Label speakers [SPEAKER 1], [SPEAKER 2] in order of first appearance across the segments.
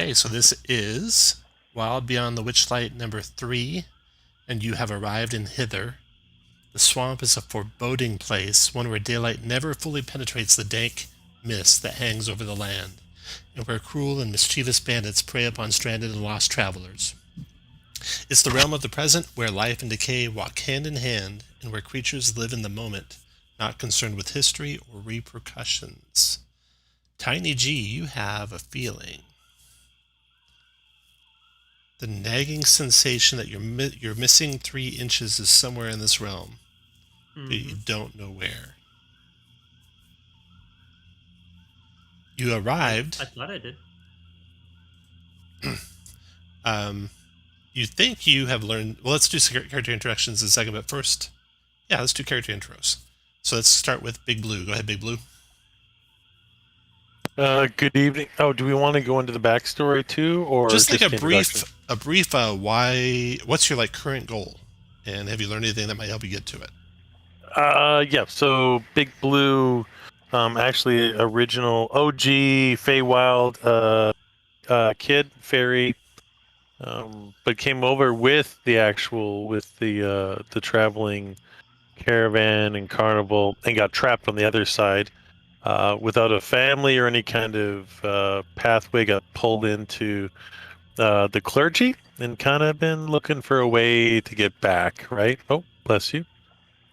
[SPEAKER 1] Okay, so this is Wild Beyond the Witchlight number 3, and you have arrived in Hither. The swamp is a foreboding place, one where daylight never fully penetrates the dank mist that hangs over the land, and where cruel and mischievous bandits prey upon stranded and lost travelers. It's the realm of the present, where life and decay walk hand in hand, and where creatures live in the moment, not concerned with history or repercussions. Tiny G, you have a feeling. The nagging sensation that you're missing 3 inches is somewhere in this realm, but you don't know where. You arrived.
[SPEAKER 2] I thought I did.
[SPEAKER 1] You think you have learned. Well, let's do some character introductions in a second, but first, let's do character intros. So let's start with Big Blue. Go ahead, Big Blue.
[SPEAKER 3] Good evening. Oh, do we want to go into the backstory too, or
[SPEAKER 1] just like a
[SPEAKER 3] introduction?
[SPEAKER 1] brief why? What's your current goal, and have you learned anything that might help you get to it?
[SPEAKER 3] Yeah. So Big Blue, actually original OG Feywild kid fairy, but came over with the traveling caravan and carnival and got trapped on the other side. Without a family or any kind of pathway, got pulled into the clergy and kind of been looking for a way to get back, right? Oh, bless you.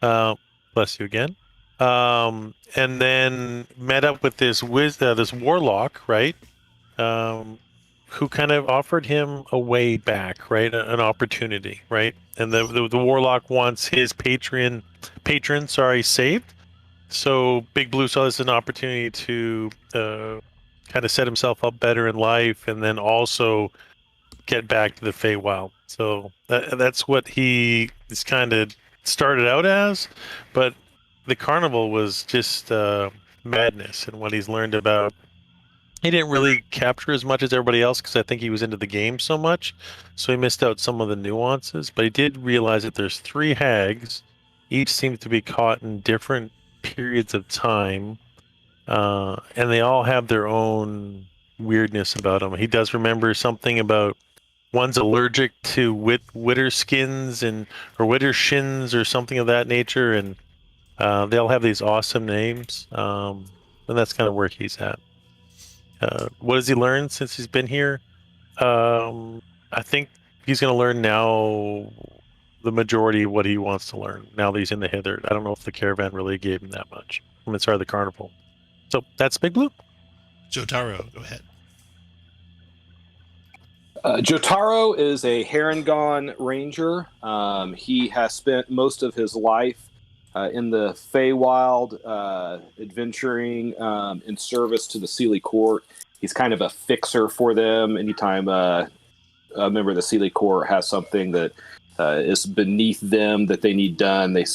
[SPEAKER 3] Bless you again. And then met up with this warlock, right? Who kind of offered him a way back, right? An opportunity, right? And the warlock wants his patron, saved. So Big Blue saw this as an opportunity to kind of set himself up better in life, and then also get back to the Feywild. So that's what he is kind of started out as, but the carnival was just madness, and what he's learned about. He didn't really capture as much as everybody else because I think he was into the game so much, so he missed out some of the nuances. But he did realize that there's 3 hags, each seems to be caught in different periods of time, and they all have their own weirdness about them. He does remember something about one's allergic to witter skins or witter shins or something of that nature, and they all have these awesome names, and that's kind of where he's at. What has he learned since he's been here? I think he's going to learn now the majority of what he wants to learn now that he's in the Hither. I don't know if the caravan really gave him that much. Sorry, the carnival. So that's Big Blue.
[SPEAKER 1] Jotaro, go ahead.
[SPEAKER 4] Jotaro is a Harengon ranger. He has spent most of his life in the Feywild, adventuring in service to the Seelie Court. He's kind of a fixer for them. Anytime a member of the Seelie Court has something that is beneath them that they need done, they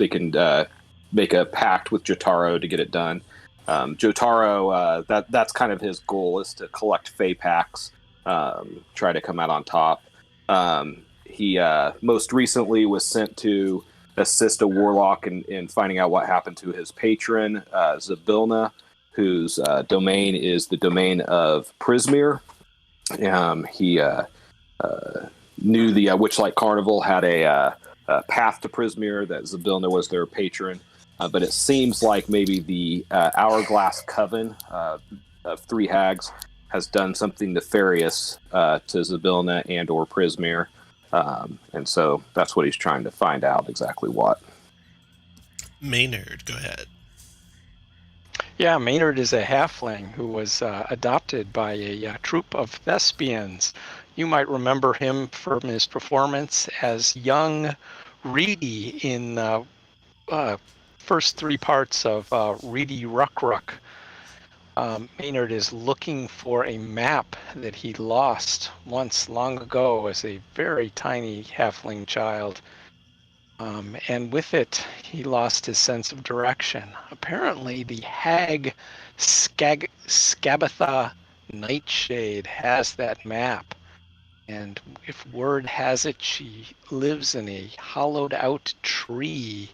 [SPEAKER 4] can make a pact with Jotaro to get it done. Jotaro, that's kind of his goal, is to collect Fey packs. Try to come out on top. He most recently was sent to assist a warlock in finding out what happened to his patron, Zybilna, whose domain is the domain of Prismere. He knew the Witchlight Carnival had a path to Prismere, that Zybilna was their patron, but it seems like maybe the Hourglass Coven of 3 hags has done something nefarious to Zybilna and or Prismere. And so that's what he's trying to find out, exactly what.
[SPEAKER 1] Maynard, go ahead.
[SPEAKER 5] Yeah, Maynard is a halfling who was adopted by a troupe of thespians. You might remember him from his performance as young Reedy in first 3 parts of Reedy Ruck Ruck. Maynard is looking for a map that he lost once long ago as a very tiny halfling child. And with it, he lost his sense of direction. Apparently, the hag Skabatha Nightshade has that map. And if word has it, she lives in a hollowed out tree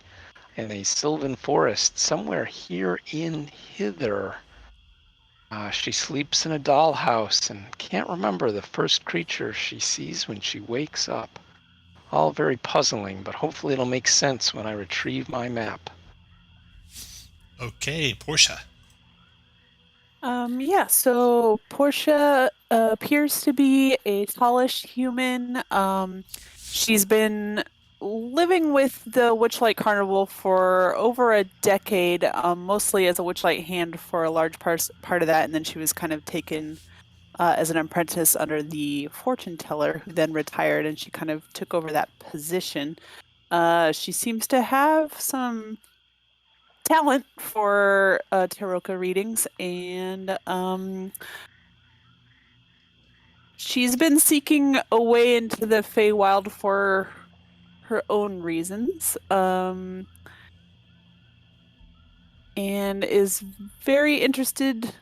[SPEAKER 5] in a sylvan forest somewhere here in Hither. She sleeps in a dollhouse and can't remember the first creature she sees when she wakes up. All very puzzling, but hopefully it'll make sense when I retrieve my map.
[SPEAKER 1] Okay, Portia.
[SPEAKER 2] Yeah, so Portia appears to be a tallish human. She's been living with the Witchlight Carnival for over a decade, mostly as a Witchlight hand for a large part of that, and then she was kind of taken as an apprentice under the fortune teller, who then retired, and she kind of took over that position. She seems to have some talent for tarot readings, and she's been seeking a way into the Feywild for her own reasons, and is very interested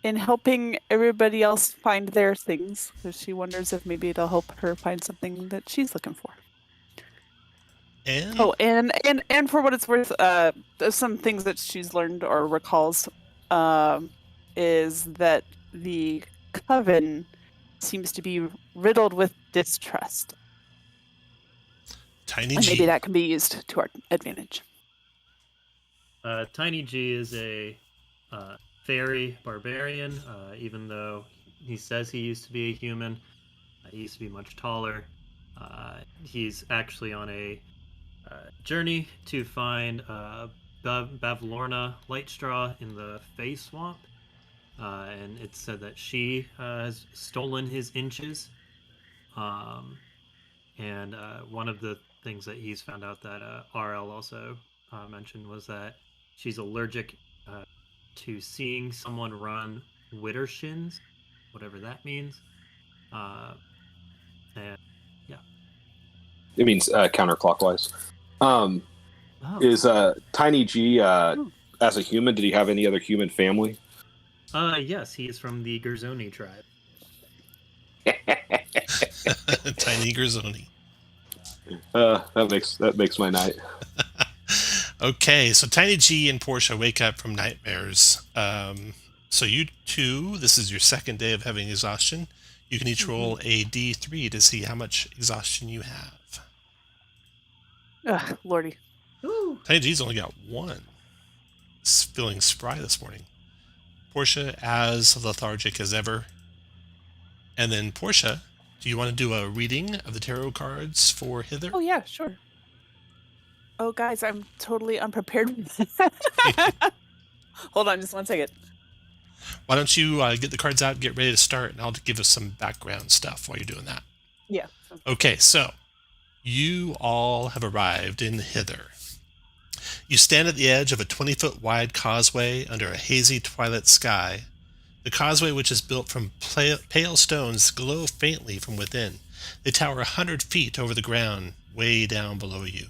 [SPEAKER 2] in helping everybody else find their things, because she wonders if maybe it'll help her find something that she's looking for.
[SPEAKER 1] And
[SPEAKER 2] Oh, and for what it's worth, there's some things that she's learned or recalls, is that the coven seems to be riddled with distrust,
[SPEAKER 1] Tiny
[SPEAKER 2] and
[SPEAKER 1] G.
[SPEAKER 2] maybe that can be used to our advantage.
[SPEAKER 6] Tiny G is a fairy barbarian, even though he says he used to be a human. He used to be much taller. He's actually on a journey to find Bavlorna Lightstraw in the Fey Swamp. And it's said that she has stolen his inches. And one of the things that he's found out that RL also mentioned was that she's allergic to seeing someone run Wittershins, whatever that means. And yeah.
[SPEAKER 4] It means counterclockwise.
[SPEAKER 6] Oh.
[SPEAKER 4] Is Tiny G as a human? Did he have any other human family?
[SPEAKER 6] Yes, he is from the Gerzoni tribe.
[SPEAKER 1] Tiny Grizzoni.
[SPEAKER 4] That makes my night.
[SPEAKER 1] Okay, so Tiny G and Portia wake up from nightmares. So you two, this is your second day of having exhaustion. You can each roll a D3 to see how much exhaustion you have.
[SPEAKER 2] Ugh, Lordy.
[SPEAKER 6] Ooh.
[SPEAKER 1] Tiny G's only got one. He's feeling spry this morning. Portia as lethargic as ever. And then Portia, do you want to do a reading of the tarot cards for Hither?
[SPEAKER 2] Oh yeah, sure. Oh guys, I'm totally unprepared. Hold on just one second.
[SPEAKER 1] Why don't you get the cards out, get ready to start, and I'll give us some background stuff while you're doing that.
[SPEAKER 2] Yeah.
[SPEAKER 1] Okay, so you all have arrived in Hither. You stand at the edge of a 20-foot wide causeway under a hazy twilight sky. The causeway, which is built from pale stones, glow faintly from within. They tower 100 feet over the ground, way down below you.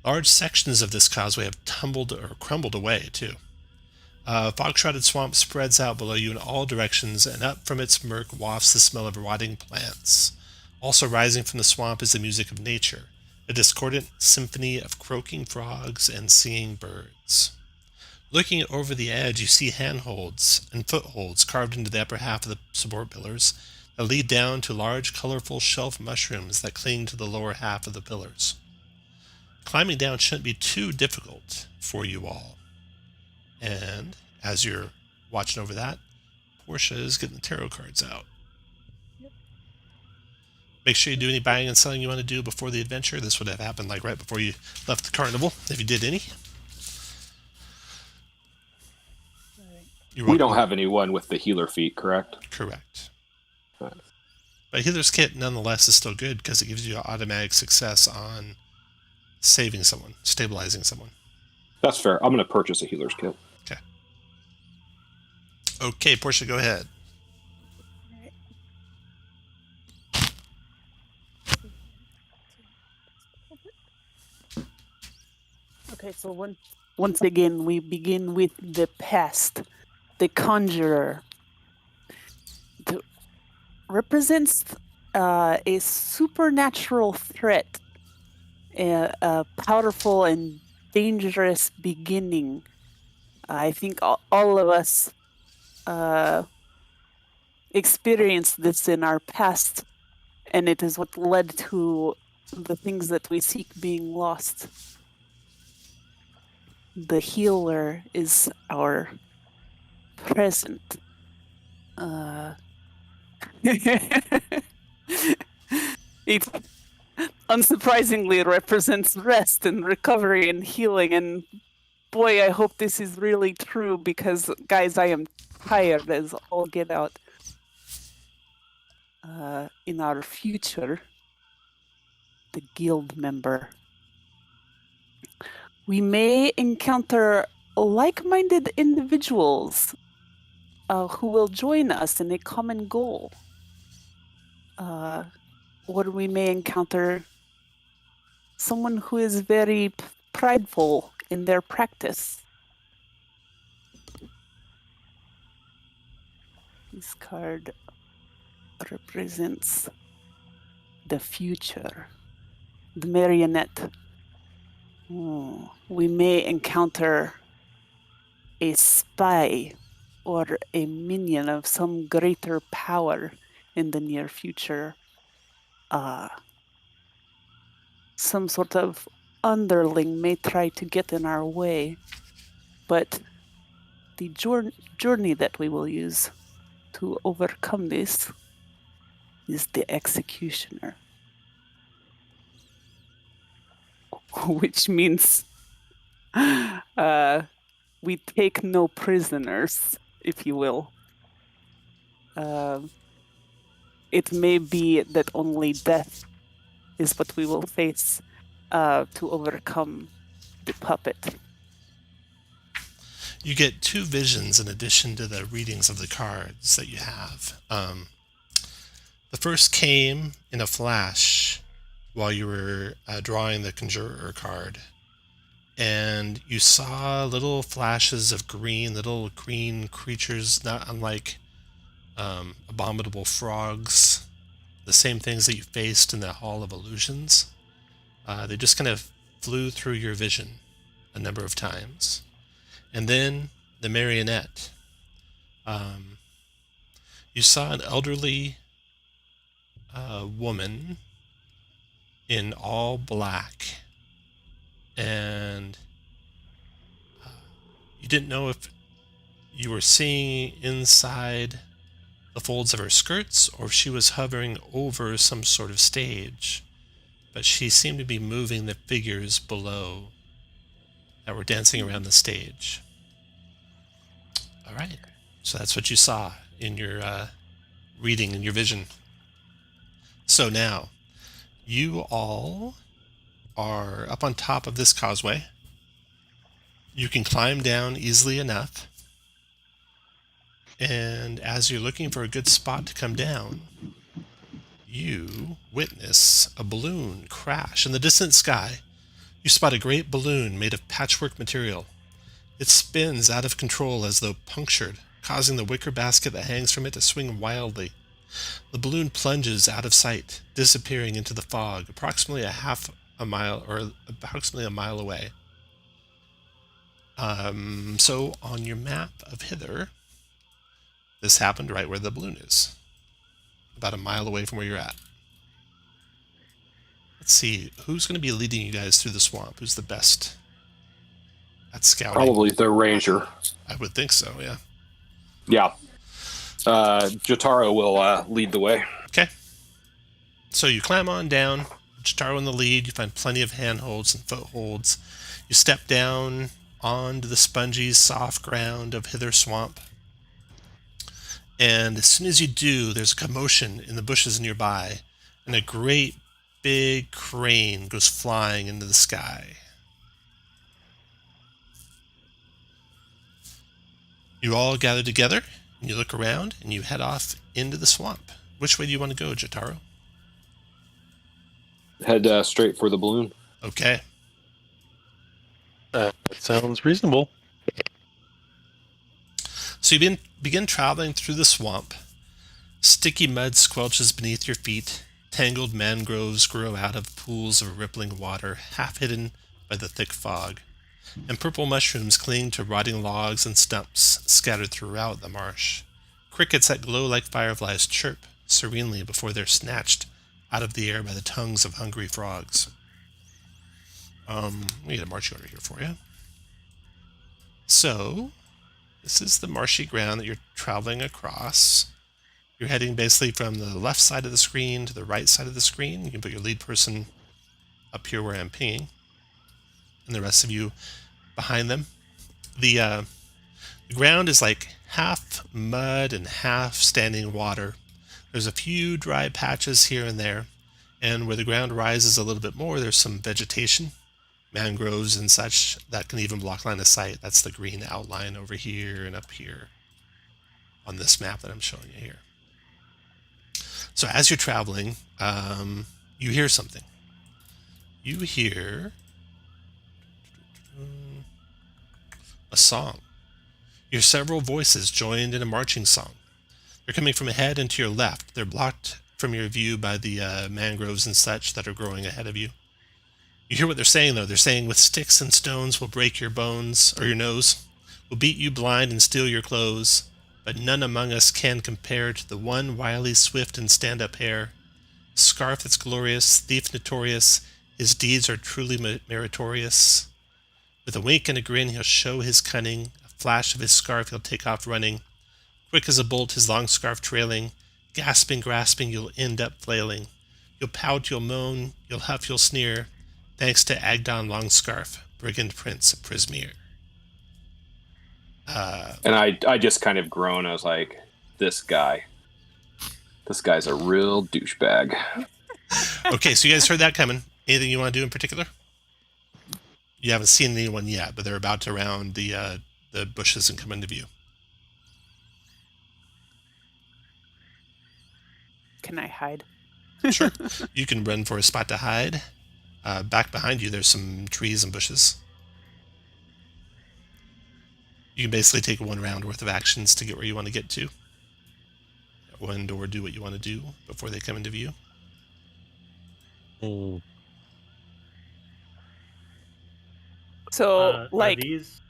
[SPEAKER 1] Large sections of this causeway have tumbled or crumbled away, too. A fog-shrouded swamp spreads out below you in all directions, and up from its murk wafts the smell of rotting plants. Also rising from the swamp is the music of nature, a discordant symphony of croaking frogs and singing birds. Looking over the edge, you see handholds and footholds carved into the upper half of the support pillars that lead down to large, colorful shelf mushrooms that cling to the lower half of the pillars. Climbing down shouldn't be too difficult for you all. And as you're watching over that, Portia is getting the tarot cards out.
[SPEAKER 2] Yep.
[SPEAKER 1] Make sure you do any buying and selling you want to do before the adventure. This would have happened like right before you left the carnival, if you did any.
[SPEAKER 4] We don't have anyone with the healer feat, correct?
[SPEAKER 1] Correct.
[SPEAKER 4] Right.
[SPEAKER 1] But Hither's kit, nonetheless, is still good because it gives you automatic success on saving someone, stabilizing someone.
[SPEAKER 4] That's fair. I'm going to purchase a healer's kit.
[SPEAKER 1] Okay, Portia, go ahead.
[SPEAKER 2] Okay, so once again, we begin with the past. The conjurer represents a supernatural threat, a powerful and dangerous beginning. I think all of us experienced this in our past, and it is what led to the things that we seek being lost. The healer is our present. It unsurprisingly represents rest and recovery and healing, and boy, I hope this is really true because, guys, I am tired as all get out. In our future, the guild member, we may encounter like-minded individuals who will join us in a common goal. Or we may encounter someone who is very prideful in their practice. This card represents the future. The Marionette. We may encounter a spy or a minion of some greater power in the near future. Some sort of underling may try to get in our way, but the journey that we will use to overcome this is the executioner. Which means we take no prisoners, if you will. It may be that only death is what we will face to overcome the puppet.
[SPEAKER 1] You get 2 visions in addition to the readings of the cards that you have. The first came in a flash while you were drawing the Conjurer card. And you saw little flashes of green, little green creatures, not unlike abominable frogs, the same things that you faced in the Hall of Illusions. They just kind of flew through your vision a number of times. And then the Marionette. You saw an elderly woman in all black, and you didn't know if you were seeing inside the folds of her skirts or if she was hovering over some sort of stage, but she seemed to be moving the figures below that were dancing around the stage. All right, so that's what you saw in your reading, in your vision. So now, you all are up on top of this causeway. You can climb down easily enough. And as you're looking for a good spot to come down, you witness a balloon crash in the distant sky. You spot a great balloon made of patchwork material. It spins out of control as though punctured, causing the wicker basket that hangs from it to swing wildly. The balloon plunges out of sight, disappearing into the fog, approximately a mile away. So on your map of Hither, this happened right where the balloon is, about a mile away from where you're at. Let's see, who's going to be leading you guys through the swamp? Who's the best at scouting?
[SPEAKER 4] Probably the ranger.
[SPEAKER 1] I would think so, yeah.
[SPEAKER 4] Yeah. Jotaro will lead the way.
[SPEAKER 1] Okay. So you climb on down, Jotaro in the lead, you find plenty of handholds and footholds. You step down onto the spongy, soft ground of Hither Swamp. And as soon as you do, there's a commotion in the bushes nearby, and a great big crane goes flying into the sky. You all gather together, and you look around, and you head off into the swamp. Which way do you want to go, Jotaro?
[SPEAKER 4] Head straight for the balloon.
[SPEAKER 1] Okay.
[SPEAKER 3] That sounds reasonable.
[SPEAKER 1] So you begin traveling through the swamp. Sticky mud squelches beneath your feet. Tangled mangroves grow out of pools of rippling water, half hidden by the thick fog. and purple mushrooms cling to rotting logs and stumps scattered throughout the marsh. Crickets that glow like fireflies chirp serenely before they're snatched out of the air by the tongues of hungry frogs. We get a marshy order here for you. So, this is the marshy ground that you're traveling across. You're heading basically from the left side of the screen to the right side of the screen. You can put your lead person up here where I'm pinging, and the rest of you behind them. The ground is like half mud and half standing water. There's a few dry patches here and there, and where the ground rises a little bit more, there's some vegetation, mangroves and such, that can even block line of sight. That's the green outline over here and up here on this map that I'm showing you here. So as you're traveling, you hear something. You hear a song. You hear several voices joined in a marching song. They're coming from ahead and to your left. They're blocked from your view by the mangroves and such that are growing ahead of you. You hear what they're saying, though. They're saying, with sticks and stones we'll break your bones, or your nose. We'll beat you blind and steal your clothes. But none among us can compare to the one wily, swift, and stand-up hare. Scarf that's glorious, thief notorious, his deeds are truly meritorious. With a wink and a grin he'll show his cunning, a flash of his scarf he'll take off running. Quick as a bolt his long scarf trailing, gasping, grasping, you'll end up flailing. You'll pout, you'll moan, you'll huff, you'll sneer, thanks to Agdon Longscarf, brigand prince of Prismeer.
[SPEAKER 4] And I just kind of groan. I was like, this guy's a real douchebag.
[SPEAKER 1] Okay, so you guys heard that coming. Anything you want to do in particular? You haven't seen anyone yet, but they're about to round the bushes and come into view.
[SPEAKER 2] Can I hide?
[SPEAKER 1] Sure. You can run for a spot to hide. Back behind you, there's some trees and bushes. You can basically take one round worth of actions to get where you want to get to. Or do what you want to do before they come into view.
[SPEAKER 2] So,
[SPEAKER 6] are these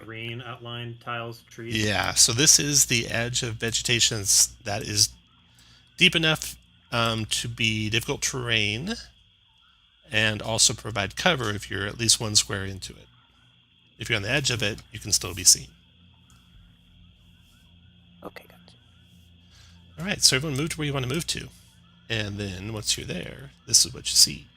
[SPEAKER 6] green outline tiles, trees?
[SPEAKER 1] Yeah, so this is the edge of vegetation that is deep enough to be difficult terrain and also provide cover if you're at least one square into it. If you're on the edge of it, you can still be seen.
[SPEAKER 2] Okay, gotcha.
[SPEAKER 1] All right, so everyone move to where you want to move to. And then once you're there, this is what you see.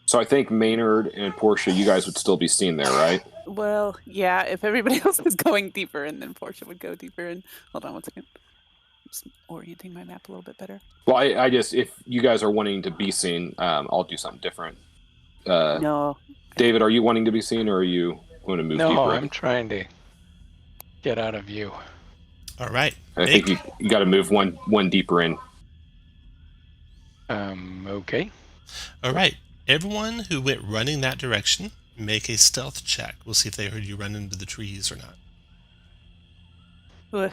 [SPEAKER 4] So I think Maynard and Portia, you guys would still be seen there, right?
[SPEAKER 2] Well, yeah, if everybody else is going deeper in, then Portia would go deeper in. Hold on one second. I'm just orienting my map a little bit better.
[SPEAKER 4] Well, I just, if you guys are wanting to be seen, I'll do something different.
[SPEAKER 2] No.
[SPEAKER 4] David, are you wanting to be seen, or are you going to move deeper?
[SPEAKER 5] No, I'm trying to get out of view.
[SPEAKER 1] All right.
[SPEAKER 4] I think you got to move one deeper in.
[SPEAKER 5] Okay.
[SPEAKER 1] All right. Everyone who went running that direction, make a stealth check. We'll see if they heard you run into the trees or not.
[SPEAKER 2] Ugh.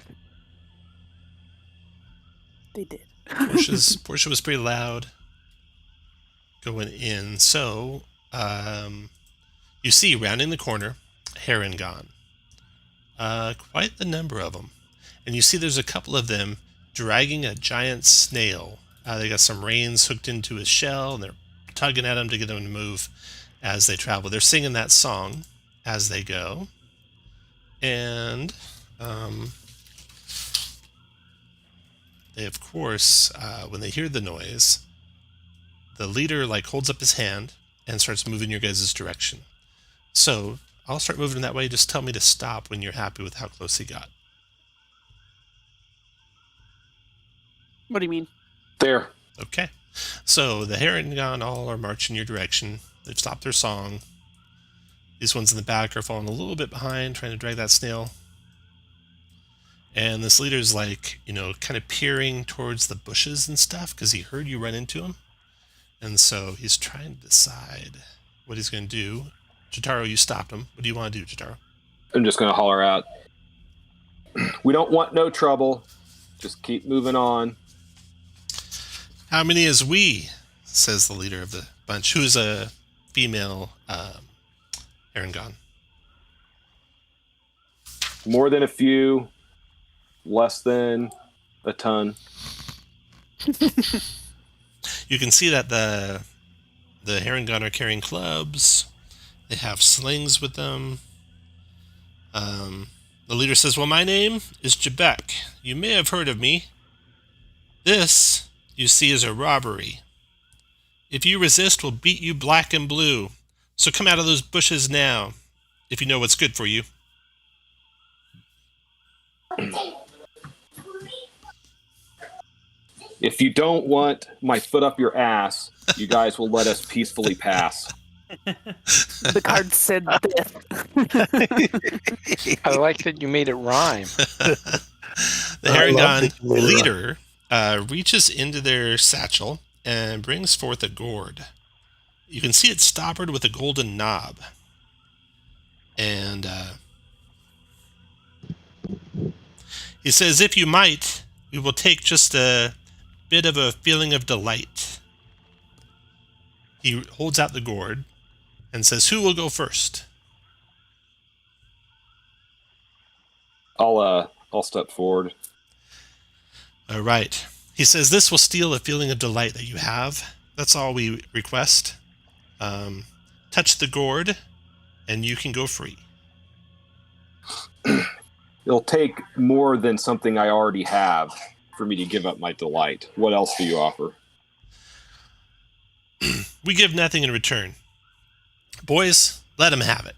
[SPEAKER 2] They did.
[SPEAKER 1] Portia was pretty loud going in. So, you see, rounding the corner, heron gone. Quite the number of them. And you see there's a couple of them dragging a giant snail. They got some reins hooked into his shell, and they're tugging at him to get him to move as they travel. They're singing that song as they go. And they, of course, when they hear the noise, the leader holds up his hand and starts moving your guys' direction. So I'll start moving that way. Just tell me to stop when you're happy with how close he got.
[SPEAKER 2] What do you mean?
[SPEAKER 4] There.
[SPEAKER 1] Okay. So the Herringon all are marching your direction. They've stopped their song. These ones in the back are falling a little bit behind, trying to drag that snail. And this leader's kind of peering towards the bushes and stuff because he heard you run into him. And so he's trying to decide what he's going to do. Jotaro, you stopped him. What do you want to do, Jotaro?
[SPEAKER 4] I'm just going to holler out, we don't want no trouble. Just keep moving on.
[SPEAKER 1] How many is we? Says the leader of the bunch, who's a female Erangone.
[SPEAKER 4] More than a few, less than a ton.
[SPEAKER 1] You can see that the Erangone are carrying clubs. They have slings with them. The leader says, well, my name is Jebek. You may have heard of me. This, you see, is a robbery. If you resist, we'll beat you black and blue. So come out of those bushes now, if you know what's good for you.
[SPEAKER 4] If you don't want my foot up your ass, you guys will let us peacefully pass.
[SPEAKER 2] The card said this.
[SPEAKER 5] I like that you made it rhyme.
[SPEAKER 1] The Erangone leader reaches into their satchel and brings forth a gourd. You can see it stoppered with a golden knob. And he says, if you might, we will take just a bit of a feeling of delight. He holds out the gourd and says, who will go first?
[SPEAKER 4] I'll step forward.
[SPEAKER 1] All right. He says, this will steal a feeling of delight that you have. That's all we request. Touch the gourd, and you can go free.
[SPEAKER 4] It'll take more than something I already have for me to give up my delight. What else do you offer?
[SPEAKER 1] We give nothing in return. Boys, let him have it.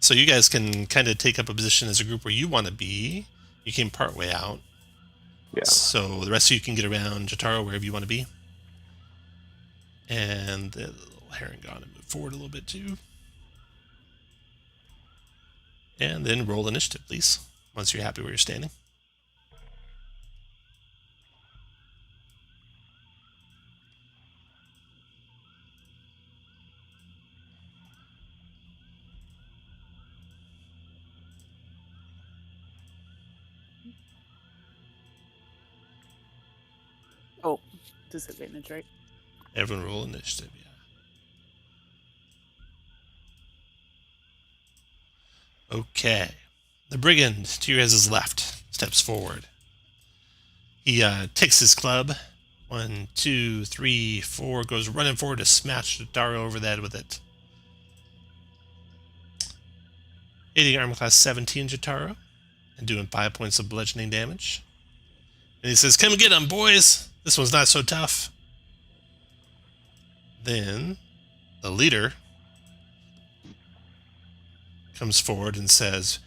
[SPEAKER 1] So you guys can kind of take up a position as a group where you want to be. You came part way out.
[SPEAKER 4] Yeah.
[SPEAKER 1] So the rest of you can get around Jotaro wherever you want to be. And the little Erangone and move forward a little bit too. And then roll initiative, please, once you're happy where you're standing.
[SPEAKER 2] Oh, disadvantage, right?
[SPEAKER 1] Everyone roll initiative, yeah. Okay. The brigand to your guys' left steps forward. He takes his club. 1, 2, 3, 4. Goes running forward to smash Jotaro over the head with it. Hitting armor class 17, Jotaro. And doing 5 points of bludgeoning damage. And he says, come get him, boys. This one's not so tough. Then the leader comes forward and says,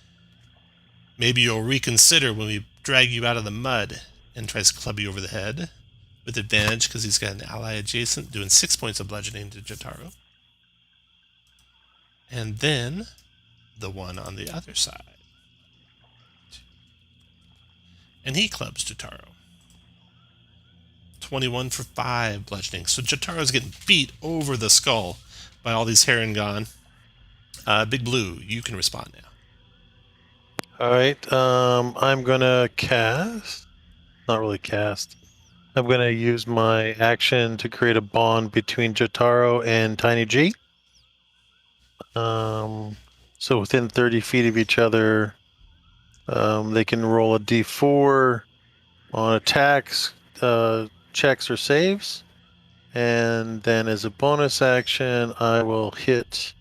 [SPEAKER 1] maybe you'll reconsider when we drag you out of the mud, and tries to club you over the head with advantage because he's got an ally adjacent, doing 6 points of bludgeoning to Jotaro. And then the one on the other side. And he clubs Jotaro. 21 for 5 bludgeoning. So Jotaro's getting beat over the skull by all these Erangone. Big Blue, you can respond now.
[SPEAKER 3] All right. I'm gonna cast. Not really cast. I'm gonna use my action to create a bond between Jotaro and Tiny G. So within 30 feet of each other, they can roll a d4 on attacks, checks, or saves. And then as a bonus action, I will hit...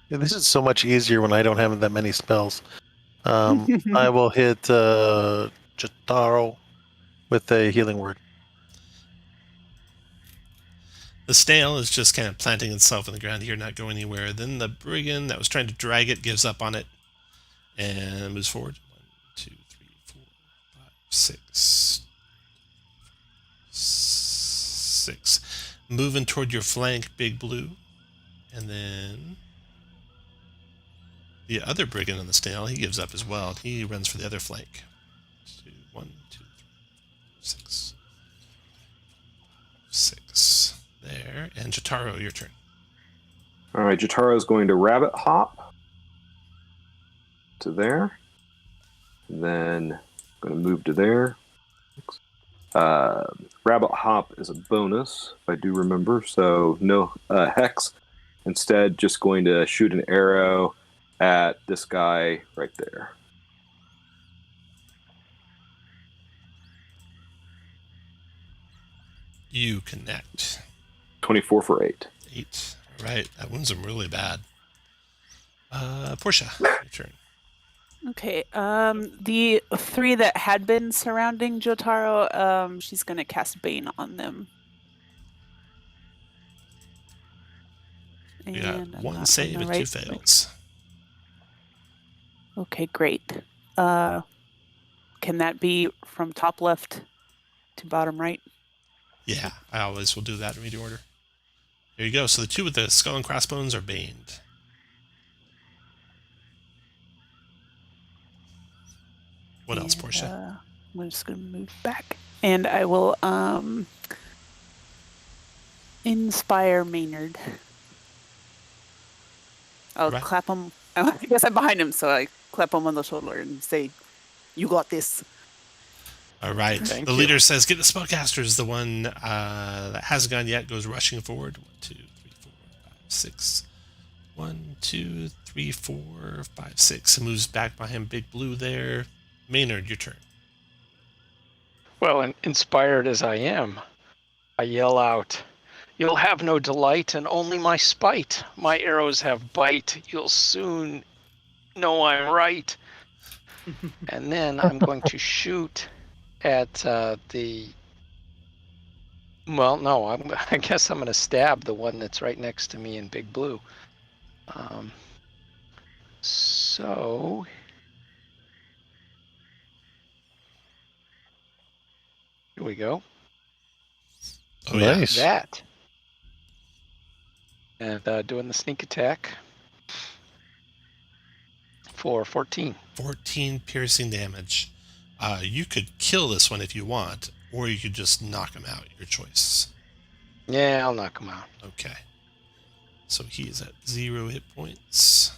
[SPEAKER 3] this is so much easier when I don't have that many spells. I will hit Jotaro with a healing word.
[SPEAKER 1] The snail is just kind of planting itself in the ground here, not going anywhere. Then the brigand that was trying to drag it gives up on it and moves forward. 1, 2, 3, 4, 5, 6. 6. Moving toward your flank, Big Blue. And then the other brigand on the snail, he gives up as well. He runs for the other flank. 1, 2, 3, 6. 6. There. And Jotaro, your turn.
[SPEAKER 4] All right, Jotaro is going to rabbit hop to there. And then I'm going to move to there. Rabbit Hop is a bonus, if I do remember, so no Hex. Instead, just going to shoot an arrow at this guy right there.
[SPEAKER 1] You connect.
[SPEAKER 4] 24 for 8.
[SPEAKER 1] 8. All right, that wounds him really bad. Portia, your turn.
[SPEAKER 2] Okay. The 3 that had been surrounding Jotaro, she's gonna cast Bane on them.
[SPEAKER 1] You got
[SPEAKER 2] And I'm
[SPEAKER 1] one
[SPEAKER 2] not
[SPEAKER 1] save
[SPEAKER 2] on the
[SPEAKER 1] and
[SPEAKER 2] right
[SPEAKER 1] 2 fails.
[SPEAKER 2] Okay, great. Can that be from top left to bottom right?
[SPEAKER 1] Yeah, I always will do that in reading order. There you go. So the 2 with the skull and crossbones are baned. What else, Portia?
[SPEAKER 2] I'm just gonna move back, and I will inspire Maynard. I'll
[SPEAKER 1] Right.
[SPEAKER 2] clap him. I guess I'm behind him, so I clap him on the shoulder and say, "You got this."
[SPEAKER 1] All right.
[SPEAKER 5] Thank
[SPEAKER 1] The
[SPEAKER 5] you.
[SPEAKER 1] leader says, "Get the spellcasters." The one that hasn't gone yet goes rushing forward. 1, 2, 3, 4, 5, 6. 1, 2, 3, 4, 5, 6. And moves back by him. Big Blue there. Maynard, your turn.
[SPEAKER 5] Well, inspired as I am, I yell out, "You'll have no delight and only my spite. My arrows have bite. You'll soon know I'm right." And then I'm going to shoot at the... Well, no, I guess I'm going to stab the one that's right next to me in Big Blue. So... Here we go.
[SPEAKER 1] Oh, yeah.
[SPEAKER 3] Nice.
[SPEAKER 5] That. And doing the sneak attack for 14.
[SPEAKER 1] 14 piercing damage. You could kill this one if you want, or you could just knock him out. Your choice.
[SPEAKER 5] Yeah, I'll knock him out.
[SPEAKER 1] Okay. So he is at 0 hit points.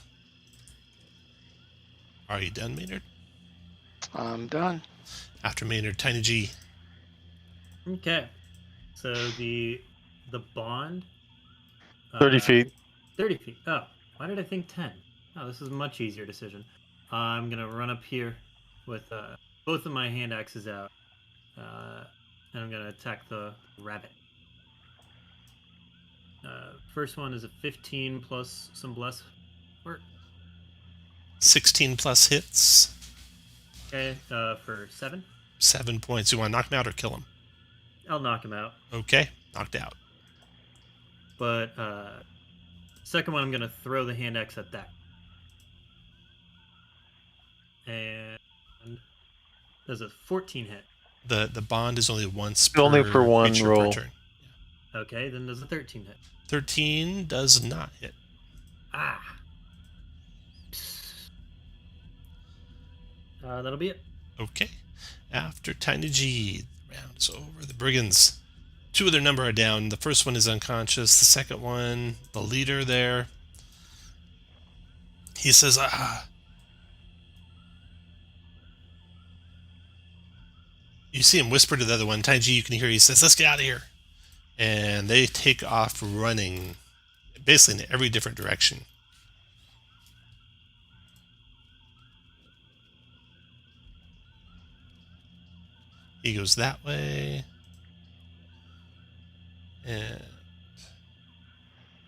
[SPEAKER 1] Are you done, Maynard?
[SPEAKER 5] I'm done.
[SPEAKER 1] After Maynard, Tiny G.
[SPEAKER 6] Okay. So the bond.
[SPEAKER 3] 30 feet.
[SPEAKER 6] 30 feet. Oh, why did I think 10? Oh, this is a much easier decision. I'm gonna run up here with both of my hand axes out, and I'm gonna attack the rabbit. First one is a 15 plus some bless work.
[SPEAKER 1] 16 plus hits.
[SPEAKER 6] Okay, for 7.
[SPEAKER 1] 7 points. You want to knock him out or kill him?
[SPEAKER 6] I'll knock him out.
[SPEAKER 1] Okay, knocked out.
[SPEAKER 6] But second one, I'm gonna throw the hand axe at that. And does a 14 hit?
[SPEAKER 1] The bond is only once
[SPEAKER 3] Only
[SPEAKER 1] per
[SPEAKER 3] for one
[SPEAKER 1] creature
[SPEAKER 3] roll.
[SPEAKER 1] per turn.
[SPEAKER 6] Okay, then does a 13 hit?
[SPEAKER 1] 13 does not hit.
[SPEAKER 6] Ah. That'll be it.
[SPEAKER 1] Okay. After Tiny G, the round is over. The brigands, 2 of their number are down. The first one is unconscious. The second one, the leader there, he says, You see him whisper to the other one. Tiny G, you can hear, he says, "Let's get out of here." And they take off running, basically in every different direction. He goes that way. And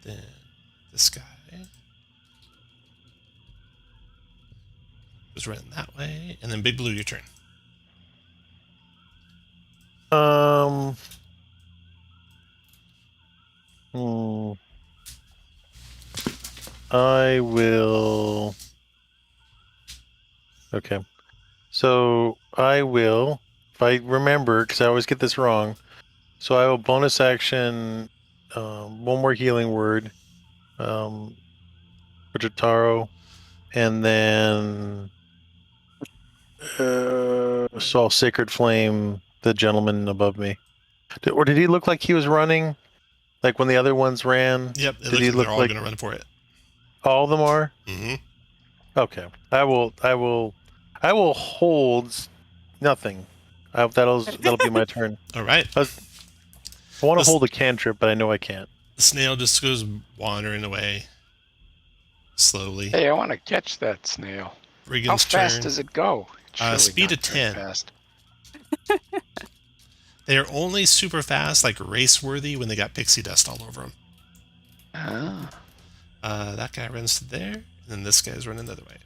[SPEAKER 1] then this guy goes running that way. And then Big Blue, your turn.
[SPEAKER 3] I will... Okay. So I will, if I remember, because I always get this wrong, so I will bonus action one more healing word for Jotaro, and then so I'll Sacred Flame the gentleman above me. Or did he look like he was running? Like when the other ones ran?
[SPEAKER 1] Yep, it
[SPEAKER 3] Did
[SPEAKER 1] looks
[SPEAKER 3] he
[SPEAKER 1] like
[SPEAKER 3] look
[SPEAKER 1] they're all
[SPEAKER 3] like
[SPEAKER 1] going to run for it.
[SPEAKER 3] all of them are?
[SPEAKER 1] Mm-hmm.
[SPEAKER 3] Okay. I will hold nothing. That'll be my turn.
[SPEAKER 1] All right.
[SPEAKER 3] I want to
[SPEAKER 1] This-
[SPEAKER 3] hold a cantrip, but I know I can't.
[SPEAKER 1] The snail just goes wandering away slowly.
[SPEAKER 5] Hey, I want to catch that snail. How
[SPEAKER 1] Brigand's
[SPEAKER 5] fast
[SPEAKER 1] turn.
[SPEAKER 5] does it go? It's surely
[SPEAKER 1] Speed
[SPEAKER 5] not
[SPEAKER 1] of
[SPEAKER 5] very
[SPEAKER 1] 10.
[SPEAKER 5] Fast.
[SPEAKER 1] They are only super fast, like race worthy, when they got pixie dust all over them.
[SPEAKER 5] Ah.
[SPEAKER 1] That guy runs to there, and then this guy's running the other way.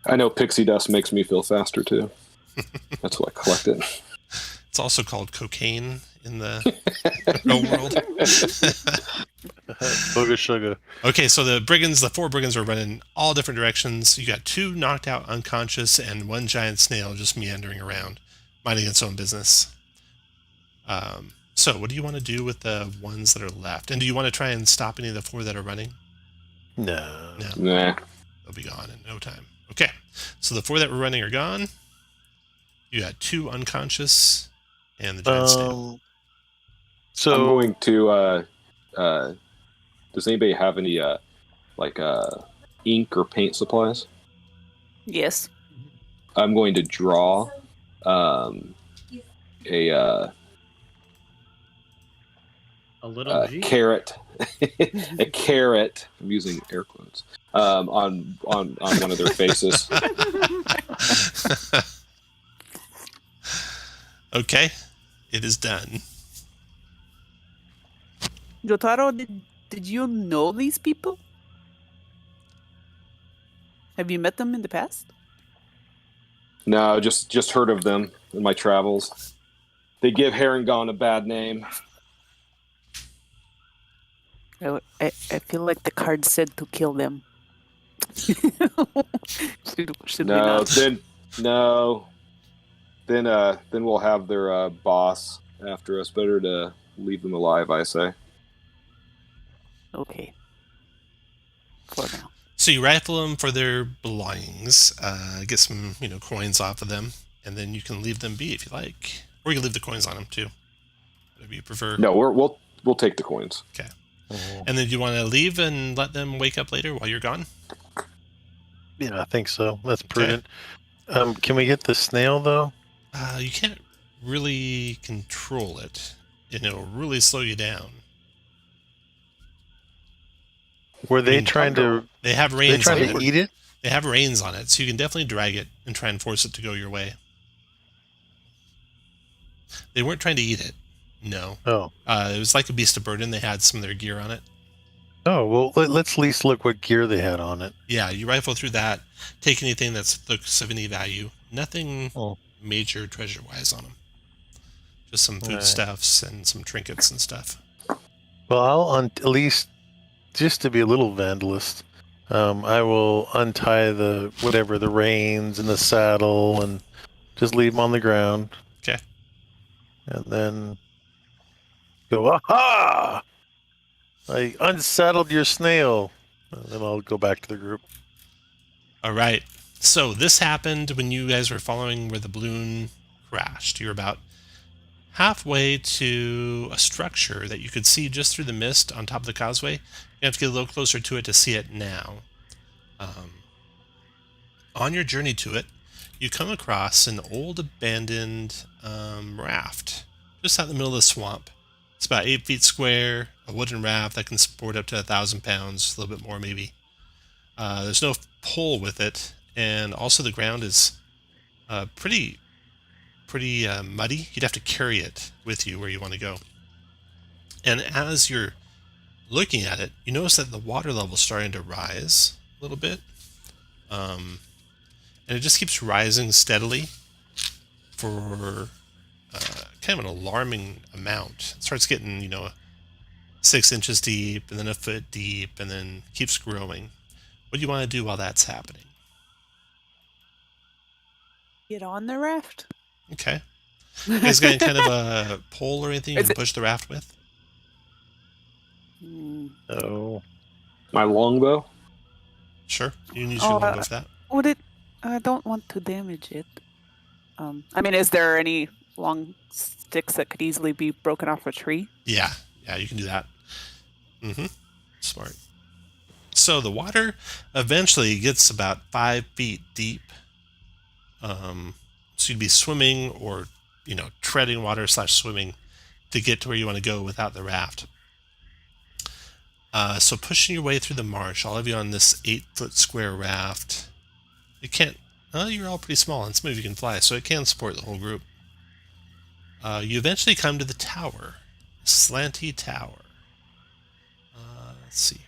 [SPEAKER 4] I know pixie dust makes me feel faster too. That's why I collect it.
[SPEAKER 1] It's also called cocaine in the real world.
[SPEAKER 3] Booga sugar.
[SPEAKER 1] Okay, so the 4 brigands are running all different directions. You got 2 knocked out unconscious and 1 giant snail just meandering around, minding its own business. So what do you want to do with the ones that are left? And do you want to try and stop any of the 4 that are running?
[SPEAKER 3] No.
[SPEAKER 4] Nah.
[SPEAKER 1] They'll be gone in no time. Okay, so the 4 that were running are gone. You got 2 unconscious and the giant snail.
[SPEAKER 3] So
[SPEAKER 4] I'm going to. Does anybody have any ink or paint supplies?
[SPEAKER 2] Yes.
[SPEAKER 4] I'm going to draw a
[SPEAKER 6] little G.
[SPEAKER 4] carrot, a carrot. I'm using air quotes on one of their faces.
[SPEAKER 1] Okay, it is done.
[SPEAKER 2] Jotaro, did you know these people? Have you met them in the past?
[SPEAKER 4] No, just heard of them in my travels. They give Herringon a bad name.
[SPEAKER 2] I feel like the card said to kill them. should we
[SPEAKER 4] No,
[SPEAKER 2] not?
[SPEAKER 4] then we'll have their boss after us. Better to leave them alive, I say.
[SPEAKER 2] Okay. For now.
[SPEAKER 1] So you rifle them for their belongings, get some coins off of them, and then you can leave them be if you like, or you can leave the coins on them too, whatever you prefer.
[SPEAKER 4] No, we'll take the coins.
[SPEAKER 1] Okay. And then do you want to leave and let them wake up later while you're gone?
[SPEAKER 3] Yeah, I think so. That's prudent. Can we get the snail though?
[SPEAKER 1] You can't really control it, and it'll really slow you down.
[SPEAKER 3] Were they trying to?
[SPEAKER 1] They have
[SPEAKER 3] They
[SPEAKER 1] reins on
[SPEAKER 3] trying to
[SPEAKER 1] it.
[SPEAKER 3] eat it?
[SPEAKER 1] They have reins on it, so you can definitely drag it and try and force it to go your way. They weren't trying to eat it. No.
[SPEAKER 3] Oh.
[SPEAKER 1] It was like a beast of burden. They had some of their gear on it.
[SPEAKER 3] Oh well, let's at least look what gear they had on it.
[SPEAKER 1] Yeah, you rifle through that. Take anything that's looks of any value. Nothing major treasure-wise on them. Just some foodstuffs and some trinkets and stuff.
[SPEAKER 3] Well, I'll at least, just to be a little vandalist, I will untie the reins and the saddle and just leave them on the ground.
[SPEAKER 1] Okay.
[SPEAKER 3] And then go, aha! I unsaddled your snail. And then I'll go back to the group.
[SPEAKER 1] All right. So this happened when you guys were following where the balloon crashed. You're about halfway to a structure that you could see just through the mist on top of the causeway. You have to get a little closer to it to see it now. On your journey to it, you come across an old abandoned raft just out in the middle of the swamp. It's about 8 feet square, a wooden raft that can support up to 1,000 pounds, a little bit more maybe. There's no pole with it, and also the ground is pretty muddy. You'd have to carry it with you where you want to go. And as you're looking at it, you notice that the water level is starting to rise a little bit. And it just keeps rising steadily for kind of an alarming amount. It starts getting, 6 inches deep, and then a foot deep, and then keeps growing. What do you want to do while that's happening?
[SPEAKER 2] Get on the raft.
[SPEAKER 1] Okay. You guys got any kind of a pole or anything you
[SPEAKER 2] Is
[SPEAKER 1] can
[SPEAKER 2] it-
[SPEAKER 1] push the raft with?
[SPEAKER 3] Oh.
[SPEAKER 4] My longbow.
[SPEAKER 1] Sure. You can use your longbow for that.
[SPEAKER 2] Would it? I don't want to damage it. I mean, is there any long sticks that could easily be broken off a tree?
[SPEAKER 1] Yeah, you can do that. Smart. So the water eventually gets about 5 feet deep. So So you'd be swimming or, treading water / swimming to get to where you want to go without the raft. So pushing your way through the marsh, all of you on this 8-foot square raft. You can't... you're all pretty small, and some of you can fly, so it can support the whole group. You eventually come to the tower. Slanty tower. Let's see.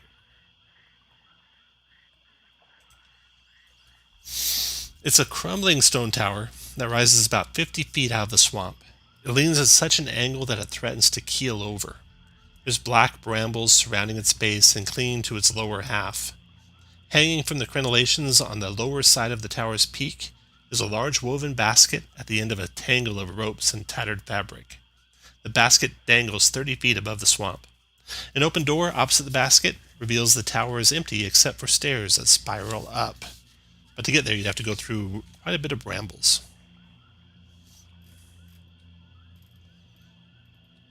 [SPEAKER 1] It's a crumbling stone tower that rises about 50 feet out of the swamp. It leans at such an angle that it threatens to keel over. There's black brambles surrounding its base and clinging to its lower half. Hanging from the crenellations on the lower side of the tower's peak is a large woven basket at the end of a tangle of ropes and tattered fabric. The basket dangles 30 feet above the swamp. An open door opposite the basket reveals the tower is empty except for stairs that spiral up. But to get there, you'd have to go through quite a bit of brambles.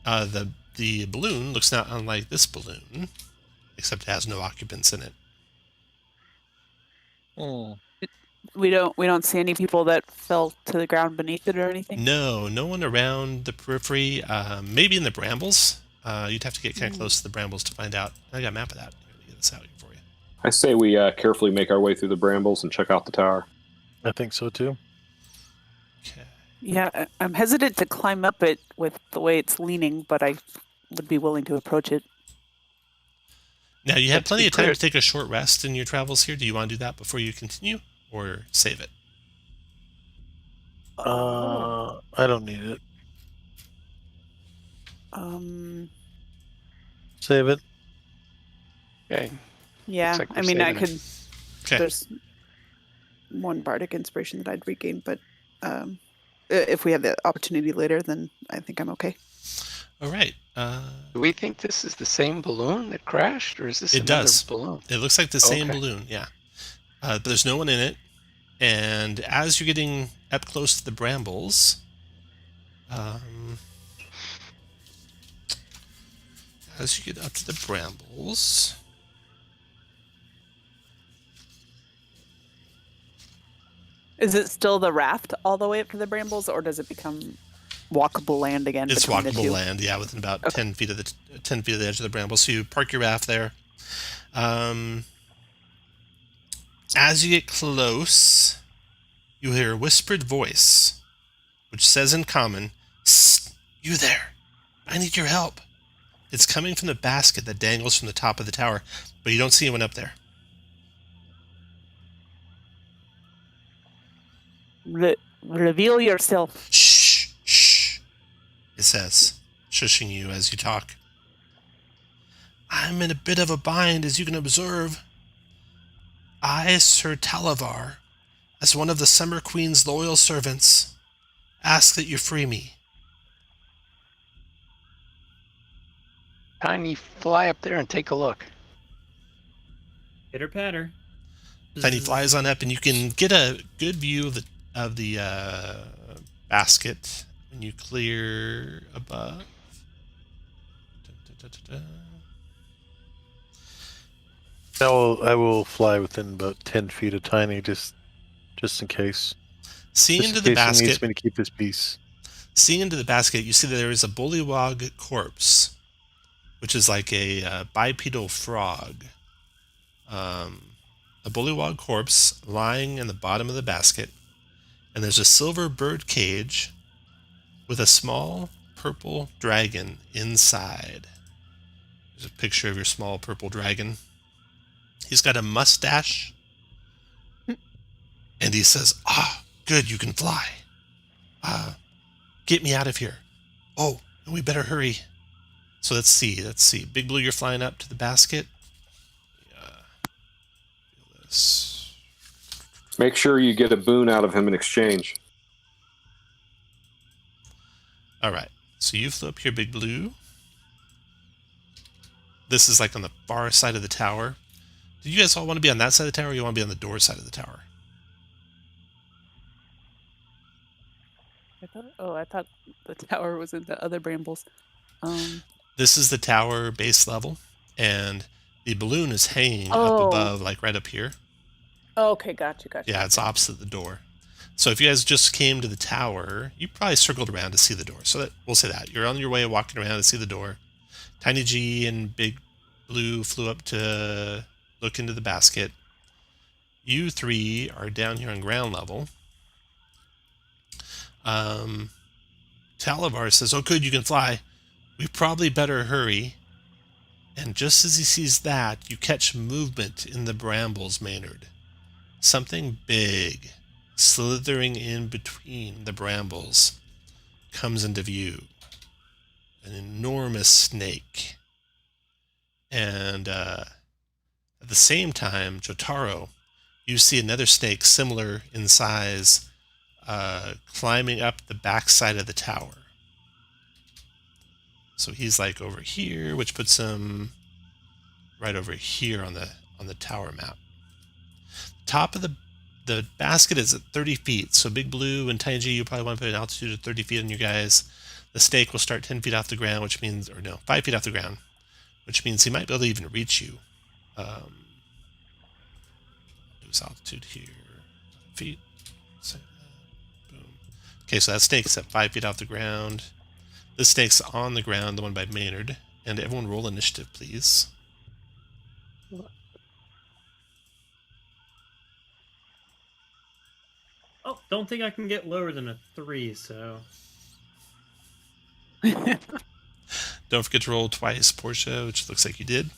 [SPEAKER 1] The balloon looks not unlike this balloon, except it has no occupants in it.
[SPEAKER 2] We don't see any people that fell to the ground beneath it or anything.
[SPEAKER 1] No one around the periphery. Maybe in the brambles. You'd have to get kind of close to the brambles to find out. I got a map of that. Let me get this out here for you.
[SPEAKER 4] I say we carefully make our way through the brambles and check out the tower.
[SPEAKER 3] I think so too.
[SPEAKER 1] Okay.
[SPEAKER 2] Yeah, I'm hesitant to climb up it with the way it's leaning, but I would be willing to approach it.
[SPEAKER 1] Now, you have plenty of time to take a short rest in your travels here. Do you want to do that before you continue, or save it?
[SPEAKER 3] I don't need it. Save it.
[SPEAKER 5] Okay.
[SPEAKER 2] Yeah,
[SPEAKER 5] Looks like we're
[SPEAKER 2] I mean, I
[SPEAKER 5] saving
[SPEAKER 2] could.
[SPEAKER 5] it.
[SPEAKER 1] Okay.
[SPEAKER 2] There's one bardic inspiration that I'd regain, but if we have the opportunity later, then I think I'm okay.
[SPEAKER 1] All right.
[SPEAKER 5] Do we think this is the same balloon that crashed, or is this
[SPEAKER 1] It
[SPEAKER 5] another
[SPEAKER 1] does.
[SPEAKER 5] balloon?
[SPEAKER 1] It looks like the same
[SPEAKER 5] Okay.
[SPEAKER 1] balloon, yeah. But there's no one in it. And as you're getting up close to the brambles, as you get up to the brambles,
[SPEAKER 2] Is it still the raft all the way up to the brambles, or does it become walkable land again?
[SPEAKER 1] it's
[SPEAKER 2] between the
[SPEAKER 1] walkable
[SPEAKER 2] two?
[SPEAKER 1] land, yeah, within about
[SPEAKER 2] Okay.
[SPEAKER 1] 10 feet of the edge of the brambles. So you park your raft there. As you get close, you hear a whispered voice, which says in common, "Psst, you there. I need your help." It's coming from the basket that dangles from the top of the tower, but you don't see anyone up there.
[SPEAKER 2] Reveal yourself.
[SPEAKER 1] Shh, shh, it says, shushing you as you talk. "I'm in a bit of a bind, as you can observe. I, Sir Talavar, as one of the Summer Queen's loyal servants, ask that you free me."
[SPEAKER 5] Tiny, fly up there and take a look.
[SPEAKER 6] Pitter patter.
[SPEAKER 1] Tiny flies on up, and you can get a good view of the basket when you clear above.
[SPEAKER 3] I will fly within about 10 feet of Tiny, just in case.
[SPEAKER 1] Seeing
[SPEAKER 3] Just
[SPEAKER 1] into
[SPEAKER 3] in
[SPEAKER 1] the
[SPEAKER 3] case he needs
[SPEAKER 1] basket,
[SPEAKER 3] me to keep his peace.
[SPEAKER 1] Seeing into the basket, you see that there is a bullywog corpse, which is like a bipedal frog. A bullywog corpse lying in the bottom of the basket, and there's a silver bird cage with a small purple dragon inside. There's a picture of your small purple dragon. He's got a mustache, and he says, "Ah, good, you can fly. Get me out of here. Oh, and we better hurry." So let's see. Big Blue, you're flying up to the basket. This.
[SPEAKER 4] Make sure you get a boon out of him in exchange.
[SPEAKER 1] All right. So you flew up here, Big Blue. This is like on the far side of the tower. Do you guys all want to be on that side of the tower, or you want to be on the door side of the tower?
[SPEAKER 2] I thought the tower was in the other brambles.
[SPEAKER 1] This is the tower base level, and the balloon is hanging up
[SPEAKER 2] Oh.
[SPEAKER 1] above, like right up here.
[SPEAKER 2] Okay, gotcha.
[SPEAKER 1] Yeah, it's opposite the door. So if you guys just came to the tower, you probably circled around to see the door. So we'll say that. You're on your way walking around to see the door. Tiny G and Big Blue flew up to look into the basket. You three are down here on ground level. Talavar says, "Oh, good, you can fly. We probably better hurry." And just as he sees that, you catch movement in the brambles, Maynard. Something big, slithering in between the brambles, comes into view. An enormous snake. And at the same time, Jotaro, you see another snake similar in size climbing up the backside of the tower. So he's like over here, which puts him right over here on the tower map. Top of the basket is at 30 feet. So Big Blue and Tiny G, you probably want to put an altitude of 30 feet on you guys. The snake will start 10 feet off the ground, which means, or no, 5 feet off the ground, which means he might be able to even reach you. Do his altitude here. Feet. Boom. Okay, so that snake's at 5 feet off the ground. This snake's on the ground, the one by Maynard. And everyone roll initiative, please.
[SPEAKER 6] Oh, don't think I can get lower than a 3, so...
[SPEAKER 1] Don't forget to roll twice, Portia, which looks like you did.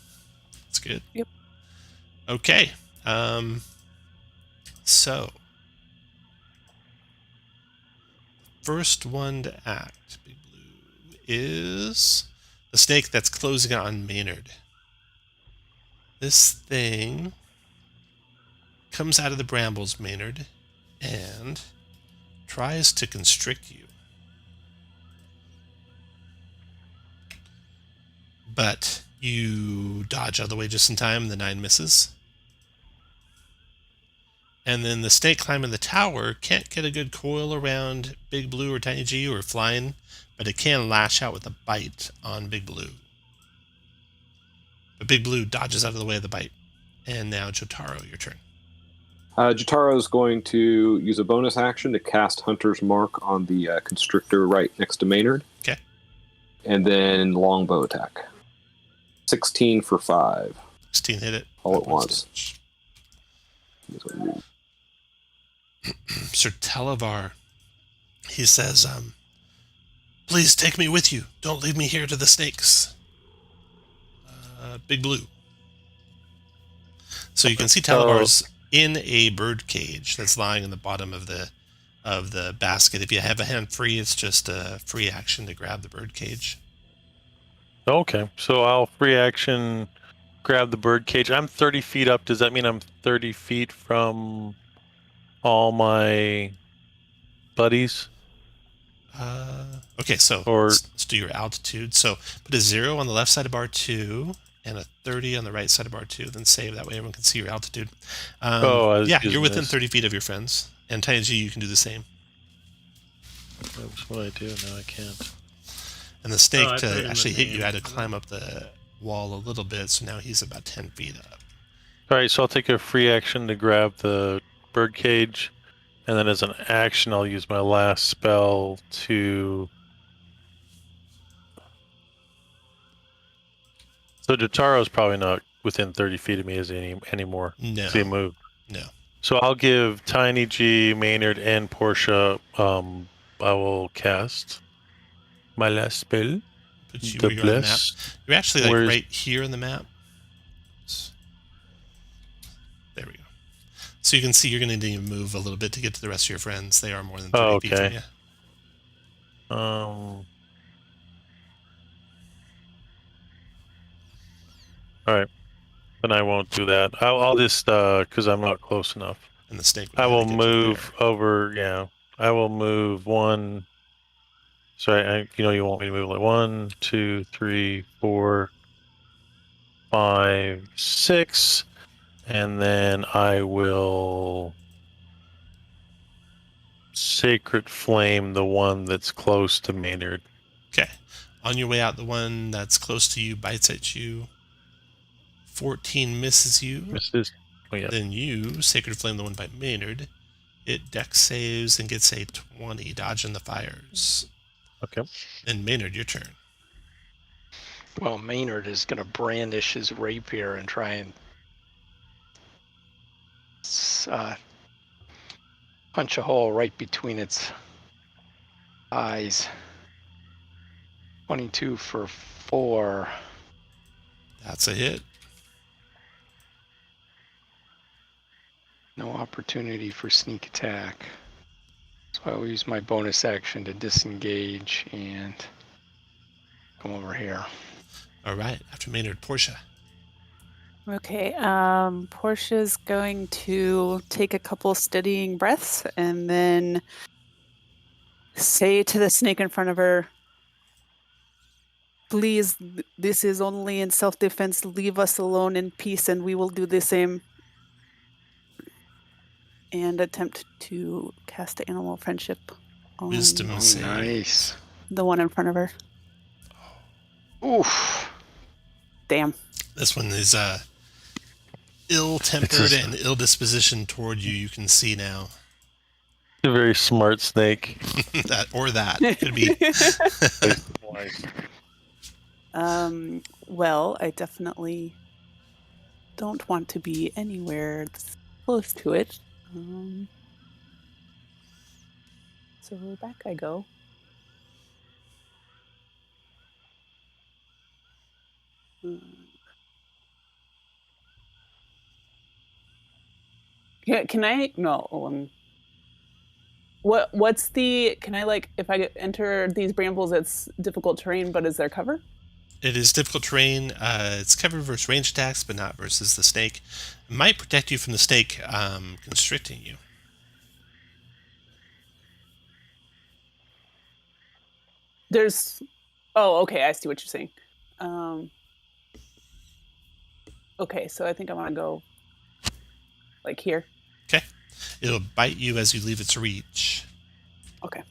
[SPEAKER 1] That's good.
[SPEAKER 2] Yep.
[SPEAKER 1] Okay. So... first one to act, Big Blue, is the snake that's closing on Maynard. This thing comes out of the brambles, Maynard, and tries to constrict you. But you dodge out of the way just in time, and the 9 misses. And then the snake climbing the tower can't get a good coil around Big Blue or Tiny G or flying, but it can lash out with a bite on Big Blue. But Big Blue dodges out of the way of the bite. And now, Jotaro, your turn.
[SPEAKER 4] Jotaro is going to use a bonus action to cast Hunter's Mark on the constrictor right next to Maynard.
[SPEAKER 1] Okay.
[SPEAKER 4] And then longbow attack. 16 for 5.
[SPEAKER 1] 16 hit it.
[SPEAKER 4] All at once.
[SPEAKER 1] Sir Talavar, he says, "Please take me with you. Don't leave me here to the snakes." Big Blue. So you can see Talavar's in a bird cage that's lying in the bottom of the basket. If you have a hand free, it's just a free action to grab the bird cage.
[SPEAKER 3] Okay, so I'll free action grab the bird cage. I'm 30 feet up. Does that mean I'm 30 feet from all my buddies?
[SPEAKER 1] Okay, so let's do your altitude. So put a 0 on the left side of bar 2 and a 30 on the right side of bar 2. Then save. That way everyone can see your altitude. Yeah, you're within 30 feet of your friends. And Tiny G, you can do the same.
[SPEAKER 3] That's what I do. No, I can't.
[SPEAKER 1] And the snake, to actually hit you, had to climb up the wall a little bit, so now he's about 10 feet up.
[SPEAKER 3] All right, so I'll take a free action to grab the bird cage, and then as an action, I'll use my last spell to... So Jotaro's probably not within 30 feet of me, is he anymore?
[SPEAKER 1] No.
[SPEAKER 3] Has he moved?
[SPEAKER 1] No.
[SPEAKER 3] So I'll give Tiny G, Maynard, and Portia, I will cast my last spell.
[SPEAKER 1] Put you where you're on the map. You're actually like right here on the map. There we go. So you can see you're going to need to move a little bit to get to the rest of your friends. They are more than 30 feet from you.
[SPEAKER 3] All right. Then I won't do that. I'll just, because I'm not close enough.
[SPEAKER 1] And the snake.
[SPEAKER 3] I will move over, yeah. I will move 1. Sorry, you want me to move like 1, 2, 3, 4, 5, 6. And then I will Sacred Flame the one that's close to Maynard.
[SPEAKER 1] Okay. On your way out, the one that's close to you bites at you. 14 misses you.
[SPEAKER 3] Misses. Oh, yeah.
[SPEAKER 1] Then you Sacred Flame the one by Maynard. It dex saves and gets a 20, dodging the fires.
[SPEAKER 3] Okay.
[SPEAKER 1] And Maynard, your turn.
[SPEAKER 5] Well, Maynard is going to brandish his rapier and try and punch a hole right between its eyes. 22 for 4.
[SPEAKER 1] That's a hit.
[SPEAKER 5] No opportunity for sneak attack. So I will use my bonus action to disengage and come over here.
[SPEAKER 1] All right. After Maynard, Portia.
[SPEAKER 2] Okay, Portia's going to take a couple steadying breaths and then say to the snake in front of her, "Please, this is only in self-defense. Leave us alone in peace and we will do the same." And attempt to cast animal friendship on
[SPEAKER 1] Wisdom save.
[SPEAKER 5] Nice.
[SPEAKER 2] the one in front of her.
[SPEAKER 5] Oof.
[SPEAKER 2] Damn.
[SPEAKER 1] This one is ill-tempered and ill-dispositioned toward you. You can see now.
[SPEAKER 3] A very smart snake.
[SPEAKER 1] that could be.
[SPEAKER 2] Well, I definitely don't want to be anywhere close to it. So back I go. Yeah, can I? No. What's the? Can I if I enter these brambles? It's difficult terrain, but is there cover?
[SPEAKER 1] It is difficult terrain. It's covered versus range attacks, but not versus the snake. It might protect you from the snake constricting you.
[SPEAKER 2] There's. Oh, okay. I see what you're saying. Okay, so I think I want to go here.
[SPEAKER 1] Okay. It'll bite you as you leave its reach.
[SPEAKER 2] Okay.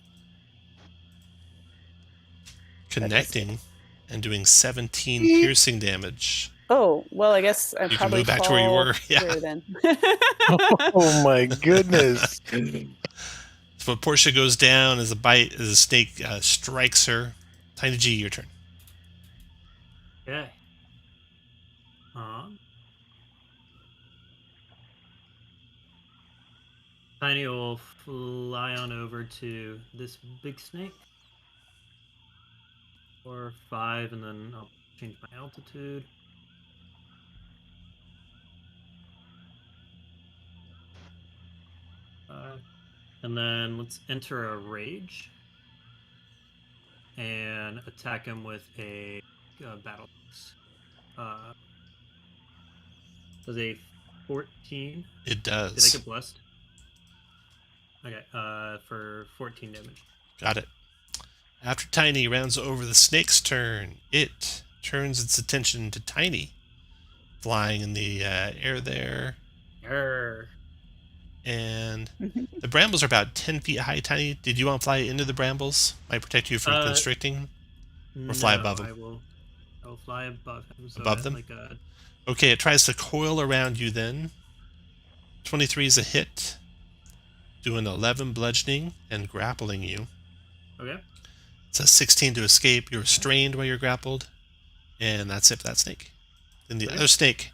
[SPEAKER 1] Connecting and doing 17 piercing damage.
[SPEAKER 2] Oh, well, I guess I
[SPEAKER 1] You can
[SPEAKER 2] probably
[SPEAKER 1] move back to where you were. Yeah.
[SPEAKER 2] here then.
[SPEAKER 3] Oh my goodness.
[SPEAKER 1] So Portia goes down as a snake strikes her. Tiny G, your turn.
[SPEAKER 6] Okay. Tiny will fly on over to this big snake. 4, 5, and then I'll change my altitude. And then let's enter a rage and attack him with a battle axe. Does a 14?
[SPEAKER 1] It does.
[SPEAKER 6] Did I get blessed? Okay, for 14 damage.
[SPEAKER 1] Got it. After Tiny rounds over the snake's turn, it turns its attention to Tiny, flying in the air there.
[SPEAKER 6] Arr.
[SPEAKER 1] And the brambles are about 10 feet high, Tiny. Did you want to fly into the brambles? Might protect you from constricting? Or fly above them?
[SPEAKER 6] I will fly above him. So
[SPEAKER 1] above them? Okay, it tries to coil around you then. 23 is a hit. Doing 11 bludgeoning and grappling you.
[SPEAKER 6] Okay.
[SPEAKER 1] It's a 16 to escape. You're restrained while you're grappled. And that's it for that snake. Then the other snake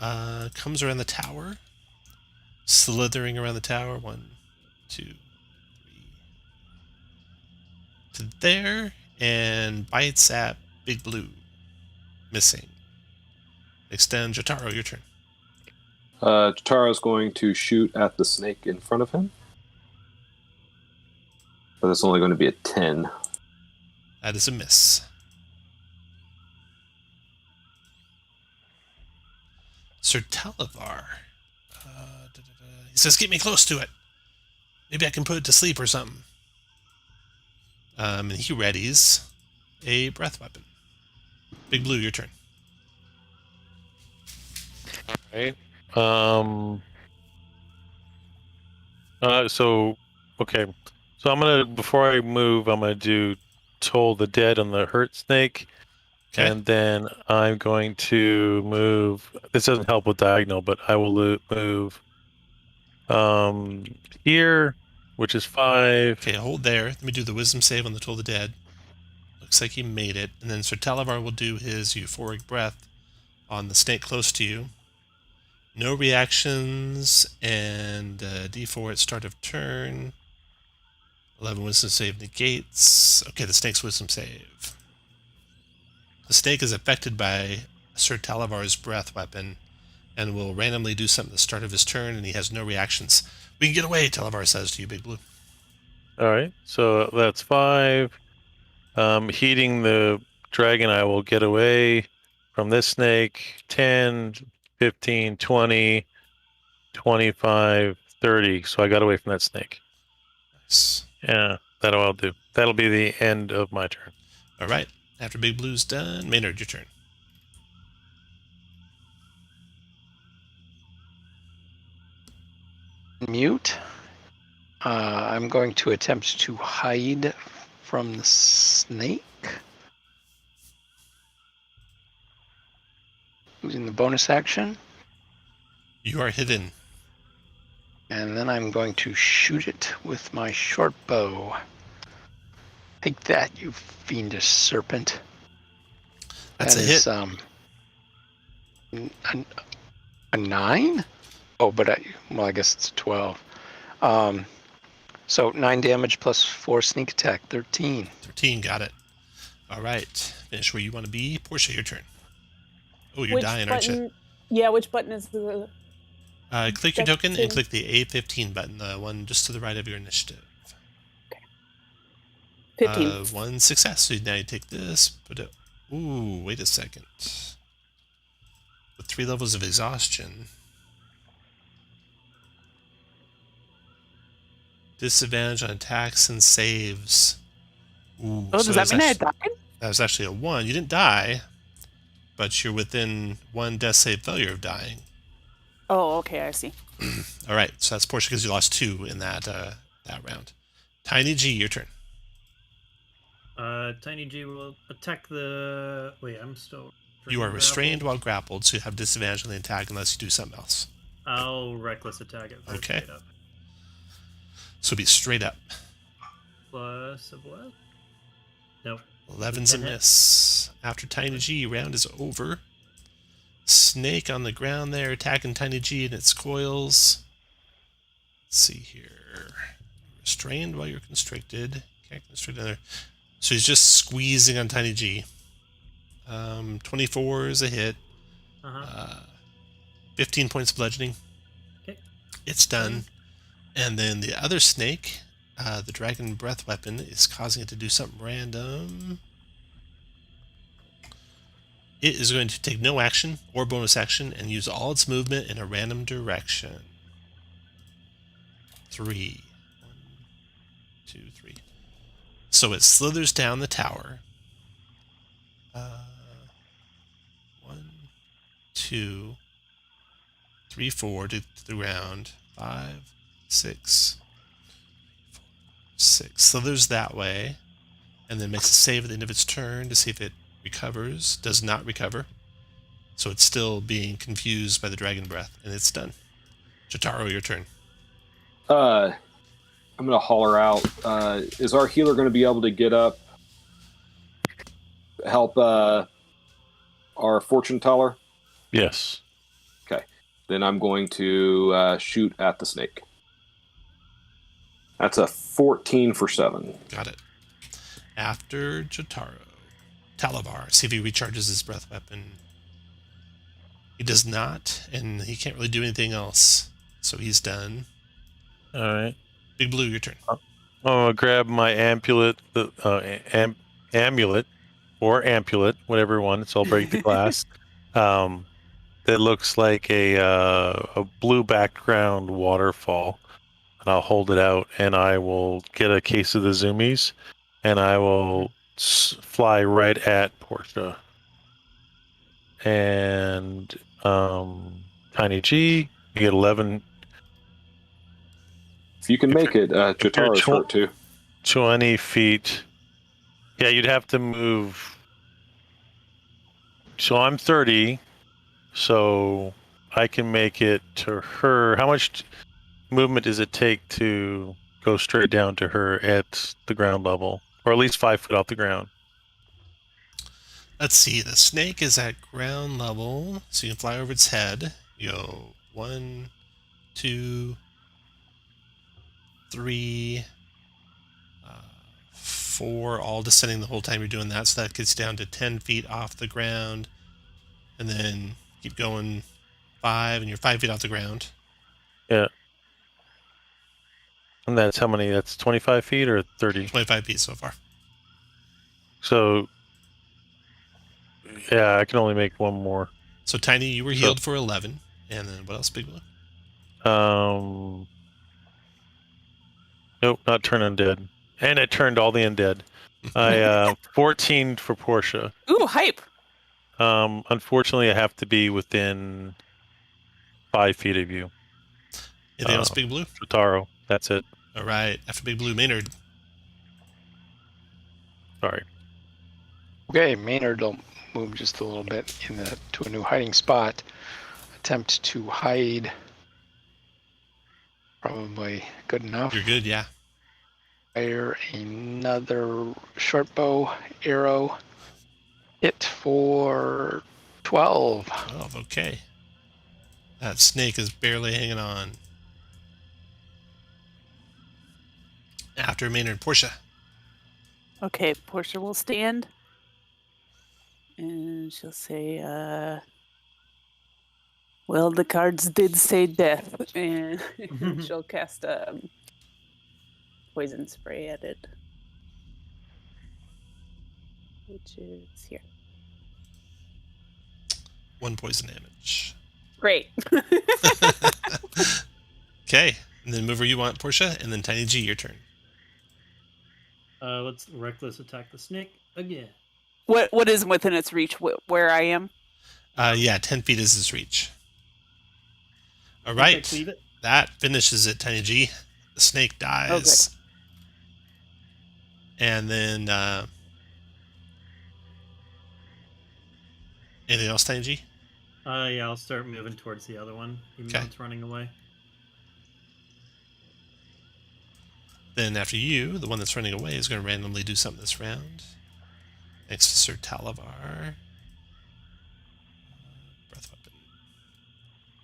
[SPEAKER 1] comes around the tower. Slithering around the tower. 1, 2, 3. To there. And bites at Big Blue. Missing. Extend. Jotaro, your turn.
[SPEAKER 4] Jotaro's going to shoot at the snake in front of him. But that's only going to be a 10.
[SPEAKER 1] That is a miss. Sir Televar. He says, get me close to it. Maybe I can put it to sleep or something. And he readies a breath weapon. Big Blue, your turn.
[SPEAKER 3] All right. So I'm gonna, before I move, I'm gonna do Toll the Dead on the hurt snake.
[SPEAKER 1] Okay.
[SPEAKER 3] And then I'm going to move, this doesn't help with diagonal, but I will move here, which is 5.
[SPEAKER 1] Okay, hold there. Let me do the wisdom save on the Toll of the Dead. Looks like he made it. And then Sir Talavar will do his euphoric breath on the snake close to you. No reactions, and D4 at start of turn. 11 wisdom save negates. Okay, the snake's wisdom save. The snake is affected by Sir Talavar's breath weapon and will randomly do something at the start of his turn, and he has no reactions. We can get away, Talavar says to you, Big Blue.
[SPEAKER 3] All right, so that's 5. Heating the dragon, I will get away from this snake. 10, 15, 20, 25, 30. So I got away from that snake.
[SPEAKER 1] Nice.
[SPEAKER 3] Yeah, that'll do. That'll be the end of my turn.
[SPEAKER 1] All right. After Big Blue's done, Maynard, your turn.
[SPEAKER 5] Mute. I'm going to attempt to hide from the snake. Using the bonus action.
[SPEAKER 1] You are hidden.
[SPEAKER 5] And then I'm going to shoot it with my short bow. Take that, you fiendish serpent.
[SPEAKER 1] That's
[SPEAKER 5] That
[SPEAKER 1] a hit.
[SPEAKER 5] is, a 9? Oh, but I guess it's a 12. So 9 damage plus 4 sneak attack, 13.
[SPEAKER 1] 13, got it. All right. Finish where you want to be. Portia, your turn. Oh, you're dying, aren't you?
[SPEAKER 2] Yeah, which button is the...
[SPEAKER 1] Click your token and
[SPEAKER 2] thing.
[SPEAKER 1] click the A15 button, the one just to the right of your initiative.
[SPEAKER 2] 15.
[SPEAKER 1] 1 success. So now you take this, put it... Ooh, wait a second. With 3 levels of exhaustion... Disadvantage on attacks and saves. Ooh,
[SPEAKER 2] Oh, does that mean I died?
[SPEAKER 1] That was actually a 1. You didn't die, but you're within 1 death save failure of dying.
[SPEAKER 2] Oh, okay, I see.
[SPEAKER 1] All right, so that's Portia because you lost 2 in that round. Tiny G, your turn.
[SPEAKER 6] Tiny G will attack the... Wait, I'm still...
[SPEAKER 1] You are restrained while grappled, so you have disadvantage on the attack unless you do something else.
[SPEAKER 6] I'll reckless attack it first.
[SPEAKER 1] Okay.
[SPEAKER 6] Straight up.
[SPEAKER 1] So be straight up.
[SPEAKER 6] Plus a what? Nope.
[SPEAKER 1] 11's a miss. After Tiny G, round is over. Snake on the ground there, attacking Tiny G in its coils. Let's see here. Restrained while you're constricted. Can't constrict another. So he's just squeezing on Tiny G. 24 is a hit. 15 points of bludgeoning.
[SPEAKER 6] Okay.
[SPEAKER 1] It's done. And then the other snake, the dragon breath weapon, is causing it to do something random. It is going to take no action or bonus action and use all its movement in a random direction. 3. 1, 2, 3. So it slithers down the tower. 1, 2, 3, 4 to the ground. 5, 6, 6. Slithers that way, and then makes a save at the end of its turn to see if it recovers. Does not recover. So it's still being confused by the dragon breath, and it's done. Jotaro, your turn.
[SPEAKER 4] I'm going to holler out. Is our healer going to be able to get up, help our fortune teller?
[SPEAKER 3] Yes.
[SPEAKER 4] Okay. Then I'm going to shoot at the snake. That's a 14 for 7.
[SPEAKER 1] Got it. After Jotaro, Talavar, see if he recharges his breath weapon. He does not, and he can't really do anything else. So he's done.
[SPEAKER 3] All right.
[SPEAKER 1] Big Blue, your turn.
[SPEAKER 3] I'm gonna grab my amulet, amulet, or ampullet, whatever one. So I'll break the glass. That looks like a blue background waterfall, and I'll hold it out, and I will get a case of the zoomies, and I will fly right at Portia. And Tiny G, you get 11.
[SPEAKER 4] If you can make it, Jotaro's hurt too.
[SPEAKER 3] 20 feet. Yeah, you'd have to move. So I'm 30, so I can make it to her. How much movement does it take to go straight down to her at the ground level, or at least 5 foot off the ground?
[SPEAKER 1] Let's see. The snake is at ground level, so you can fly over its head. You go 1, 2, 3, 4, all descending the whole time you're doing that. So that gets down to 10 feet off the ground, and then keep going 5, and you're 5 feet off the ground.
[SPEAKER 3] Yeah. And that's how many? That's 25 feet or 30?
[SPEAKER 1] 25 feet so far.
[SPEAKER 3] So, yeah, I can only make one more.
[SPEAKER 1] So Tiny, you were healed for 11, and then what else, Big Blue?
[SPEAKER 3] Nope, not turn undead. And I turned all the undead. I 14 for Portia.
[SPEAKER 2] Ooh, hype.
[SPEAKER 3] Unfortunately, I have to be within 5 feet of you.
[SPEAKER 1] Anything else, Big Blue?
[SPEAKER 3] Jotaro, that's it.
[SPEAKER 1] All right. After Big Blue, Maynard.
[SPEAKER 3] Sorry.
[SPEAKER 5] Okay, Maynard will move just a little bit to a new hiding spot. Attempt to hide. Probably good enough.
[SPEAKER 1] You're good, yeah.
[SPEAKER 5] Fire another short bow arrow. Hit for 12.
[SPEAKER 1] 12, okay. That snake is barely hanging on. After Maynard, Portia.
[SPEAKER 2] Okay, Portia will stand. And she'll say, well, the cards did say death. And she'll cast poison spray at it. Which is here.
[SPEAKER 1] 1 poison damage.
[SPEAKER 2] Great.
[SPEAKER 1] Okay. And then move where you want, Portia, and then Tiny G, your turn.
[SPEAKER 6] Let's reckless attack the snake again.
[SPEAKER 2] What is within its reach where I am?
[SPEAKER 1] Yeah, 10 feet is his reach. All right.
[SPEAKER 6] Okay, leave it.
[SPEAKER 1] That finishes it, Tiny G. The snake dies.
[SPEAKER 2] Oh,
[SPEAKER 1] and then anything else, Tiny G?
[SPEAKER 6] Yeah, I'll start moving towards the other one, even though
[SPEAKER 1] Okay.
[SPEAKER 6] it's running away.
[SPEAKER 1] Then after you, the one that's running away is going to randomly do something this round. Next to Sir Talavar. Breath weapon.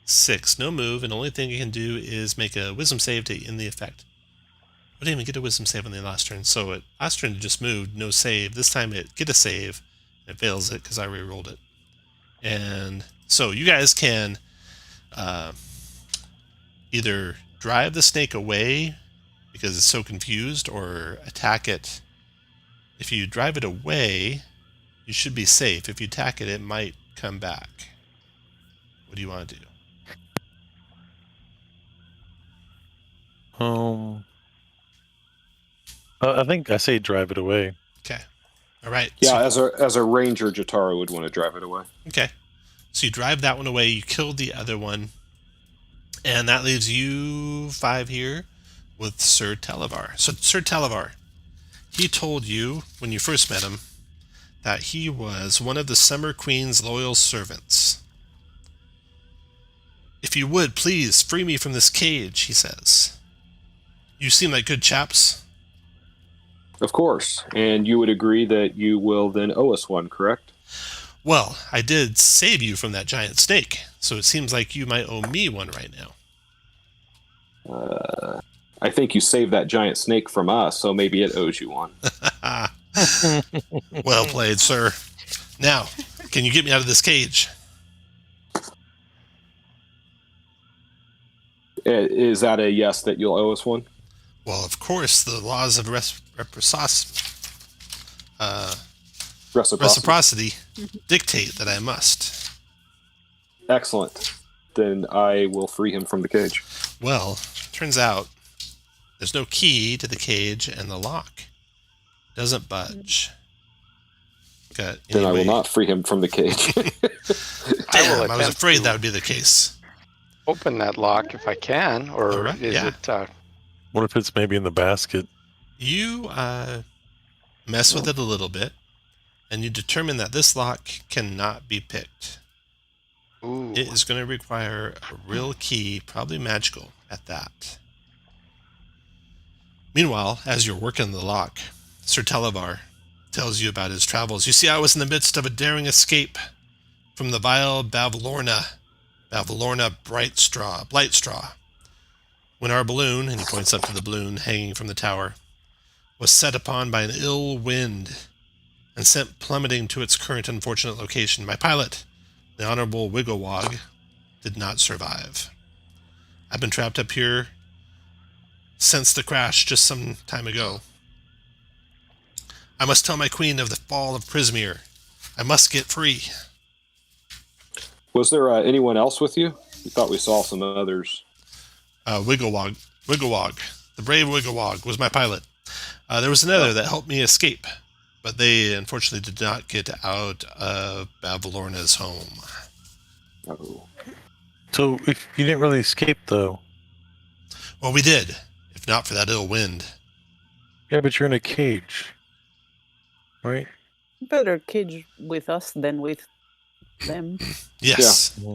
[SPEAKER 1] 6, no move, and the only thing you can do is make a wisdom save to end the effect. I didn't even get a wisdom save on the last turn, so last turn it just moved, no save. This time it get a save, and it fails it because I re-rolled it. And so you guys can either drive the snake away because it's so confused, or attack it. If you drive it away, you should be safe. If you attack it, it might come back. What do you want to do?
[SPEAKER 3] I think I say drive it away.
[SPEAKER 1] Okay. All right.
[SPEAKER 4] Yeah,
[SPEAKER 1] So,
[SPEAKER 4] as a ranger, Jotaro would want to drive it away.
[SPEAKER 1] okay. So you drive that one away. You killed the other one. And that leaves you 5 here with Sir Talavar. So Sir Talavar, he told you when you first met him that he was one of the Summer Queen's loyal servants. If you would, please free me from this cage, he says. You seem like good chaps.
[SPEAKER 4] Of course. And you would agree that you will then owe us one, correct?
[SPEAKER 1] Well, I did save you from that giant snake, so it seems like you might owe me one right now.
[SPEAKER 4] I think you saved that giant snake from us, so maybe it owes you one.
[SPEAKER 1] Well played, sir. Now, can you get me out of this cage?
[SPEAKER 4] Is that a yes that you'll owe us one?
[SPEAKER 1] Well, of course, the laws of reciprocity dictate that I must.
[SPEAKER 4] Excellent. Then I will free him from the cage.
[SPEAKER 1] Well, turns out there's no key to the cage, and the lock doesn't budge. Got
[SPEAKER 4] Then I will
[SPEAKER 1] anyway-
[SPEAKER 4] not free him from the cage.
[SPEAKER 1] Damn, I was
[SPEAKER 5] attempt
[SPEAKER 1] afraid
[SPEAKER 5] to-
[SPEAKER 1] that would be the case.
[SPEAKER 5] Open that lock if I can, or
[SPEAKER 1] All right,
[SPEAKER 5] is
[SPEAKER 1] yeah.
[SPEAKER 5] it?
[SPEAKER 3] What if it's maybe in the basket?
[SPEAKER 1] You mess with it a little bit, and you determine that this lock cannot be picked.
[SPEAKER 5] Ooh.
[SPEAKER 1] It is going to require a real key, probably magical, at that. Meanwhile, as you're working the lock, Sir Televar tells you about his travels. You see, I was in the midst of a daring escape from the vile Bavlorna Blightstraw, when our balloon, and he points up to the balloon hanging from the tower, was set upon by an ill wind and sent plummeting to its current unfortunate location. My pilot, the Honorable Wigglewog, did not survive. I've been trapped up here since the crash just some time ago. I must tell my queen of the fall of Prismere. I must get free.
[SPEAKER 4] Was there anyone else with you? We thought we saw some others.
[SPEAKER 1] Wigglewog, the brave Wigglewog was my pilot. There was another that helped me escape, but they unfortunately did not get out of Bavlorna's home.
[SPEAKER 4] Uh-oh.
[SPEAKER 3] So if you didn't really escape, though.
[SPEAKER 1] Well, we did, if not for that ill wind.
[SPEAKER 3] Yeah, but you're in a cage, right?
[SPEAKER 2] Better cage with us than with them.
[SPEAKER 1] Yes.
[SPEAKER 3] Yeah.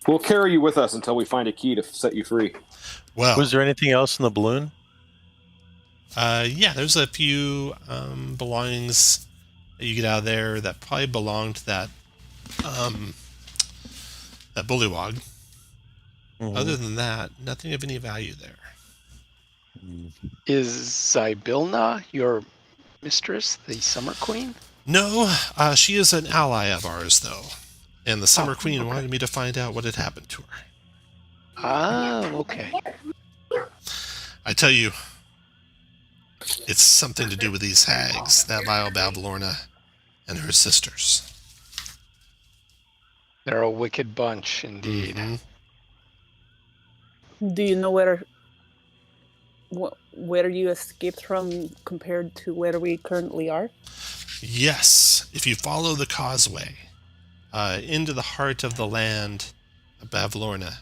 [SPEAKER 4] We'll carry you with us until we find a key to set you free.
[SPEAKER 1] Well,
[SPEAKER 3] Was there anything else in the balloon?
[SPEAKER 1] yeah, there's a few belongings that you get out of there that probably belong to that bullywog.
[SPEAKER 3] Mhm.
[SPEAKER 1] Other than that, nothing of any value there.
[SPEAKER 5] Is Zybilna your mistress, the Summer Queen?
[SPEAKER 1] No, she is an ally of ours, though. And the Summer Queen
[SPEAKER 5] okay.
[SPEAKER 1] wanted me to find out what had happened to her.
[SPEAKER 5] Ah, okay.
[SPEAKER 1] I tell you, it's something to do with these hags, that vile Bavlorna and her sisters.
[SPEAKER 5] They're a wicked bunch, indeed.
[SPEAKER 1] Mhm.
[SPEAKER 2] Do you know where you escaped from compared to where we currently are?
[SPEAKER 1] Yes, if you follow the causeway into the heart of the land of Bavlorna,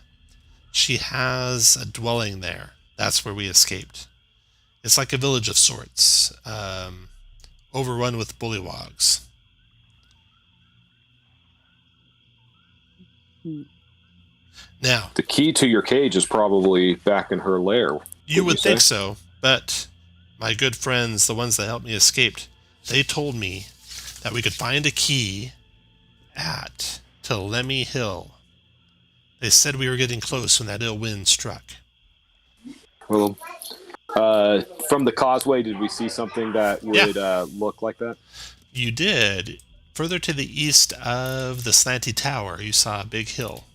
[SPEAKER 1] she has a dwelling there. That's where we escaped. It's like a village of sorts, overrun with bullywogs. Now,
[SPEAKER 4] The key to your cage is probably back in her lair.
[SPEAKER 1] you would
[SPEAKER 4] say?
[SPEAKER 1] think so, but my good friends, the ones that helped me escape, they told me that we could find a key at Lemmy Hill. They said we were getting close when that ill wind struck.
[SPEAKER 4] Well, from the causeway, did we see something that would look like that?
[SPEAKER 1] You did. Further to the east of the slanty tower, you saw a big hill.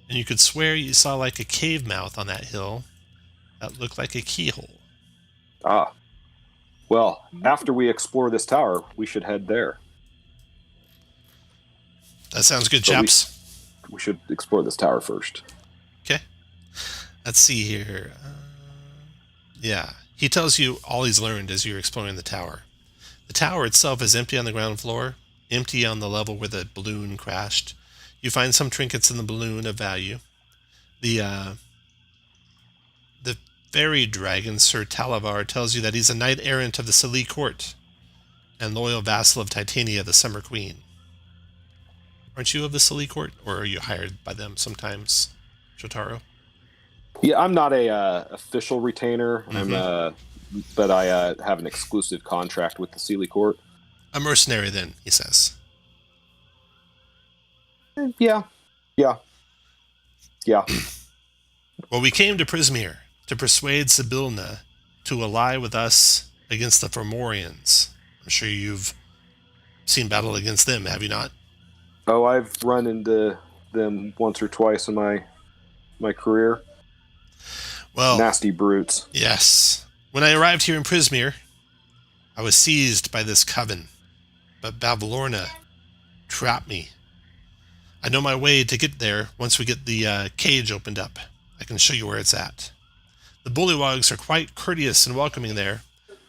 [SPEAKER 1] And you could swear you saw like a cave mouth on that hill that looked like a keyhole.
[SPEAKER 4] Ah. Well, after we explore this tower, we should head there.
[SPEAKER 1] That sounds good,
[SPEAKER 4] So
[SPEAKER 1] chaps.
[SPEAKER 4] We should explore this tower first.
[SPEAKER 1] Okay. Let's see here. Yeah. He tells you all he's learned as you're exploring the tower. The tower itself is empty on the ground floor, empty on the level where the balloon crashed. You find some trinkets in the balloon of value. The fairy dragon, Sir Talavar, tells you that he's a knight-errant of the Sali court and loyal vassal of Titania, the Summer Queen. Aren't you of the Sali court, or are you hired by them sometimes, Jotaro?
[SPEAKER 4] Yeah, I'm not a official retainer. But I have an exclusive contract with the Sealy Court.
[SPEAKER 1] A mercenary, then, he says.
[SPEAKER 4] Yeah.
[SPEAKER 1] Well, we came to Prismere to persuade Zybilna to ally with us against the Fomorians. I'm sure you've seen battle against them, have you not?
[SPEAKER 4] Oh, I've run into them once or twice in my career.
[SPEAKER 1] Well,
[SPEAKER 4] Nasty brutes.
[SPEAKER 1] yes. When I arrived here in Prismere, I was seized by this coven, but Bavlorna trapped me. I know my way to get there once we get the cage opened up. I can show you where it's at. The bullywogs are quite courteous and welcoming there.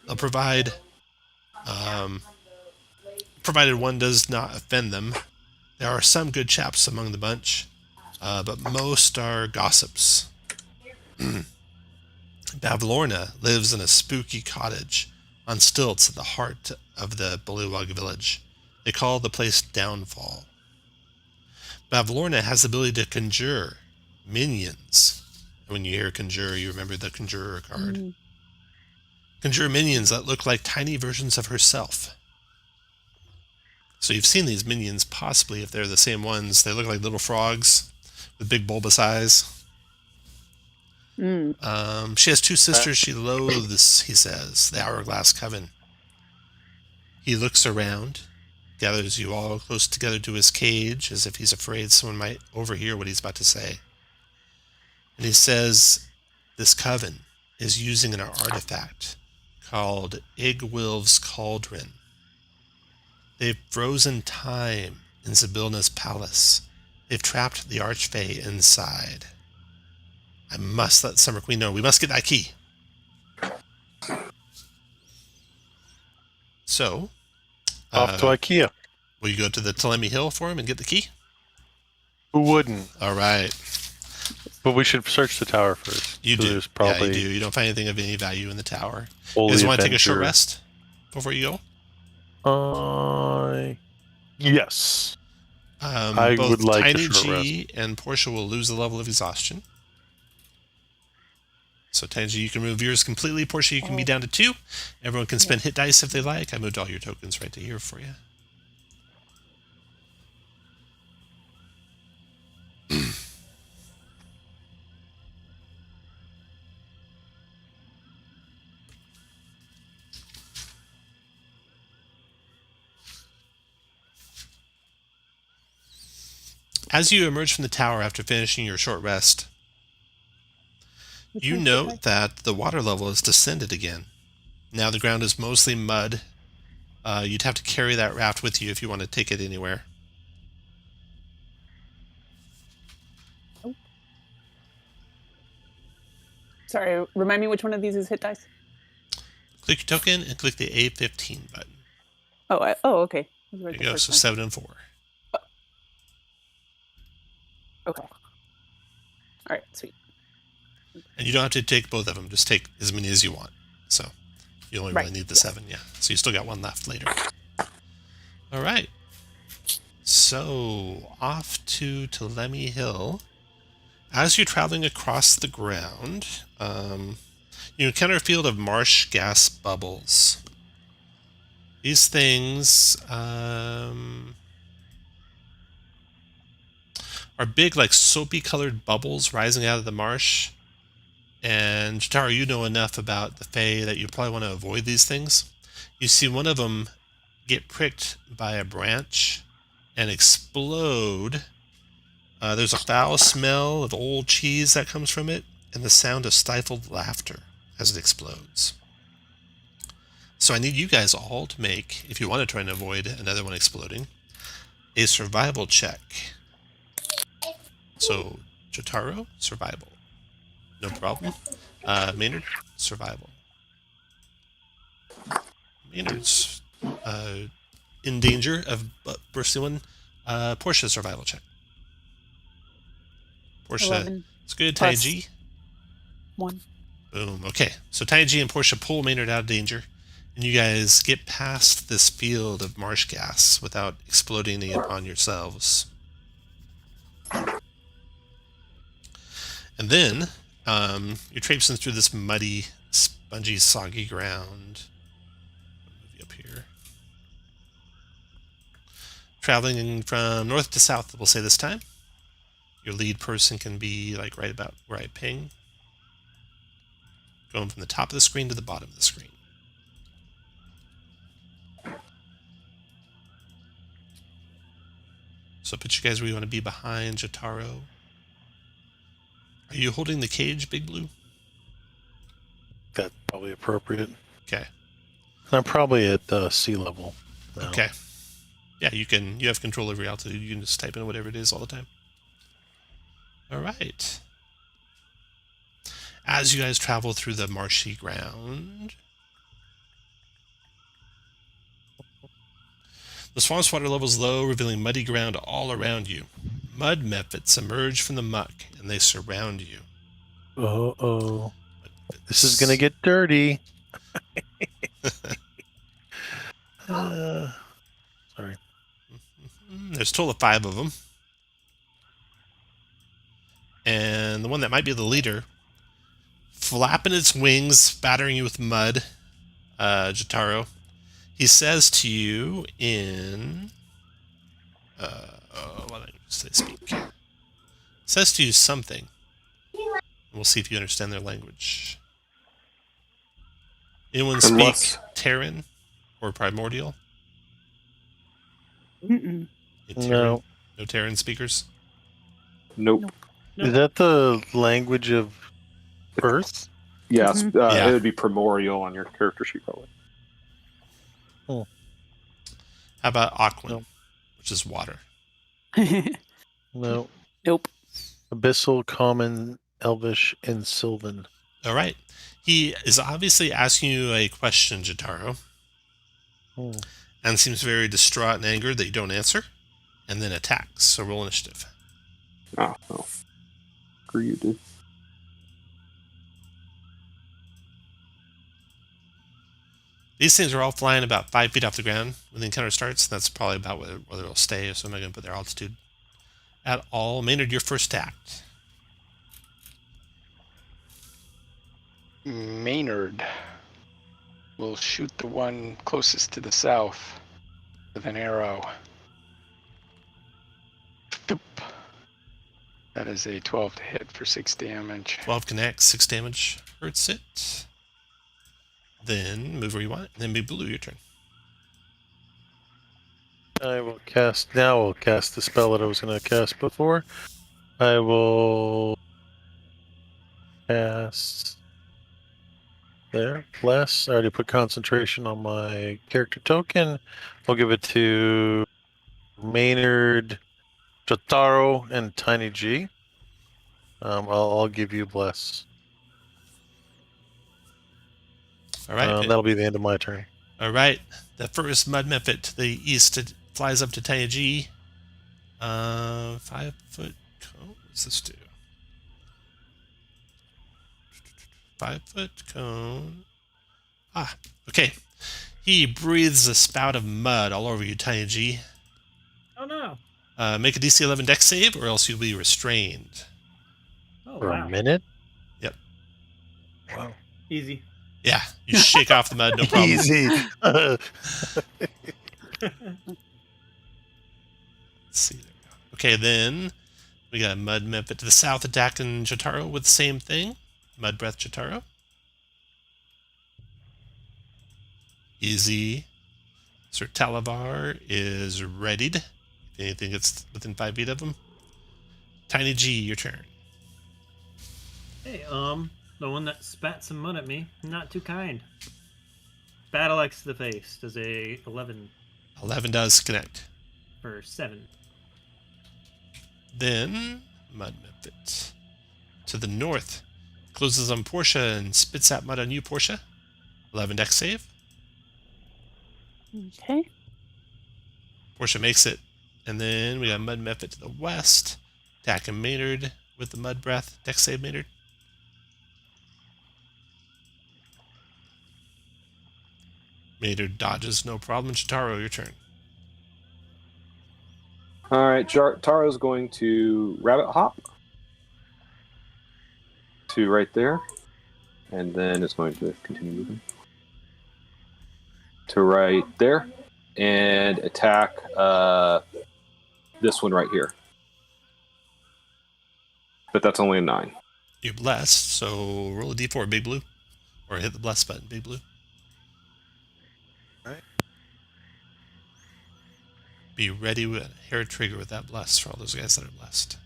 [SPEAKER 1] They'll provide, provided one does not offend them. There are some good chaps among the bunch, but most are gossips. Bavlorna lives in a spooky cottage on stilts at the heart of the bullywog village. They call the place Downfall. Bavlorna has the ability to conjure minions And when you hear conjure, you remember the conjurer card.
[SPEAKER 2] Mm.
[SPEAKER 1] Conjure minions that look like tiny versions of herself. So you've seen these minions, possibly, if they're the same ones. They look like little frogs with big bulbous eyes. She has two sisters she loathes, he says, the Hourglass Coven. He looks around, gathers you all close together to his cage, as if he's afraid someone might overhear what he's about to say. And he says, this coven is using an artifact called Igwilv's Cauldron. They've frozen time in Zybilna's palace. They've trapped the Archfey inside. I must let Summer Queen know. We must get that key. So,
[SPEAKER 3] Off to IKEA.
[SPEAKER 1] will you go to the Telemi Hill for him and get the key?
[SPEAKER 3] Who wouldn't?
[SPEAKER 1] All right.
[SPEAKER 3] But we should search the tower first.
[SPEAKER 1] You
[SPEAKER 3] So
[SPEAKER 1] do.
[SPEAKER 3] there's probably
[SPEAKER 1] Yeah, you do. You don't find anything of any value in the tower. You
[SPEAKER 3] Holy
[SPEAKER 1] guys want to take a short
[SPEAKER 3] Eventyr.
[SPEAKER 1] rest before you go?
[SPEAKER 3] Yes. I
[SPEAKER 1] Both
[SPEAKER 3] would like a
[SPEAKER 1] Tiny
[SPEAKER 3] short
[SPEAKER 1] G and Portia will lose the level of exhaustion. So Tiny G, you can remove yours completely. Portia, you can be down to 2. Everyone can spend hit dice if they like. I moved all your tokens right to here for you. As you emerge from the tower after finishing your short rest, you note that the water level has descended again. Now the ground is mostly mud. You'd have to carry that raft with you if you want to take it anywhere.
[SPEAKER 2] Sorry, remind me which one of these is hit dice?
[SPEAKER 1] Click your token and click the A15 button.
[SPEAKER 2] Okay.
[SPEAKER 1] There you go, so 7 and 4.
[SPEAKER 2] Okay. All right, sweet.
[SPEAKER 1] And you don't have to take both of them. Just take as many as you want. So you only really need the 7, yeah. So you still got one left later. All right. So off to Telemi Hill. As you're traveling across the ground, you encounter a field of marsh gas bubbles. These things are big, like soapy-colored bubbles rising out of the marsh. And Jotaro, you know enough about the Fae that you probably want to avoid these things. You see one of them get pricked by a branch and explode. There's a foul smell of old cheese that comes from it, and the sound of stifled laughter as it explodes. So I need you guys all to make, if you want to try and avoid another one exploding, a survival check. So, Jotaro, survival. No problem. Maynard, survival. Maynard's in danger of bursting one. Portia, survival check. Portia,
[SPEAKER 2] 11
[SPEAKER 1] it's good.
[SPEAKER 2] plus
[SPEAKER 1] Taiji,
[SPEAKER 2] 1.
[SPEAKER 1] boom. Okay, so Taiji and Portia pull Maynard out of danger, and you guys get past this field of marsh gas without exploding it upon yourselves. And then you're traipsing through this muddy, spongy, soggy ground. Move you up here. Traveling from north to south, we'll say this time. Your lead person can be like right about where I ping. Going from the top of the screen to the bottom of the screen. So put you guys where you want to be behind Jotaro. Are you holding the cage, Big Blue?
[SPEAKER 3] That's probably appropriate.
[SPEAKER 1] Okay.
[SPEAKER 3] I'm probably at sea level now.
[SPEAKER 1] Okay. Yeah, you have control over your altitude. You can just type in whatever it is all the time. All right. As you guys travel through the marshy ground, the swamp's water level is low, revealing muddy ground all around you. Mud mephits emerge from the muck, and they surround you.
[SPEAKER 3] Uh-oh. This is going to get dirty. Sorry.
[SPEAKER 1] There's a total of 5 of them. And the one that might be the leader flapping its wings, spattering you with mud, Jotaro. He says to you in... what language do they speak? Says to you something. We'll see if you understand their language. Anyone speak
[SPEAKER 4] Unless-
[SPEAKER 1] Terran or Primordial?
[SPEAKER 2] Mm-mm.
[SPEAKER 3] No.
[SPEAKER 1] No Terran speakers?
[SPEAKER 4] Nope.
[SPEAKER 6] Nope.
[SPEAKER 3] Is that the language of Earth?
[SPEAKER 4] Yes,
[SPEAKER 1] Yeah.
[SPEAKER 4] it would be primordial on your character sheet, probably.
[SPEAKER 1] How about Aquan,
[SPEAKER 3] No.
[SPEAKER 1] which is water?
[SPEAKER 3] No.
[SPEAKER 2] Nope.
[SPEAKER 3] Abyssal, Common, Elvish, and Sylvan.
[SPEAKER 1] All right. He is obviously asking you a question, Jotaro, and seems very distraught and angered that you don't answer, and then attacks. So roll initiative.
[SPEAKER 4] Oh, well. Screw you, dude.
[SPEAKER 1] These things are all flying about 5 feet off the ground when the encounter starts. That's probably about whether it'll stay, so I'm not going to put their altitude at all. Maynard, your first attack.
[SPEAKER 5] Maynard will shoot the one closest to the south with an arrow. Boop. That is a 12 to hit for 6 damage.
[SPEAKER 1] 12 connects, 6 damage. Hurts it. Then move where you want. Then Big Blue, your turn.
[SPEAKER 3] I will cast the spell that I was going to cast before. I will cast there. Bless. I already put concentration on my character token. I'll give it to Maynard, Jotaro, and Tiny G. I'll give you Bless.
[SPEAKER 1] All right.
[SPEAKER 3] That'll be the end of my turn.
[SPEAKER 1] All right. The first mud mephit to the east flies up to Tiny G. 5 foot cone. What's this do? 5 foot cone. Ah, okay. He breathes a spout of mud all over you, Tiny G.
[SPEAKER 6] Oh no.
[SPEAKER 1] Make a DC 11 dex save, or else you'll be restrained.
[SPEAKER 6] Oh
[SPEAKER 3] For
[SPEAKER 6] wow.
[SPEAKER 3] a minute?
[SPEAKER 1] Yep.
[SPEAKER 3] Wow.
[SPEAKER 6] Easy.
[SPEAKER 1] Yeah, you shake off the mud, no problem.
[SPEAKER 3] Easy.
[SPEAKER 1] Let's see. There we go. Okay, then we got Mud Mephit to the south attacking Jotaro with the same thing. Mud Breath Jotaro. Easy. Sir Talavar is readied. If anything gets within 5 feet of him. Tiny G, your turn.
[SPEAKER 6] Hey, the one that spat some mud at me, not too kind. Battle Axe to the face does a 11
[SPEAKER 1] 11 does connect.
[SPEAKER 6] for 7.
[SPEAKER 1] Then Mud Mephit to the north. Closes on Portia and spits out mud on you, Portia. 11 dex save.
[SPEAKER 2] Okay.
[SPEAKER 1] Portia makes it. And then we got Mud Mephit to the west. Attacking Maynard with the Mud Breath. Dex save, Maynard. Maynard dodges, no problem. Jotaro, your turn.
[SPEAKER 4] All right, Taro's going to rabbit hop to right there, and then it's going to continue moving to right there and attack this one right here. But that's only a 9.
[SPEAKER 1] You're blessed, so roll a d4, Big Blue. Or hit the bless button, Big Blue.
[SPEAKER 3] Right.
[SPEAKER 1] Be ready with a hair trigger with that bless for all those guys that are blessed.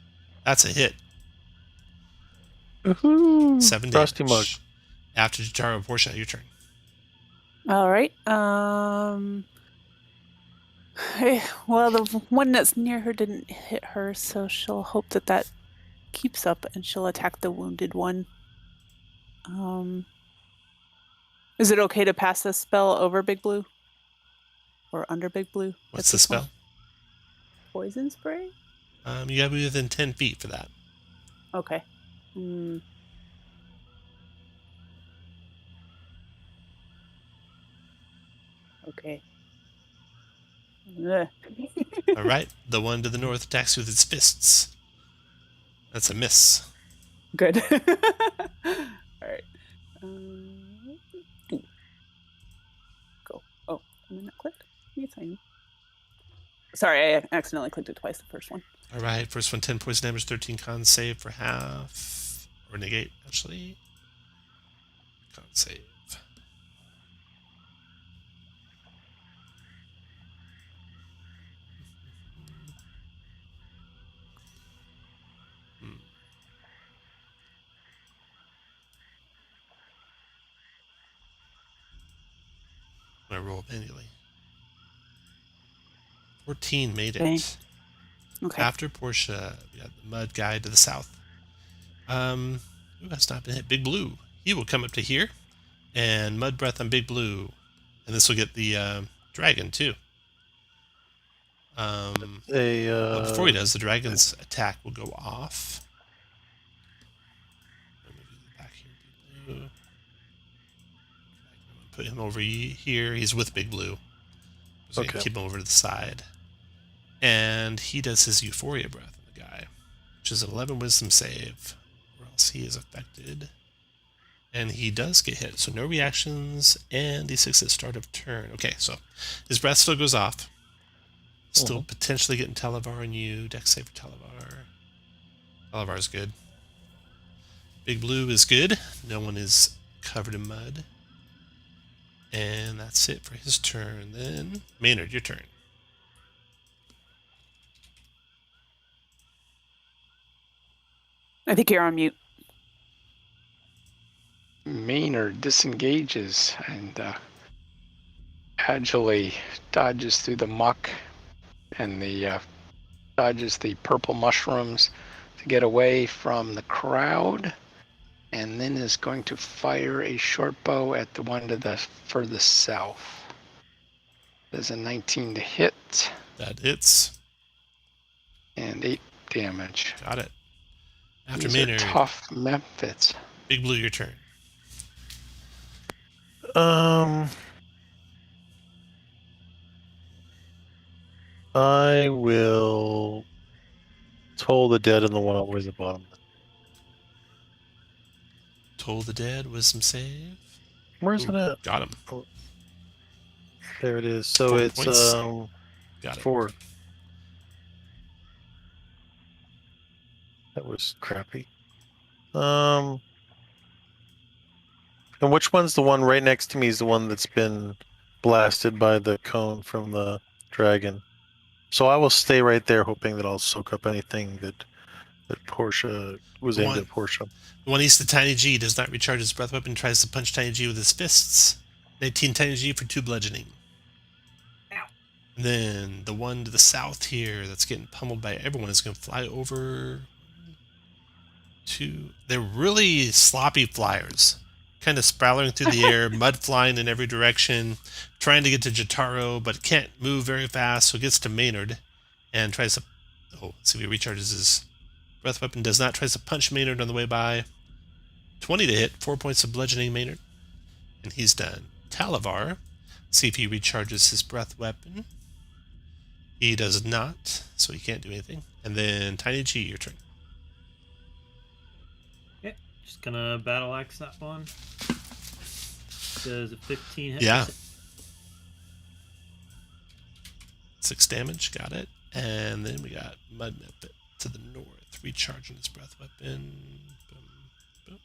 [SPEAKER 1] That's a hit.
[SPEAKER 3] Woohoo!
[SPEAKER 1] 7
[SPEAKER 3] Frosty
[SPEAKER 1] damage.
[SPEAKER 3] mug.
[SPEAKER 1] After Jotaro and Portia, your turn.
[SPEAKER 2] All right. Well, the one that's near her didn't hit her, so she'll hope that keeps up, and she'll attack the wounded one. Is it okay to pass this spell over Big Blue? Or under Big Blue?
[SPEAKER 1] What's the spell?
[SPEAKER 2] Poison spray?
[SPEAKER 1] You gotta be within 10 feet for that.
[SPEAKER 2] Okay. Okay. Ugh.
[SPEAKER 1] All right. The one to the north attacks with its fists. That's a miss.
[SPEAKER 2] Good. All right. Sorry, I accidentally clicked it twice. The first one.
[SPEAKER 1] All right, first one, 10 poison damage, 13 con save for half. Or negate, actually. Con save. I'm going to roll manually. 14 made it.
[SPEAKER 2] Dang. Okay.
[SPEAKER 1] After Portia, we got the mud guy to the south. Who has not been hit? Big Blue. He will come up to here. And Mud Breath on Big Blue. And this will get the dragon, too. Well, before he does, the dragon's attack will go off. Let me do the back here, Big Blue. I'm going to put him over here. He's with Big Blue. So okay. Keep him over to the side. And he does his Euphoria Breath on the guy, which is an 11 Wisdom save, or else he is affected. And he does get hit, so no reactions, and D6 at start of turn. Okay, so his breath still goes off. Still potentially getting Televar on you. Dex save for Televar. Televar's good. Big Blue is good. No one is covered in mud. And that's it for his turn. Then, Maynard, your turn.
[SPEAKER 2] I think you're on mute.
[SPEAKER 5] Maynard disengages and agilely dodges through the muck and dodges the purple mushrooms to get away from the crowd, and then is going to fire a short bow at the one to the furthest south. There's a 19 to hit.
[SPEAKER 1] That hits.
[SPEAKER 5] And 8 damage.
[SPEAKER 1] Got it. After
[SPEAKER 5] These
[SPEAKER 1] Maynard,
[SPEAKER 5] are tough methods.
[SPEAKER 1] Big Blue, your turn.
[SPEAKER 3] I will toll the dead and the one all the way to the bottom.
[SPEAKER 1] Toll the dead, wisdom save.
[SPEAKER 3] Where's it at?
[SPEAKER 1] Got him.
[SPEAKER 3] There it is. So
[SPEAKER 1] 4
[SPEAKER 3] it's
[SPEAKER 1] points. Got it.
[SPEAKER 3] 4. That was crappy. And which one's the one right next to me is the one that's been blasted by the cone from the dragon? So I will stay right there, hoping that I'll soak up anything that Portia was aimed at Portia.
[SPEAKER 1] The one east of Tiny G does not recharge his breath weapon, tries to punch Tiny G with his fists. 19 Tiny G for 2 bludgeoning.
[SPEAKER 6] Ow.
[SPEAKER 1] And then the one to the south here that's getting pummeled by everyone is going to fly over to... They're really sloppy flyers. Kind of sprawling through the air, mud flying in every direction, trying to get to Jotaro, but can't move very fast, so it gets to Maynard and tries to... Oh, let's see if he recharges his breath weapon. Does not. Tries to punch Maynard on the way by. 20 to hit, 4 points of bludgeoning Maynard. And he's done. Talavar, see if he recharges his breath weapon. He does not, so he can't do anything. And then Tiny G, your turn.
[SPEAKER 6] Just gonna battle axe that one. Does a 15 hit?
[SPEAKER 1] Yeah. 6 damage, got it. And then we got Mud Muppet to the north, recharging his breath weapon. Boom, boom.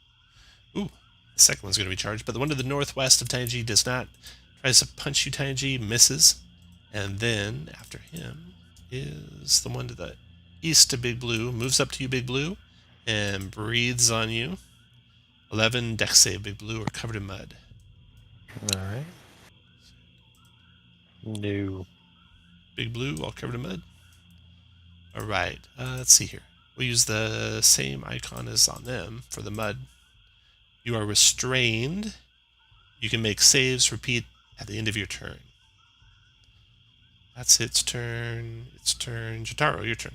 [SPEAKER 1] Ooh, the second one's gonna recharge, but the one to the northwest of Tiny G does not. Tries to punch you, Tiny G, misses. And then after him is the one to the east of Big Blue, moves up to you, Big Blue, and breathes on you. 11 dex save, Big Blue, are covered in mud.
[SPEAKER 3] Alright. No.
[SPEAKER 1] Big Blue, all covered in mud. Alright, let's see here. We'll use the same icon as on them for the mud. You are restrained. You can make saves, repeat at the end of your turn. That's its turn. Its turn. Jotaro, your turn.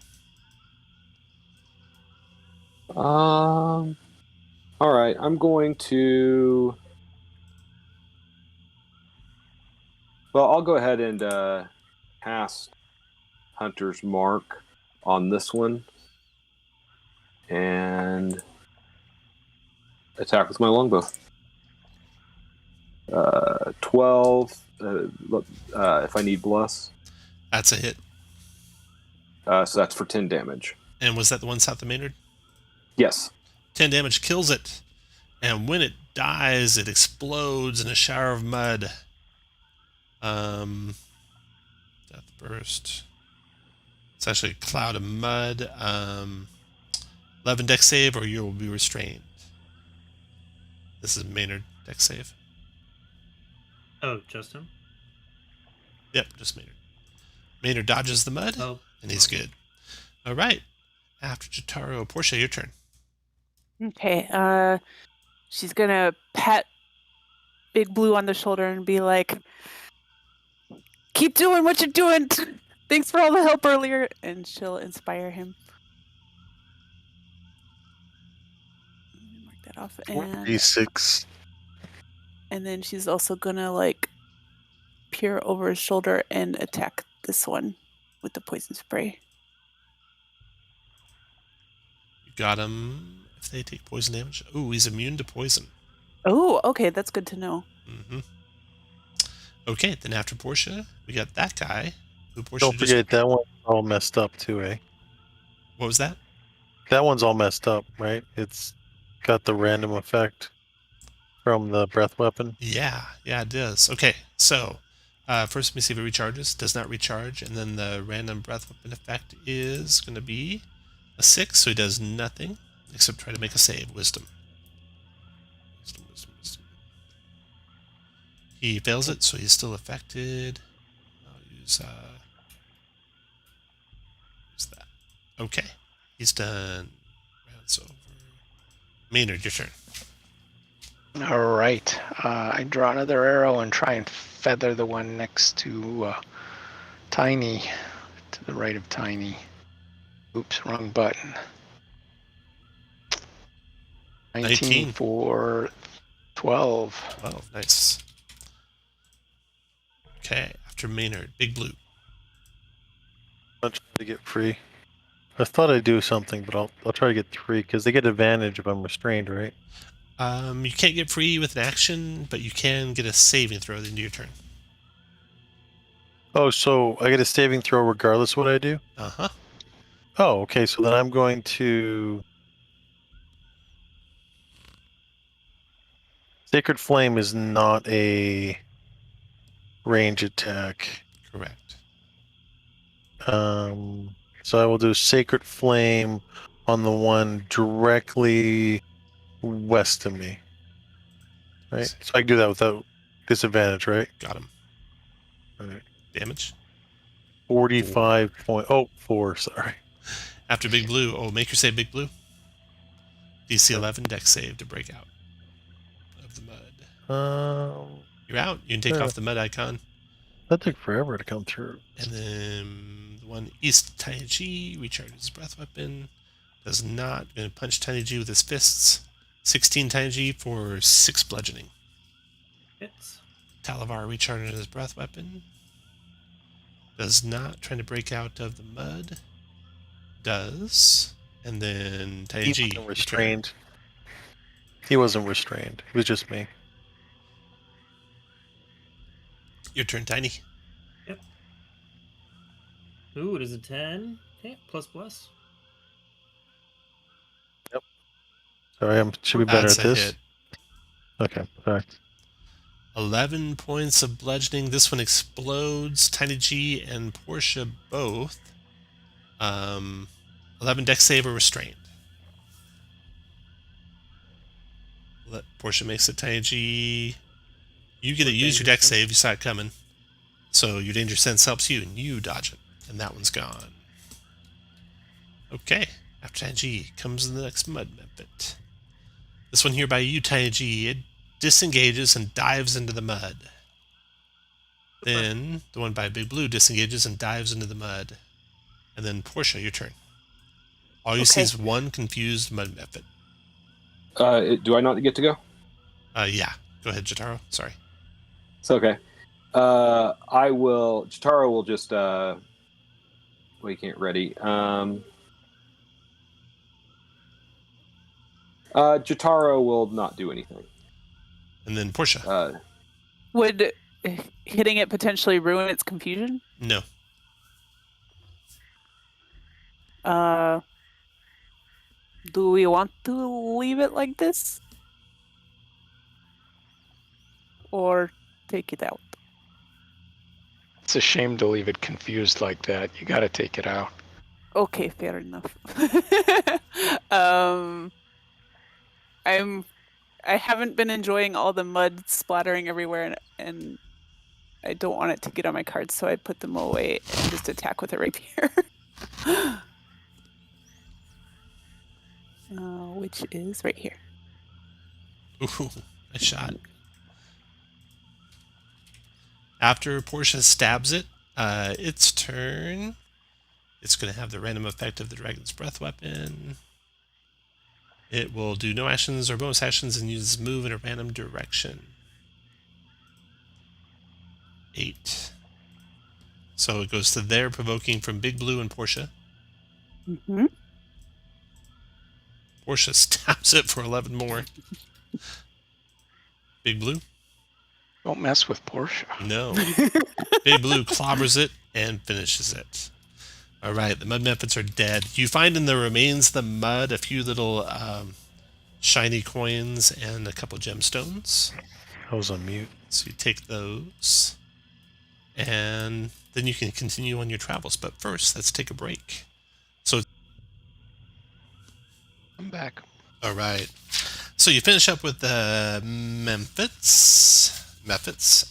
[SPEAKER 4] All right, I'm going to... Well, I'll go ahead and cast Hunter's Mark on this one. And attack with my longbow. 12, if I need bless.
[SPEAKER 1] That's a hit.
[SPEAKER 4] So that's for 10 damage.
[SPEAKER 1] And was that the one south of Maynard?
[SPEAKER 4] Yes.
[SPEAKER 1] 10 damage kills it. And when it dies, it explodes in a shower of mud. Death burst. It's actually a cloud of mud. 11 dex save, or you will be restrained. This is Maynard dex save.
[SPEAKER 6] Oh, just him?
[SPEAKER 1] Yep, just Maynard. Maynard dodges the mud, and he's good. All right. After Jotaro, Portia, your turn.
[SPEAKER 2] Okay. She's gonna pat Big Blue on the shoulder and be like, "Keep doing what you're doing. Thanks for all the help earlier," and she'll inspire him. Let me mark that off. And
[SPEAKER 3] D6.
[SPEAKER 2] And then she's also gonna like peer over his shoulder and attack this one with the poison spray.
[SPEAKER 1] You got him if they take poison damage. Ooh, he's immune to poison.
[SPEAKER 2] Oh, okay, that's good to know.
[SPEAKER 1] Mm-hmm. Okay, then after Portia, we got that guy. Who Portia
[SPEAKER 3] Don't forget that one's all messed up too, eh?
[SPEAKER 1] What was that?
[SPEAKER 3] That one's all messed up, right? It's got the random effect from the breath weapon.
[SPEAKER 1] Yeah, it does. Okay, so first let me see if it recharges. Does not recharge, and then the random breath weapon effect is going to be a 6, so he does nothing except try to make a save. Wisdom. He fails it, so he's still affected. I'll use that. Okay, he's done. Rounds over. Maynard, your turn.
[SPEAKER 5] All right. I draw another arrow and try and feather the one next to Tiny, to the right of Tiny. Oops, wrong button. 19 for 12.
[SPEAKER 1] 12, nice. Okay, after Maynard, Big Blue.
[SPEAKER 3] I'll try to get free. I thought I'd do something, but I'll try to get 3 because they get advantage if I'm restrained, right?
[SPEAKER 1] You can't get free with an action, but you can get a saving throw at the end of your turn.
[SPEAKER 3] Oh, so I get a saving throw regardless of what I do?
[SPEAKER 1] Uh-huh.
[SPEAKER 3] Oh, okay, so then I'm going to... Sacred Flame is not a range attack.
[SPEAKER 1] Correct.
[SPEAKER 3] So I will do Sacred Flame on the one directly west of me. Right? So I can do that without disadvantage, right?
[SPEAKER 1] Got him.
[SPEAKER 3] All right.
[SPEAKER 1] Damage.
[SPEAKER 3] 45.04, sorry.
[SPEAKER 1] After Big Blue, make your save, Big Blue. DC 11 dex save to break out of the mud. You're out. You can take off the mud icon.
[SPEAKER 3] That took forever to come through.
[SPEAKER 1] And then the one east, Tiny G, recharges his breath weapon. Does not. Going to punch Tiny G with his fists. 16 Tiny G for 6 bludgeoning.
[SPEAKER 6] Hits.
[SPEAKER 1] Talavar recharges his breath weapon. Does not. Trying to break out of the mud. Does. And then Tiny G.
[SPEAKER 3] He wasn't restrained. He wasn't restrained. It was just me.
[SPEAKER 1] Your turn, Tiny.
[SPEAKER 6] Yep. Ooh, it is a 10. Okay, plus.
[SPEAKER 3] Yep. Sorry, I should be better
[SPEAKER 1] That's
[SPEAKER 3] at
[SPEAKER 1] a
[SPEAKER 3] this.
[SPEAKER 1] hit.
[SPEAKER 3] Okay, sorry.
[SPEAKER 1] 11 points of bludgeoning. This one explodes. Tiny G and Portia both. 11 dex save or restrained. Portia makes it. Tiny G. You get to use your dex save. You saw it coming. So your danger sense helps you, and you dodge it. And that one's gone. Okay. After Tiny G comes the next mud bit. This one here by you, Tiny G. It disengages and dives into the mud. Then the one by Big Blue disengages and dives into the mud. And then Portia, your turn. All you see is one confused mud mephit.
[SPEAKER 4] Do I not get to go?
[SPEAKER 1] Yeah. Go ahead, Jotaro. Sorry.
[SPEAKER 4] It's okay. I will. Jotaro will just. Well, you can't ready. Jotaro will not do anything.
[SPEAKER 1] And then Portia.
[SPEAKER 2] Would hitting it potentially ruin its confusion?
[SPEAKER 1] No.
[SPEAKER 2] Do we want to leave it like this? Or take it out?
[SPEAKER 5] It's a shame to leave it confused like that. You got to take it out.
[SPEAKER 2] Okay, fair enough. I haven't been enjoying all the mud splattering everywhere, and I don't want it to get on my cards, so I put them away and just attack with a rapier. Which is right here.
[SPEAKER 1] Ooh, nice shot. After Portia stabs it, its turn. It's going to have the random effect of the Dragon's Breath weapon. It will do no actions or bonus actions and use move in a random direction. 8. So it goes to there, provoking from Big Blue and Portia.
[SPEAKER 2] Mm-hmm.
[SPEAKER 1] Portia stabs it for 11 more. Big Blue?
[SPEAKER 5] Don't mess with Portia.
[SPEAKER 1] No. Big Blue clobbers it and finishes it. All right, the mud methods are dead. You find in the remains of the mud a few little shiny coins and a couple gemstones.
[SPEAKER 3] I was on mute.
[SPEAKER 1] So you take those, and then you can continue on your travels. But first, let's take a break. So,
[SPEAKER 5] I'm back.
[SPEAKER 1] all right. So you finish up with the methods,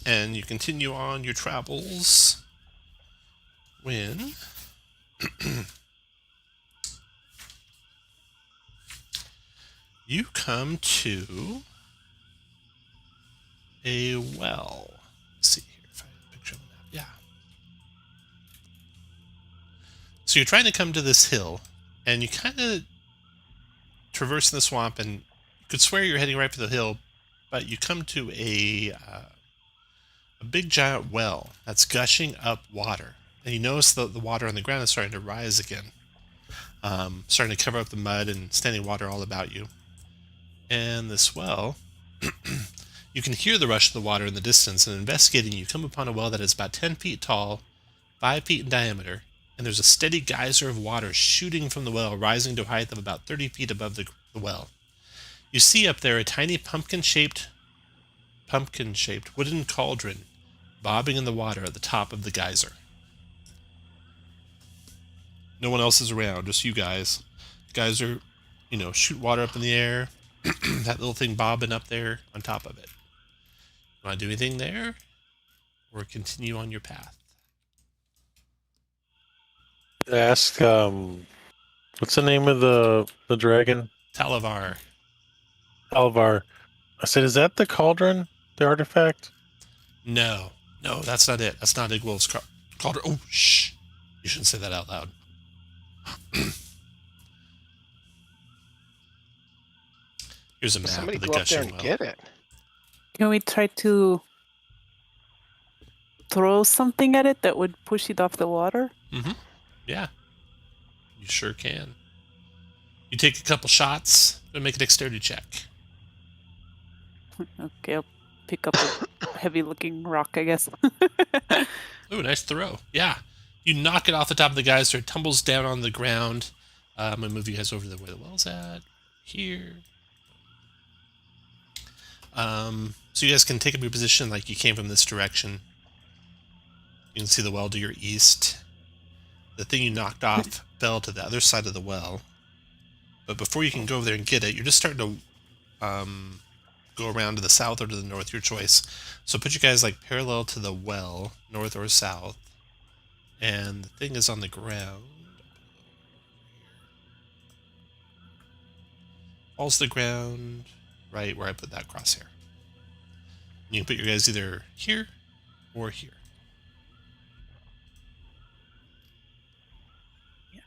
[SPEAKER 1] and you continue on your travels when you come to a well. Let's see here if I have a picture on the map. Yeah. So you're trying to come to this hill, and you kind of traverse the swamp, and you could swear you're heading right for the hill, but you come to a big giant well that's gushing up water. And you notice that the water on the ground is starting to rise again. Starting to cover up the mud and standing water all about you. And this well, you can hear the rush of the water in the distance, and investigating, you come upon a well that is about 10 feet tall, 5 feet in diameter, and there's a steady geyser of water shooting from the well, rising to a height of about 30 feet above the well. You see up there a tiny pumpkin-shaped wooden cauldron bobbing in the water at the top of the geyser. No one else is around, just you guys. Geyser, shoot water up in the air. That little thing bobbing up there on top of it. Want to do anything there? Or continue on your path?
[SPEAKER 3] Ask, what's the name of the dragon?
[SPEAKER 1] Talavar.
[SPEAKER 3] Alvar. I said, is that the cauldron? The artifact?
[SPEAKER 1] No, that's not it. That's not Igwolf's cauldron. Oh, shh. You shouldn't say that out loud. Here's a map
[SPEAKER 5] Somebody
[SPEAKER 1] of the
[SPEAKER 5] go up there
[SPEAKER 1] gushing
[SPEAKER 5] and
[SPEAKER 1] well.
[SPEAKER 5] get it.
[SPEAKER 2] Can we try to throw something at it that would push it off the water?
[SPEAKER 1] Mm-hmm. Yeah. You sure can. You take a couple shots and make a dexterity check.
[SPEAKER 2] Okay, I'll pick up a heavy-looking rock, I guess.
[SPEAKER 1] Ooh, nice throw. Yeah. You knock it off the top of the geyser. It tumbles down on the ground. I'm going to move you guys over to where the well's at. Here. So you guys can take up your position like you came from this direction. You can see the well to your east. The thing you knocked off fell to the other side of the well. But before you can go over there and get it, you're just starting to go around to the south or to the north, your choice. So put you guys like parallel to the well, north or south. And the thing is on the ground. Falls to the ground right where I put that crosshair. You can put your guys either here or here.
[SPEAKER 2] Yeah.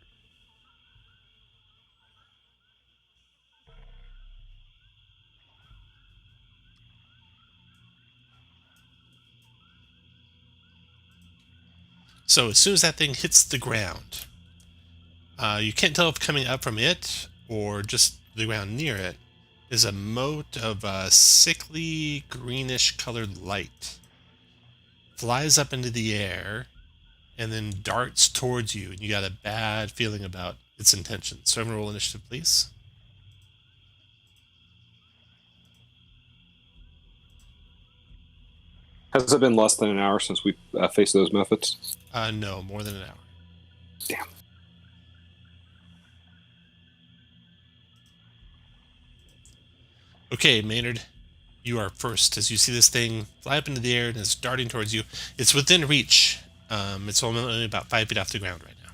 [SPEAKER 1] So as soon as that thing hits the ground, you can't tell if coming up from it or just the ground near it is a mote of a sickly greenish colored light. Flies up into the air and then darts towards you, and you got a bad feeling about its intention. So everyone roll initiative, please.
[SPEAKER 4] Has it been less than an hour since we faced those methods?
[SPEAKER 1] No, more than an hour.
[SPEAKER 4] Damn.
[SPEAKER 1] Okay, Maynard, you are first as you see this thing fly up into the air and is darting towards you. It's within reach. It's only about 5 feet off the ground right now.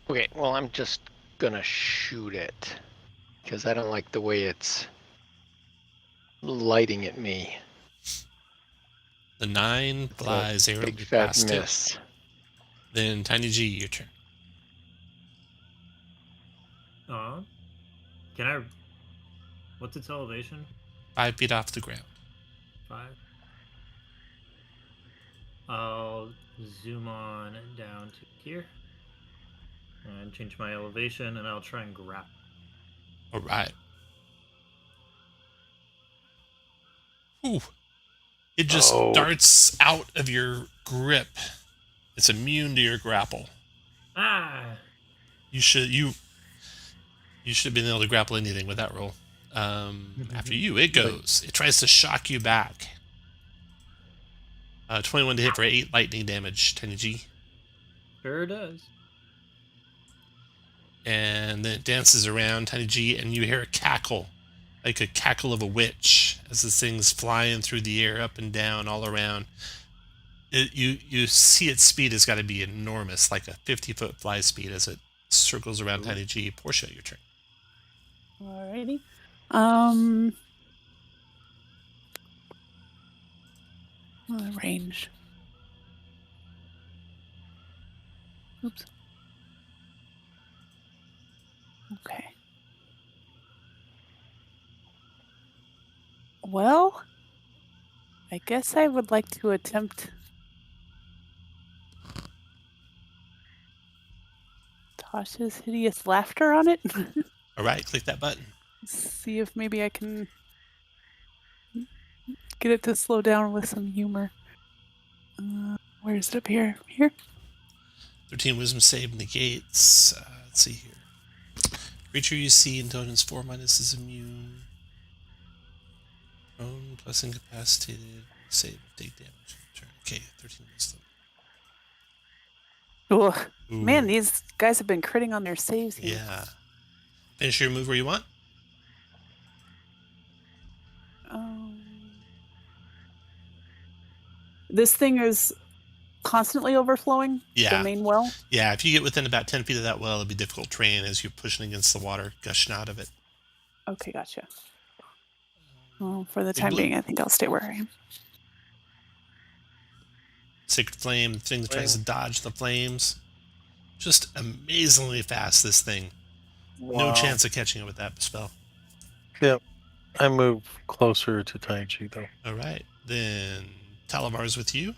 [SPEAKER 5] Okay, well, I'm just gonna shoot it because I don't like the way it's lighting at me.
[SPEAKER 1] The 9
[SPEAKER 5] It's a
[SPEAKER 1] flies
[SPEAKER 5] big
[SPEAKER 1] airily
[SPEAKER 5] fat
[SPEAKER 1] past it.
[SPEAKER 5] miss.
[SPEAKER 1] Then Tiny G, your turn.
[SPEAKER 6] Can I? What's its elevation?
[SPEAKER 1] 5 feet off the ground.
[SPEAKER 6] 5. I'll zoom on down to here and change my elevation, and I'll try and grab.
[SPEAKER 1] All right. Ooh. It just darts out of your grip. It's immune to your grapple.
[SPEAKER 6] Ah!
[SPEAKER 1] You should have been able to grapple anything with that roll. After you, it goes. It tries to shock you back. 21 to hit for 8 lightning damage, Tiny G.
[SPEAKER 6] Sure does.
[SPEAKER 1] And then it dances around, Tiny G, and you hear a cackle, like a cackle of a witch, as this thing's flying through the air, up and down, all around. You see its speed has got to be enormous, like a 50-foot fly speed as it circles around Tiny G. Portia, your turn.
[SPEAKER 2] Alrighty. Range. Oops. Okay. Well, I guess I would like to attempt Tasha's hideous laughter on it.
[SPEAKER 1] All right, click that button.
[SPEAKER 2] See if maybe I can get it to slow down with some humor. Where is it up here? Here?
[SPEAKER 1] 13 wisdom save negates. Let's see here. Creature you see, intelligence 4 minus is immune. Prone plus incapacitated. Save, take damage. Turn. Okay, 13 wisdom.
[SPEAKER 2] Ugh.
[SPEAKER 1] Ooh.
[SPEAKER 2] Man, these guys have been critting on their saves here.
[SPEAKER 1] Yeah. Finish your move where you want.
[SPEAKER 2] This thing is constantly overflowing
[SPEAKER 1] Yeah.
[SPEAKER 2] the main well?
[SPEAKER 1] Yeah, if you get within about 10 feet of that well, it'll be difficult terrain as you're pushing against the water, gushing out of it.
[SPEAKER 2] Okay, gotcha. Well, for the
[SPEAKER 1] Big
[SPEAKER 2] time
[SPEAKER 1] blue.
[SPEAKER 2] being, I think I'll stay where I am.
[SPEAKER 1] Sacred Flame, the thing that tries to dodge the flames. Just amazingly fast, this thing.
[SPEAKER 5] Wow.
[SPEAKER 1] No chance of catching it with that spell.
[SPEAKER 3] Yep. I move closer to Tiny G, though.
[SPEAKER 1] All right. Then Talavar's with you.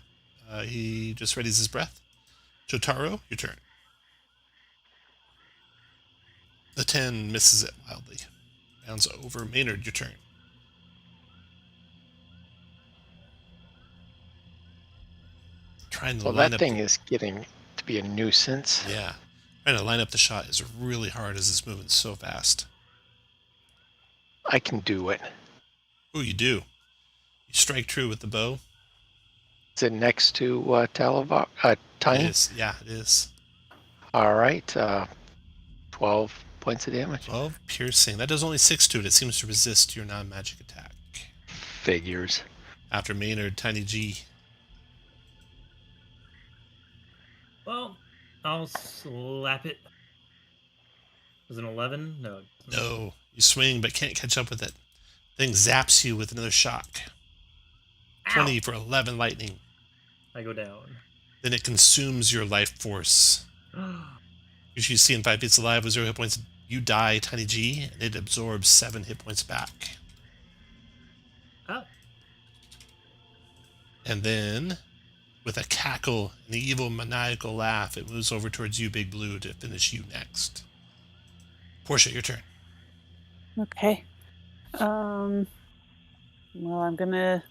[SPEAKER 1] He just readies his breath. Jotaro, your turn. The 10 misses it wildly. Bounds over. Maynard, your turn. Trying to
[SPEAKER 5] Well,
[SPEAKER 1] line
[SPEAKER 5] that
[SPEAKER 1] up
[SPEAKER 5] thing is getting to be a nuisance.
[SPEAKER 1] Yeah. Trying to line up the shot is really hard as it's moving so fast.
[SPEAKER 5] I can do it.
[SPEAKER 1] Oh, you do. You strike true with the bow.
[SPEAKER 5] Is it next to Talavar?
[SPEAKER 1] It
[SPEAKER 5] Tiny?
[SPEAKER 1] is. Yeah, it is.
[SPEAKER 5] All right. 12 points of damage.
[SPEAKER 1] 12 piercing. That does only 6 to it. It seems to resist your non-magic attack.
[SPEAKER 5] Figures.
[SPEAKER 1] After Maynard, Tiny G.
[SPEAKER 6] Well, I'll slap it. Was it an 11? No.
[SPEAKER 1] No. You swing but can't catch up with it. Thing zaps you with another shock. 20 for 11 lightning.
[SPEAKER 6] I go down.
[SPEAKER 1] Then it consumes your life force. As you see in 5 feet alive with 0 hit points, you die, Tiny G, and it absorbs 7 hit points back.
[SPEAKER 6] Oh.
[SPEAKER 1] And then, with a cackle, an evil maniacal laugh, it moves over towards you, Big Blue, to finish you next. Portia, your turn.
[SPEAKER 2] Okay. Well, I'm gonna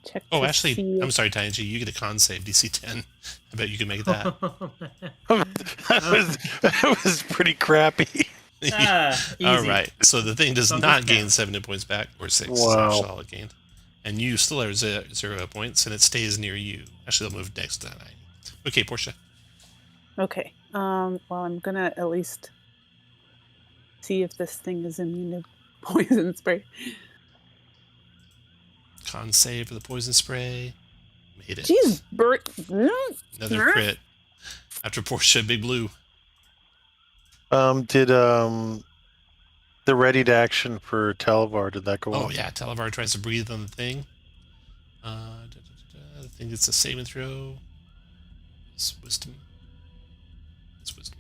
[SPEAKER 2] check
[SPEAKER 1] Oh,
[SPEAKER 2] to
[SPEAKER 1] actually,
[SPEAKER 2] see
[SPEAKER 1] I'm sorry, Tiny G. You get a con save, DC 10. I bet you can make that.
[SPEAKER 3] that was pretty crappy.
[SPEAKER 6] Easy.
[SPEAKER 1] All right. So the thing does
[SPEAKER 6] Don't
[SPEAKER 1] not gain
[SPEAKER 6] discount.
[SPEAKER 1] 7 hit points back, or 6 is
[SPEAKER 3] Wow.
[SPEAKER 1] actually all it gained. And you still are 0 points, and it stays near you. Actually, they'll move next to 9. Okay, Portia.
[SPEAKER 2] Okay. Well, I'm gonna at least see if this thing is immune to poison spray.
[SPEAKER 1] Con save for the poison spray. Made it.
[SPEAKER 2] Jeez, Bert.
[SPEAKER 1] Another crit. After Portia, Big Blue.
[SPEAKER 3] Did the ready to action for Talavar, did that go
[SPEAKER 1] Oh,
[SPEAKER 3] off?
[SPEAKER 1] yeah. Talavar tries to breathe on the thing. The thing gets a saving throw. It's wisdom. It's wisdom.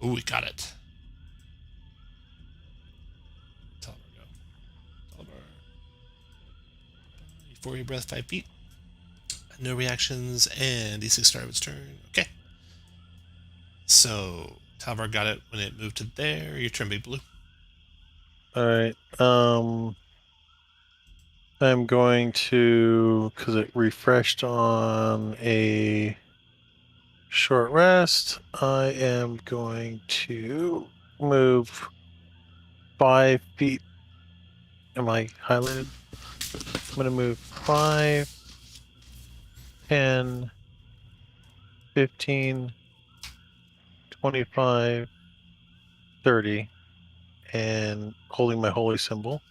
[SPEAKER 1] Oh, we got it. Talavar, go. Talavar. Before your breath, 5 feet. No reactions, and D6 start of its turn. Okay. So, Talavar got it when it moved to there. Your turn, Big Blue.
[SPEAKER 3] All right. I'm going to, because it refreshed on a short rest, I am going to move 5 feet. Am I highlighted? I'm going to move 5, 10, 15, 25, 30, and holding my holy symbol.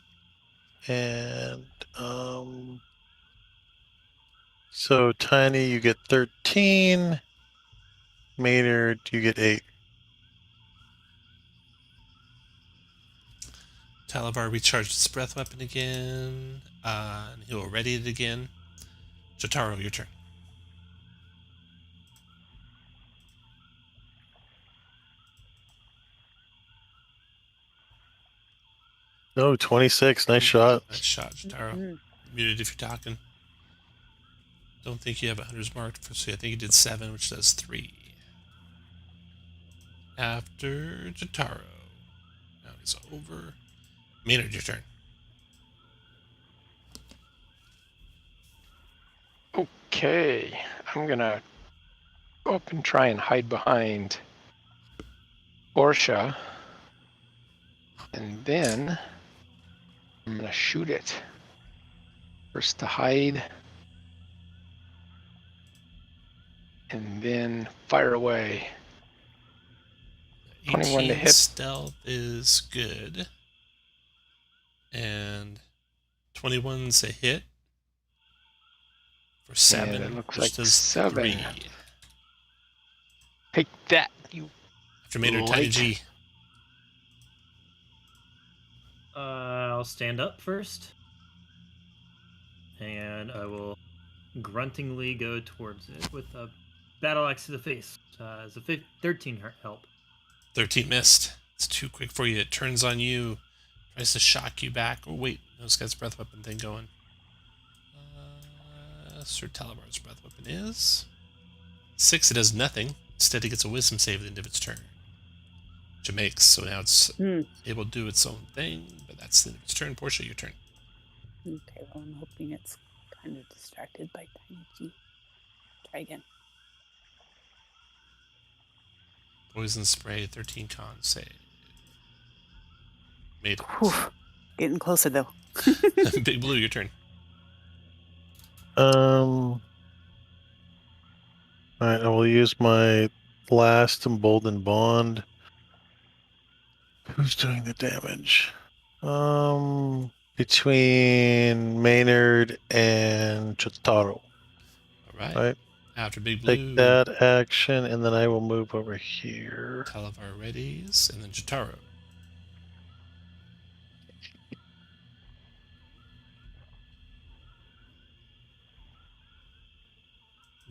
[SPEAKER 3] And so Tiny, you get 13. Maynard, you get 8.
[SPEAKER 1] Talavar recharged its breath weapon again, and he'll ready it again. Jotaro, your turn.
[SPEAKER 3] No, 26. Nice shot.
[SPEAKER 1] Nice shot, Jotaro.
[SPEAKER 2] Mhm.
[SPEAKER 1] Muted if you're talking. Don't think you have 100s marked, so I think you did 7, which does 3. After Jotaro. Now he's over. Maynard, your turn.
[SPEAKER 5] Okay, I'm gonna go up and try and hide behind Portia, and then I'm gonna shoot it. First to hide, and then fire away. 21 to
[SPEAKER 1] 18
[SPEAKER 5] hit.
[SPEAKER 1] stealth is good. And 21's a hit. For 7,
[SPEAKER 5] it looks
[SPEAKER 1] which
[SPEAKER 5] like
[SPEAKER 1] does
[SPEAKER 5] 7.
[SPEAKER 1] 3.
[SPEAKER 5] Take that, you.
[SPEAKER 1] After Maynard, Tiny
[SPEAKER 5] Light.
[SPEAKER 1] G.
[SPEAKER 6] I'll stand up first, and I will gruntingly go towards it with a battle axe to the face. As a 13 help.
[SPEAKER 1] 13 missed. It's too quick for you. It turns on you. Tries to shock you back. Oh, wait. No, it's got its breath weapon thing going. Sir Talavar's breath weapon is 6. It does nothing. Instead, it gets a wisdom save at the end of its turn, which it makes. So now it's able to do its own thing, but that's the end of its turn. Portia, your turn.
[SPEAKER 2] Okay, well, I'm hoping it's kind of distracted by Tiny G. Try again.
[SPEAKER 1] Poison spray, 13 con save. Made it.
[SPEAKER 2] Whew. Getting closer, though.
[SPEAKER 1] Big Blue, your turn.
[SPEAKER 3] All right, I will use my last emboldened bond. Who's doing the damage? Between Maynard and Jotaro.
[SPEAKER 1] All right.
[SPEAKER 3] Right.
[SPEAKER 1] After Big Blue,
[SPEAKER 3] Take that action, and then I will move over here.
[SPEAKER 1] Talavar readies, and then Jotaro.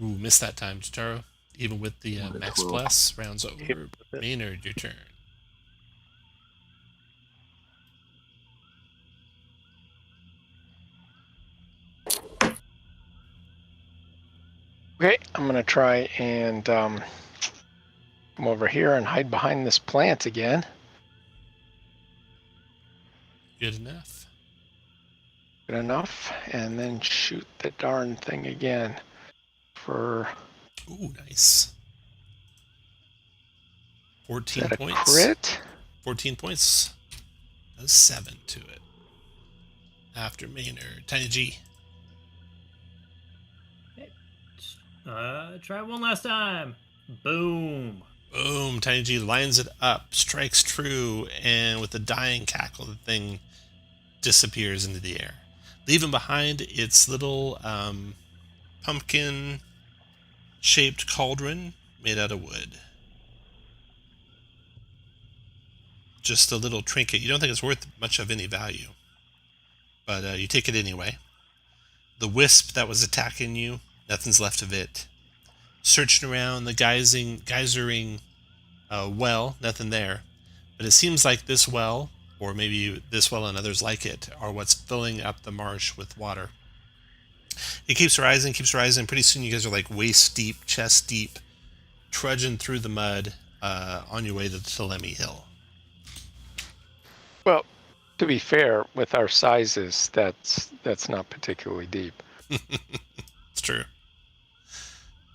[SPEAKER 1] Ooh, missed that time, Jotaro. Even with the max
[SPEAKER 4] 12.
[SPEAKER 1] plus, rounds over. Maynard, your turn.
[SPEAKER 5] Okay, I'm gonna try and come over here and hide behind this plant again.
[SPEAKER 1] Good enough.
[SPEAKER 5] Good enough. And then shoot the darn thing again for...
[SPEAKER 1] Ooh, nice. 14
[SPEAKER 5] Is that a
[SPEAKER 1] points.
[SPEAKER 5] crit?
[SPEAKER 1] 14 points. Does 7 to it. After Maynard. Tiny G.
[SPEAKER 6] Try one last time. Boom.
[SPEAKER 1] Boom. Tiny G lines it up, strikes true, and with a dying cackle, the thing disappears into the air, leaving behind its little pumpkin-shaped cauldron made out of wood. Just a little trinket. You don't think it's worth much of any value, but you take it anyway. The wisp that was attacking you, nothing's left of it. Searching around the geysering well, nothing there. But it seems like this well, or maybe this well and others like it, are what's filling up the marsh with water. It keeps rising. Pretty soon you guys are like waist deep, chest deep, trudging through the mud on your way to the Telemi Hill.
[SPEAKER 5] Well, to be fair, with our sizes, that's not particularly deep.
[SPEAKER 1] It's true.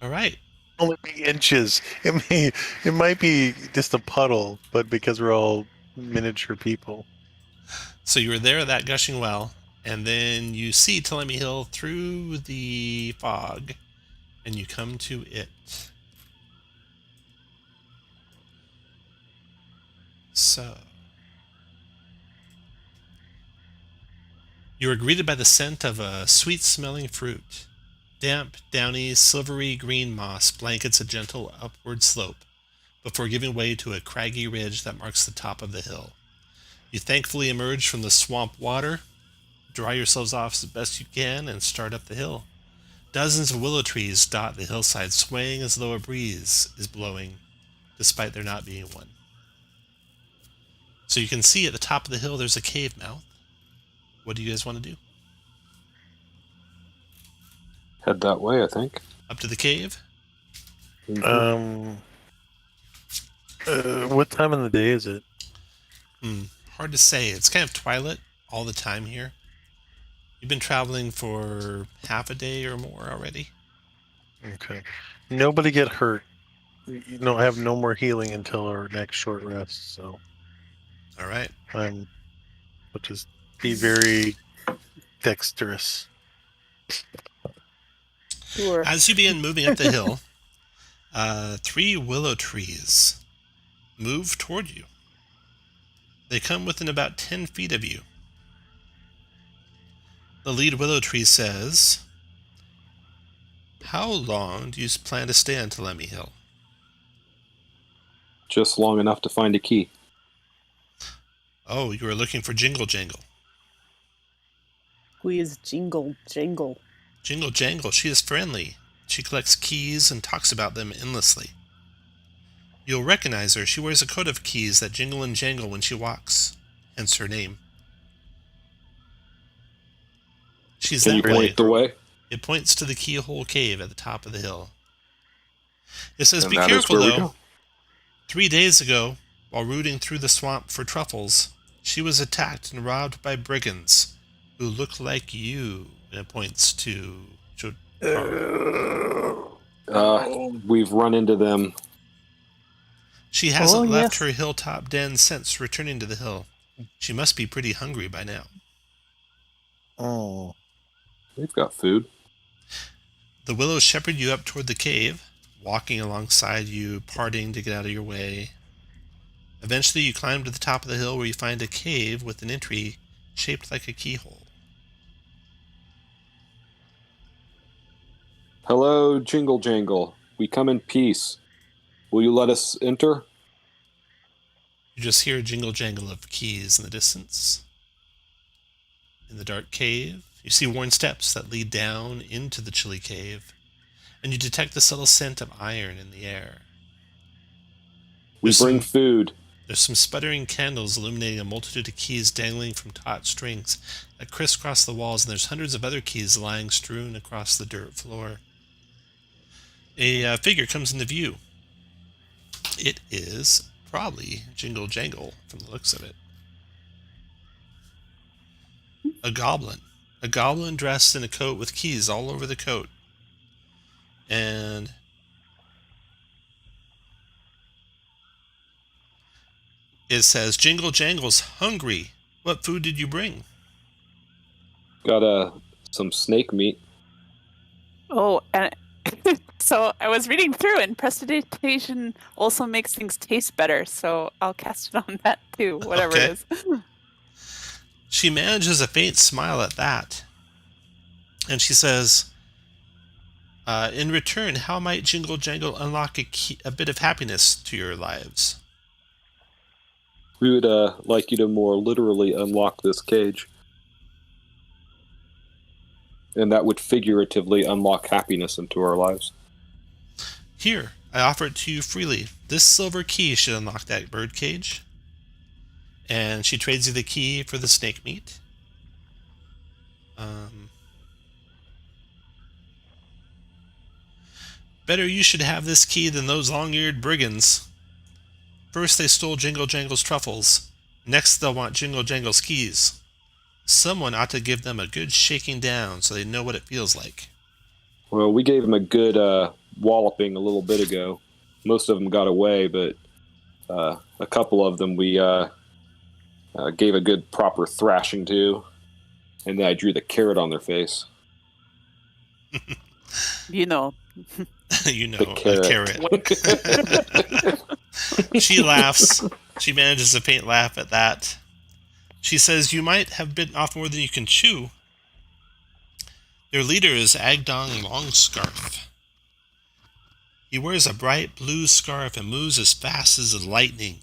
[SPEAKER 1] All right.
[SPEAKER 3] Only be inches. It might be just a puddle, but because we're all miniature people.
[SPEAKER 1] So you were there at that gushing well, and then you see Telemi Hill through the fog, and you come to it. So you are greeted by the scent of a sweet-smelling fruit. Damp, downy, silvery green moss blankets a gentle upward slope before giving way to a craggy ridge that marks the top of the hill. You thankfully emerge from the swamp water, dry yourselves off as best you can, and start up the hill. Dozens of willow trees dot the hillside, swaying as though a breeze is blowing, despite there not being one. So you can see at the top of the hill there's a cave mouth. What do you guys want to do?
[SPEAKER 4] Head that way, I think.
[SPEAKER 1] Up to the cave?
[SPEAKER 3] What time of the day is it?
[SPEAKER 1] Hard to say. It's kind of twilight all the time here. You've been traveling for half a day or more already.
[SPEAKER 3] Okay. Nobody get hurt. You know, I have no more healing until our next short rest, so
[SPEAKER 1] All right.
[SPEAKER 3] I'll just be very dexterous.
[SPEAKER 2] Sure.
[SPEAKER 1] As you begin moving up the hill, 3 willow trees move toward you. They come within about 10 feet of you. The lead willow tree says, "How long do you plan to stay on Telemi Hill?"
[SPEAKER 4] Just long enough to find a key.
[SPEAKER 1] Oh, you are looking for Jingle Jangle.
[SPEAKER 2] Who is Jingle Jangle?
[SPEAKER 1] Jingle Jangle, she is friendly. She collects keys and talks about them endlessly. You'll recognize her. She wears a coat of keys that jingle and jangle when she walks, hence her name. She's
[SPEAKER 4] Can you
[SPEAKER 1] that way.
[SPEAKER 4] point the way?
[SPEAKER 1] It points to the keyhole cave at the top of the hill. It says,
[SPEAKER 4] And
[SPEAKER 1] "Be
[SPEAKER 4] that is
[SPEAKER 1] careful,
[SPEAKER 4] where we
[SPEAKER 1] though.
[SPEAKER 4] go.
[SPEAKER 1] 3 days ago, while rooting through the swamp for truffles, she was attacked and robbed by brigands who look like you." And it points to Jotaro.
[SPEAKER 4] We've run into them.
[SPEAKER 1] She hasn't left
[SPEAKER 2] yes.
[SPEAKER 1] her hilltop den since returning to the hill. She must be pretty hungry by now.
[SPEAKER 3] Oh.
[SPEAKER 4] We've got food.
[SPEAKER 1] The willows shepherd you up toward the cave, walking alongside you, parting to get out of your way. Eventually you climb to the top of the hill where you find a cave with an entry shaped like a keyhole.
[SPEAKER 4] Hello, Jingle Jangle. We come in peace. Will you let us enter?
[SPEAKER 1] You just hear a jingle jangle of keys in the distance. In the dark cave, you see worn steps that lead down into the chilly cave, and you detect the subtle scent of iron in the air.
[SPEAKER 4] We bring food.
[SPEAKER 1] There's some sputtering candles illuminating a multitude of keys dangling from taut strings that crisscross the walls, and there's hundreds of other keys lying strewn across the dirt floor. A figure comes into view. It is probably Jingle Jangle from the looks of it. A goblin A goblin dressed in a coat with keys all over the coat. And it says, Jingle Jangle's hungry. What food did you bring?
[SPEAKER 4] Got some snake meat.
[SPEAKER 2] Oh, and so I was reading through, and prestidigitation also makes things taste better. So I'll cast it on that too, whatever
[SPEAKER 1] Okay.
[SPEAKER 2] it is.
[SPEAKER 1] She manages a faint smile at that. And she says, in return, how might Jingle Jangle unlock a bit of happiness to your lives?
[SPEAKER 4] We would like you to more literally unlock this cage. And that would figuratively unlock happiness into our lives.
[SPEAKER 1] Here, I offer it to you freely. This silver key should unlock that bird cage. And she trades you the key for the snake meat. Better you should have this key than those long-eared brigands. First they stole Jingle Jangle's truffles. Next they'll want Jingle Jangle's keys. Someone ought to give them a good shaking down so they know what it feels like.
[SPEAKER 4] Well, we gave them a good walloping a little bit ago. Most of them got away, but a couple of them we gave a good proper thrashing to. And then I drew the carrot on their face.
[SPEAKER 2] You know.
[SPEAKER 1] You know,
[SPEAKER 4] The
[SPEAKER 1] a carrot. She laughs. She manages a faint laugh at that. She says, you might have bitten off more than you can chew. Their leader is Agdong Longscarf. He wears a bright blue scarf and moves as fast as the lightning.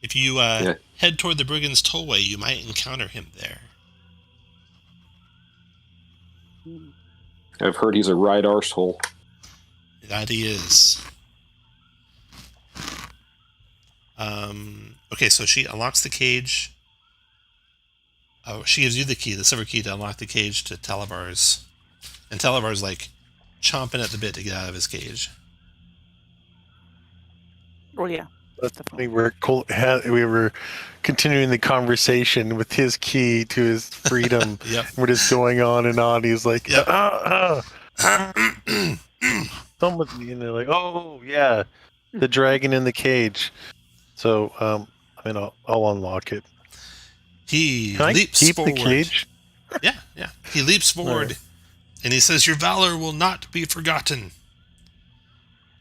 [SPEAKER 1] If you head toward the Brigand's Tollway, you might encounter him there.
[SPEAKER 4] I've heard he's a right arsehole.
[SPEAKER 1] That he is. Okay, so she unlocks the cage. Oh, she gives you the key, the silver key, to unlock the cage to Talavar's. And Talavar's like chomping at the bit to get out of his cage.
[SPEAKER 2] Oh yeah.
[SPEAKER 3] We were continuing the conversation with his key to his freedom.
[SPEAKER 1] Yep.
[SPEAKER 3] We're just going on and on. He's like,
[SPEAKER 1] Yep.
[SPEAKER 3] come with me, and they're like, oh yeah, the dragon in the cage. So I'll unlock it.
[SPEAKER 1] He
[SPEAKER 3] Can I
[SPEAKER 1] leaps
[SPEAKER 3] keep
[SPEAKER 1] forward.
[SPEAKER 3] the cage?
[SPEAKER 1] Yeah. He leaps forward,
[SPEAKER 3] Right.
[SPEAKER 1] and he says, your valor will not be forgotten.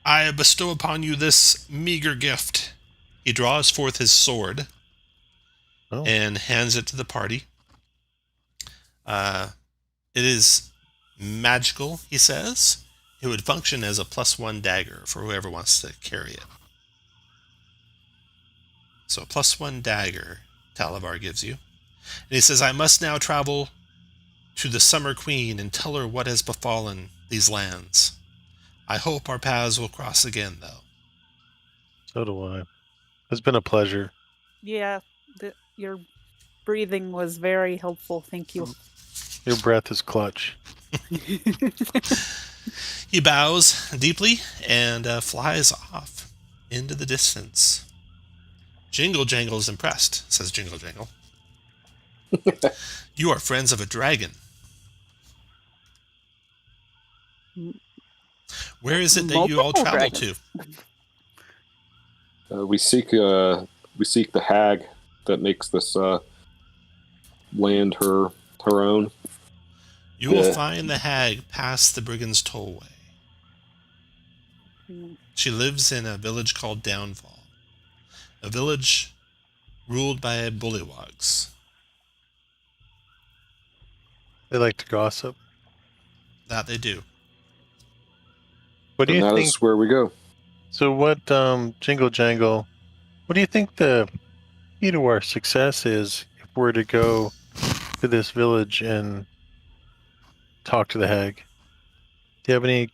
[SPEAKER 1] I bestow upon you this meager gift. He draws forth his sword and hands it to the party. It is magical, he says. It would function as a +1 dagger for whoever wants to carry it. So a +1 dagger Talavar gives you. And he says, I must now travel to the Summer Queen and tell her what has befallen these lands. I hope our paths will cross again, though.
[SPEAKER 3] So do I. It's been a pleasure.
[SPEAKER 2] Yeah. Your breathing was very helpful. Thank you.
[SPEAKER 3] Your breath is clutch.
[SPEAKER 1] He bows deeply and flies off into the distance. Jingle Jangle is impressed, says Jingle Jangle. You are friends of a dragon. Where is it that you all
[SPEAKER 2] Multiple
[SPEAKER 1] travel
[SPEAKER 2] dragons.
[SPEAKER 1] to?
[SPEAKER 4] We seek the hag that makes this land her own.
[SPEAKER 1] You will find the hag past the Brigand's Tollway. She lives in a village called Downfall. A village ruled by bullywogs.
[SPEAKER 3] They like to gossip.
[SPEAKER 1] That they do.
[SPEAKER 3] What do
[SPEAKER 4] And
[SPEAKER 3] you
[SPEAKER 4] that
[SPEAKER 3] think?
[SPEAKER 4] is where we go.
[SPEAKER 3] So what, Jingle Jangle, what do you think the key to our success is if we're to go to this village and talk to the hag? Do you have any,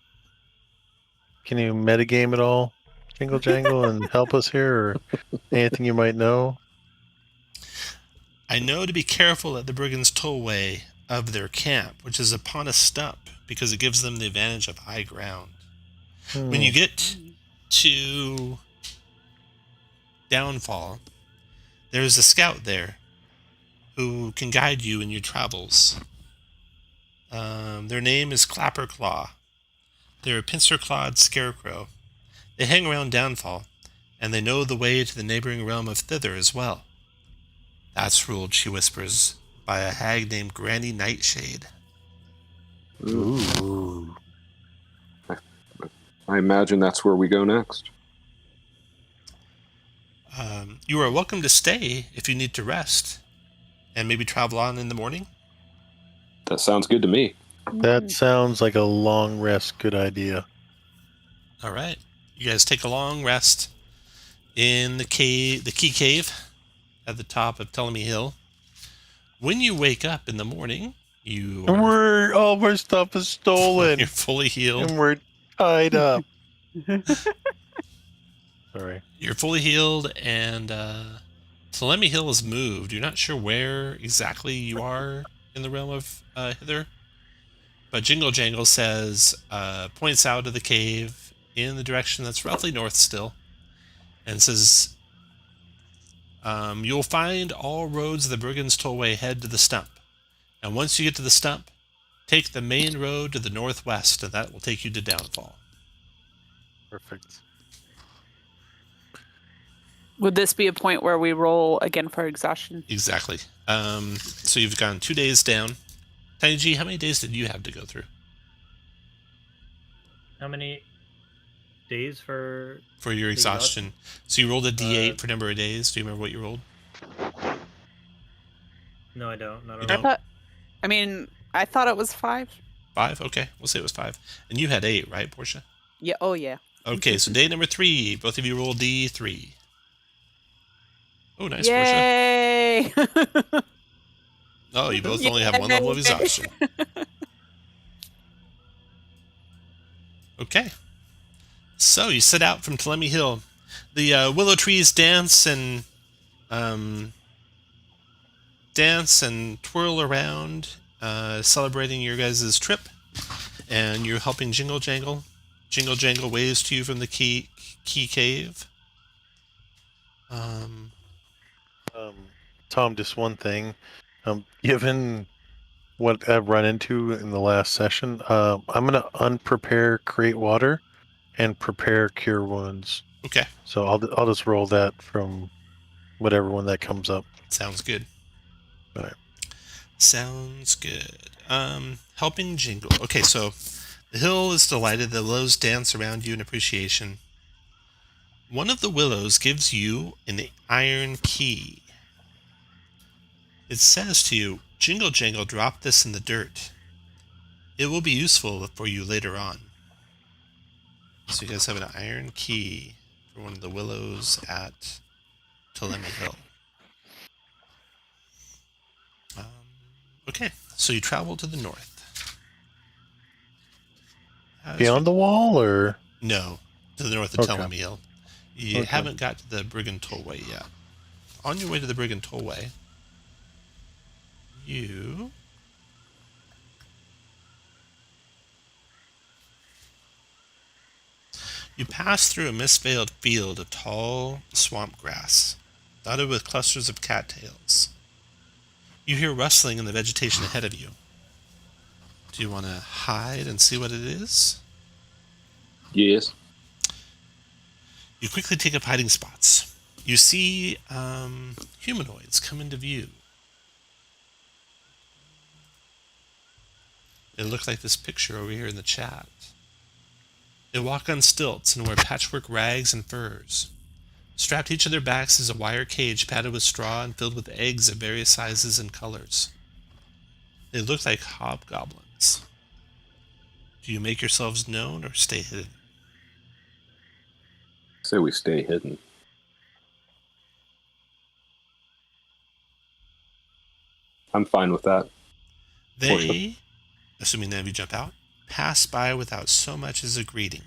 [SPEAKER 3] can you metagame at all, Jingle Jangle, and help us here, or anything you might know?
[SPEAKER 1] I know to be careful at the Brigand's Tollway of their camp, which is upon a stump, because it gives them the advantage of high ground. When you get to Downfall, there's a scout there who can guide you in your travels. Their name is Clapperclaw. They're a pincer-clawed scarecrow. They hang around Downfall, and they know the way to the neighboring realm of Thither as well. That's ruled, she whispers, by a hag named Granny Nightshade.
[SPEAKER 3] Ooh.
[SPEAKER 4] I imagine that's where we go next.
[SPEAKER 1] You are welcome to stay if you need to rest, and maybe travel on in the morning.
[SPEAKER 4] That sounds good to me.
[SPEAKER 3] That sounds like a long rest. Good idea.
[SPEAKER 1] All right. You guys take a long rest in the key cave at the top of Ptolemy Hill. When you wake up in the morning,
[SPEAKER 3] All of our stuff is stolen.
[SPEAKER 1] you're fully healed.
[SPEAKER 3] And we're tied up. Sorry.
[SPEAKER 1] You're fully healed, and Ptolemy Hill is moved. You're not sure where exactly you are in the realm of Hither, but Jingle Jangle says, points out of the cave in the direction that's roughly north still, and says, you'll find all roads of the Brigand's Tollway head to the stump. And once you get to the stump, take the main road to the northwest, and that will take you to Downfall.
[SPEAKER 3] Perfect.
[SPEAKER 2] Would this be a point where we roll again for exhaustion?
[SPEAKER 1] Exactly. So you've gone 2 days down. Tiny G, how many days did you have to go through?
[SPEAKER 6] How many days for
[SPEAKER 1] your exhaustion? So you rolled a d8 for number of days. Do you remember what you rolled?
[SPEAKER 6] No, I don't. Not
[SPEAKER 1] You
[SPEAKER 6] at all.
[SPEAKER 1] don't?
[SPEAKER 2] I thought it was 5.
[SPEAKER 1] 5? Okay, we'll say it was 5. And you had 8, right, Portia?
[SPEAKER 2] Yeah. Oh, yeah.
[SPEAKER 1] Okay, so day number 3, both of you roll d3. Oh, nice, Portia.
[SPEAKER 2] Yay!
[SPEAKER 1] Oh, you both only have one level of exhaustion. Okay. So you set out from Ptolemy Hill. The willow trees dance and twirl around, celebrating your guys' trip. And you're helping Jingle Jangle. Jingle Jangle waves to you from the key cave.
[SPEAKER 3] Tom, just one thing. Given what I've run into in the last session, I'm gonna unprepare create water and prepare cure wounds.
[SPEAKER 1] Okay.
[SPEAKER 3] So I'll just roll that from whatever one that comes up.
[SPEAKER 1] Sounds good.
[SPEAKER 3] All right.
[SPEAKER 1] Sounds good. Helping Jingle. Okay, so the hill is delighted. The willows dance around you in appreciation. One of the willows gives you an iron key. It says to you, Jingle Jangle dropped this in the dirt. It will be useful for you later on. So you guys have an iron key for one of the willows at Ptolemy Hill. Okay, so you travel to the north.
[SPEAKER 3] Beyond the wall, or
[SPEAKER 1] No, to the north of
[SPEAKER 3] Okay.
[SPEAKER 1] Ptolemy Hill. You
[SPEAKER 3] Okay.
[SPEAKER 1] haven't got to the Brigand Tollway yet. On your way to the Brigand Tollway, you pass through a mist-veiled field of tall swamp grass, dotted with clusters of cattails. You hear rustling in the vegetation ahead of you. Do you want to hide and see what it is?
[SPEAKER 4] Yes.
[SPEAKER 1] You quickly take up hiding spots. You see humanoids come into view. They look like this picture over here in the chat. They walk on stilts and wear patchwork rags and furs. Strapped to each of their backs is a wire cage padded with straw and filled with eggs of various sizes and colors. They look like hobgoblins. Do you make yourselves known or stay hidden?
[SPEAKER 4] Say we stay hidden. I'm fine with that.
[SPEAKER 1] They, assuming none of you jump out, pass by without so much as a greeting.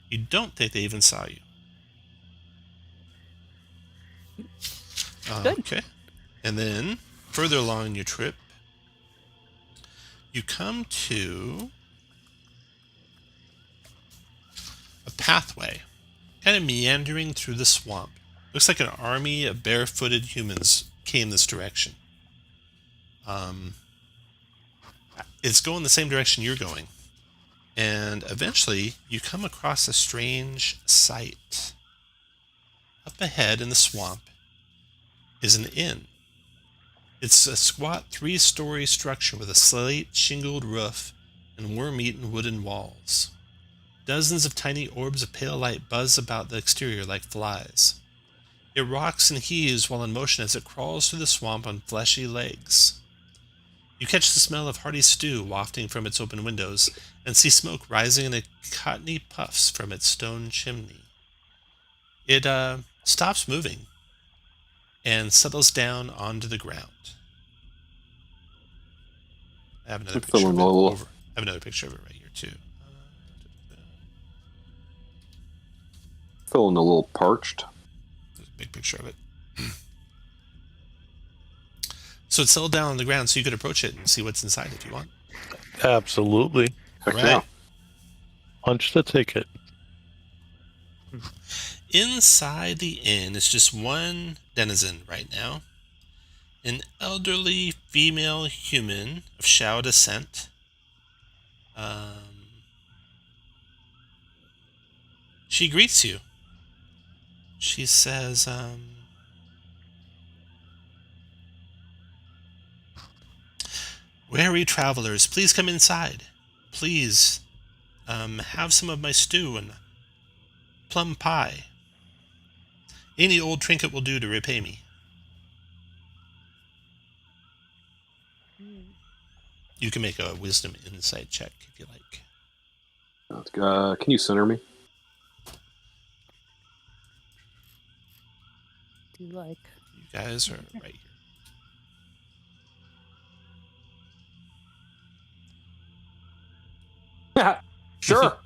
[SPEAKER 1] You don't think they even saw you.
[SPEAKER 2] Good.
[SPEAKER 1] Okay. And then, further along in your trip, you come to a pathway, kind of meandering through the swamp. Looks like an army of barefooted humans came this direction. It's going the same direction you're going. And eventually, you come across a strange sight. Up ahead in the swamp is an inn. It's a squat 3-story structure with a slate shingled roof and worm-eaten wooden walls. Dozens of tiny orbs of pale light buzz about the exterior like flies. It rocks and heaves while in motion as it crawls through the swamp on fleshy legs. You catch the smell of hearty stew wafting from its open windows and see smoke rising in cottony puffs from its stone chimney. It stops moving and settles down onto the ground. I have another picture of it over. I have another picture of it right here too.
[SPEAKER 4] Feeling a little parched.
[SPEAKER 1] There's a big picture of it. So it's settled down on the ground, so you could approach it and see what's inside if you want.
[SPEAKER 3] Absolutely.
[SPEAKER 4] Heck
[SPEAKER 1] Right.
[SPEAKER 4] yeah.
[SPEAKER 3] Punch the ticket.
[SPEAKER 1] Inside the inn is just one denizen right now. An elderly female human of Shao descent. She greets you. She says, "Weary travelers, please come inside. Please have some of my stew and plum pie. Any old trinket will do to repay me." You can make a wisdom insight check if you like.
[SPEAKER 4] Can you center me?
[SPEAKER 2] Do you like?
[SPEAKER 1] You guys are right here.
[SPEAKER 4] Sure.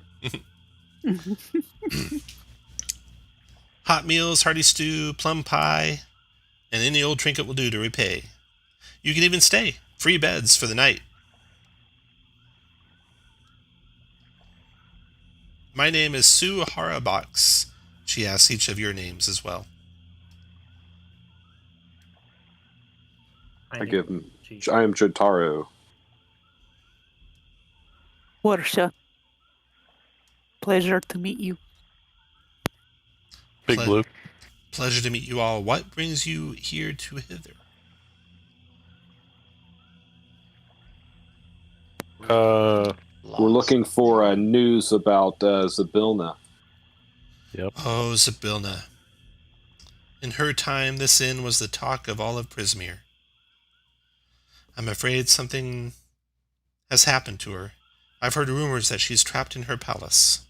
[SPEAKER 1] Hot meals, hearty stew, plum pie, and any old trinket will do to repay. You can even stay. Free beds for the night. My name is Sue Harabox. She asks each of your names as well.
[SPEAKER 4] I give him. I am Jotaro.
[SPEAKER 2] Portia. Pleasure to meet you.
[SPEAKER 3] Big Blue.
[SPEAKER 1] Pleasure to meet you all. What brings you here to Hither?
[SPEAKER 4] We're looking for news about Zabilna.
[SPEAKER 3] Yep.
[SPEAKER 1] Oh, Zabilna. In her time, this inn was the talk of all of Prismere. I'm afraid something has happened to her. I've heard rumors that she's trapped in her palace.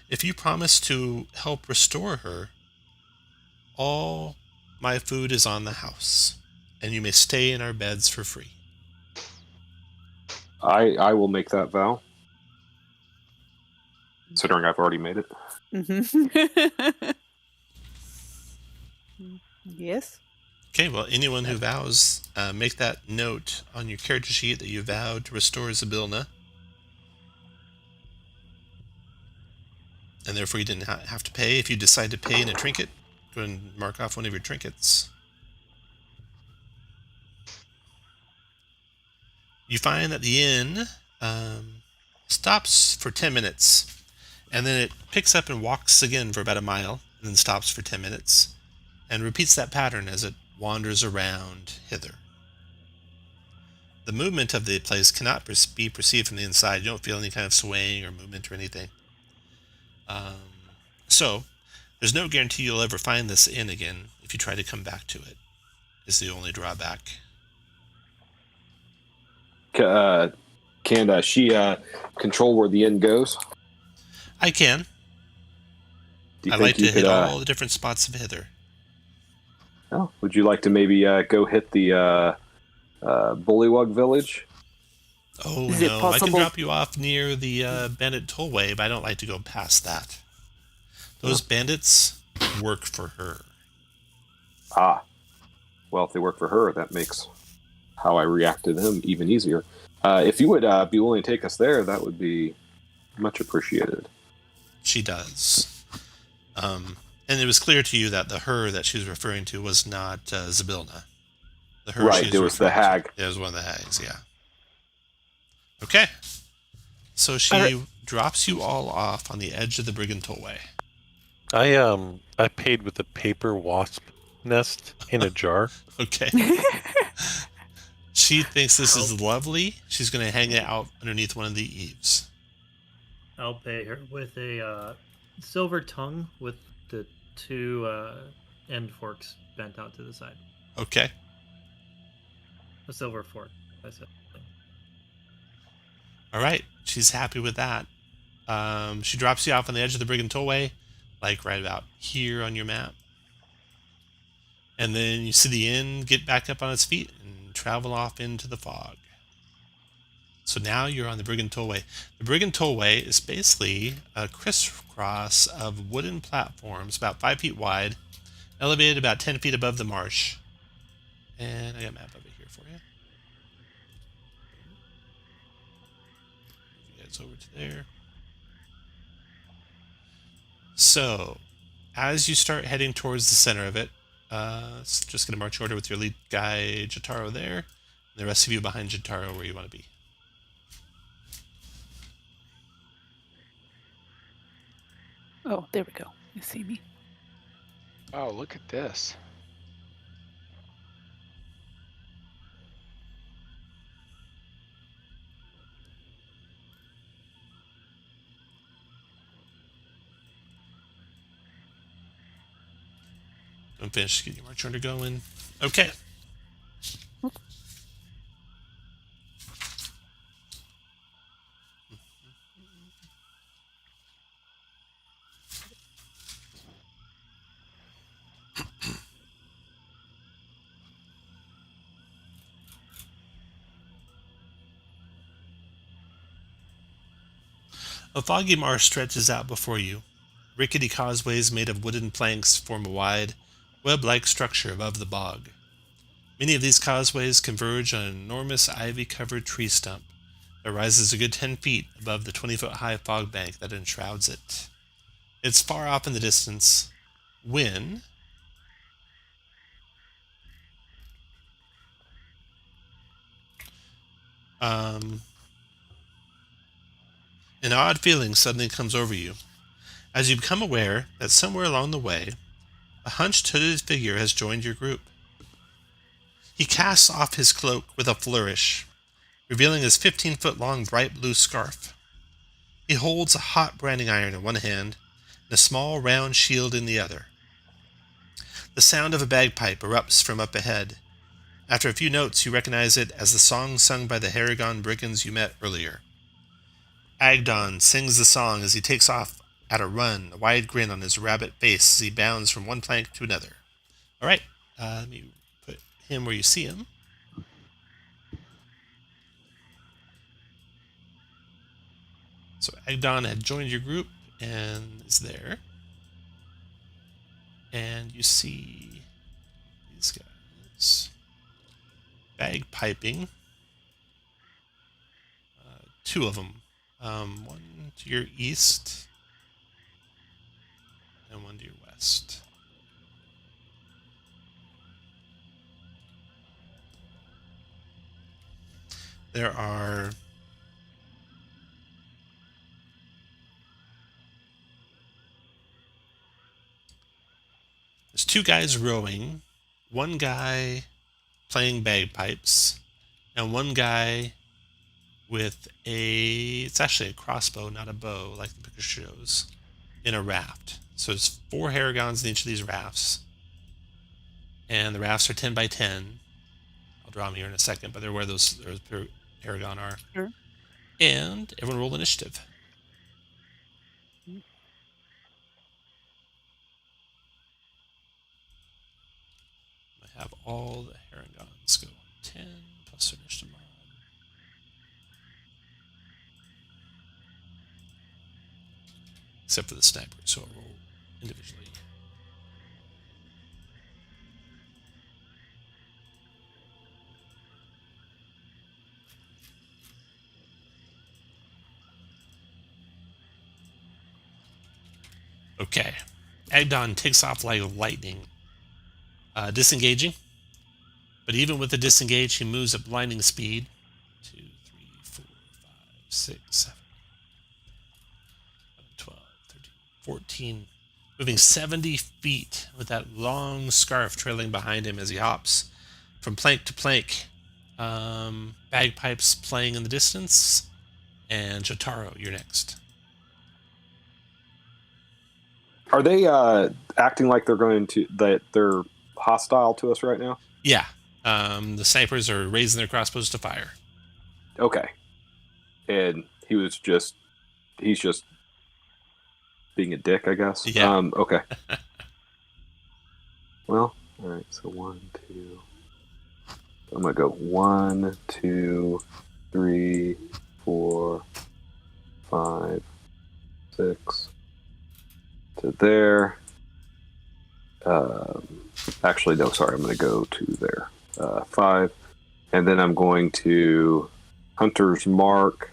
[SPEAKER 1] If you promise to help restore her, all my food is on the house, and you may stay in our beds for free.
[SPEAKER 4] I will make that vow. Considering I've already made it.
[SPEAKER 2] Mm-hmm. Yes.
[SPEAKER 1] Okay, well, anyone who vows, make that note on your character sheet that you vowed to restore Zabilna. And therefore you didn't have to pay. If you decide to pay in a trinket, go ahead and mark off one of your trinkets. You find that the inn stops for 10 minutes, and then it picks up and walks again for about a mile, and then stops for 10 minutes, and repeats that pattern as it wanders around Hither. The movement of the place cannot be perceived from the inside. You don't feel any kind of swaying or movement or anything. So, there's no guarantee you'll ever find this inn again if you try to come back to it, is the only drawback.
[SPEAKER 4] Can she control where the inn goes?
[SPEAKER 1] I can.
[SPEAKER 4] Do you
[SPEAKER 1] I
[SPEAKER 4] think
[SPEAKER 1] like to
[SPEAKER 4] you
[SPEAKER 1] hit
[SPEAKER 4] could,
[SPEAKER 1] all the different spots of Hither.
[SPEAKER 4] Oh, would you like to maybe go hit the Bullywug village?
[SPEAKER 1] Oh,
[SPEAKER 2] Is it
[SPEAKER 1] no. I can
[SPEAKER 2] possible-
[SPEAKER 1] drop you off near the bandit tollway, but I don't like to go past that. Those bandits work for her.
[SPEAKER 4] Ah. Well, if they work for her, that makes how I react to them even easier. If you would be willing to take us there, that would be much appreciated.
[SPEAKER 1] She does. And it was clear to you that the her that she was referring to was not Zabilna. The her
[SPEAKER 4] Right,
[SPEAKER 1] she
[SPEAKER 4] there was the
[SPEAKER 1] referring to-
[SPEAKER 4] hag.
[SPEAKER 1] It was one of the hags, yeah. Okay. So she
[SPEAKER 2] Alright.
[SPEAKER 1] drops you all off on the edge of the Brigand Tollway.
[SPEAKER 3] I paid with a paper wasp nest in a jar.
[SPEAKER 1] Okay. She thinks this is lovely. She's going to hang it out underneath one of the eaves.
[SPEAKER 6] I'll pay her with a silver tongue with the two end forks bent out to the side.
[SPEAKER 1] Okay.
[SPEAKER 6] A silver fork, I said.
[SPEAKER 1] All right. She's happy with that. She drops you off on the edge of the Brigand Tollway, like right about here on your map. And then you see the inn get back up on its feet and travel off into the fog. So now you're on the Brigand Tollway. The Brigand Tollway is basically a crisscross of wooden platforms about 5 feet wide, elevated about 10 feet above the marsh. And I got a map of it here for you. Move you guys over to there. So, as you start heading towards the center of it, it's just going to march order with your lead guy, Jotaro, there. And the rest of you behind Jotaro where you want to be.
[SPEAKER 2] Oh, there we go. You see me.
[SPEAKER 5] Oh, look at this.
[SPEAKER 1] Don't finish. Get your march order going. Okay. A foggy marsh stretches out before you. Rickety causeways made of wooden planks form a wide, web-like structure above the bog. Many of these causeways converge on an enormous ivy-covered tree stump that rises a good 10 feet above the 20-foot-high fog bank that enshrouds it. It's far off in the distance when an odd feeling suddenly comes over you as you become aware that somewhere along the way, a hunched hooded figure has joined your group. He casts off his cloak with a flourish, revealing his 15-foot-long bright blue scarf. He holds a hot branding iron in one hand and a small round shield in the other. The sound of a bagpipe erupts from up ahead. After a few notes, you recognize it as the song sung by the Harrigan brigands you met earlier. Agdon sings the song as he takes off at a run, a wide grin on his rabbit face as he bounds from one plank to another. All right, let me put him where you see him. So Agdon had joined your group and is there. And you see these guys bagpiping. Two of them. One to your east and one to your west. There's two guys rowing, one guy playing bagpipes, and one guy with it's actually a crossbow, not a bow, like the picture shows, in a raft. So there's 4 Harrigans in each of these rafts. And the rafts are 10 by 10. I'll draw them here in a second, but they're where those Harrigan are.
[SPEAKER 2] Sure.
[SPEAKER 1] And everyone roll initiative. I have all the Harrigans go 10 plus their initiative mod. Except for the sniper, so I'll roll individually. Okay. Agdon takes off like lightning, disengaging. But even with the disengage, he moves at blinding speed. 2, 3, 4, 5, 6, 7, 12, 13, 14. Moving 70 feet with that long scarf trailing behind him as he hops from plank to plank. Bagpipes playing in the distance. And Jotaro, you're next.
[SPEAKER 4] Are they acting like that they're hostile to us right now?
[SPEAKER 1] Yeah. The snipers are raising their crossbows to fire.
[SPEAKER 4] Okay. And he's just being a dick, I guess.
[SPEAKER 1] Yeah.
[SPEAKER 4] Okay. Well, all right. So 1, 2. I'm gonna go 1, 2, 3, 4, 5, 6 to there. Actually, no. Sorry, I'm gonna go to there. 5, and then I'm going to Hunter's Mark.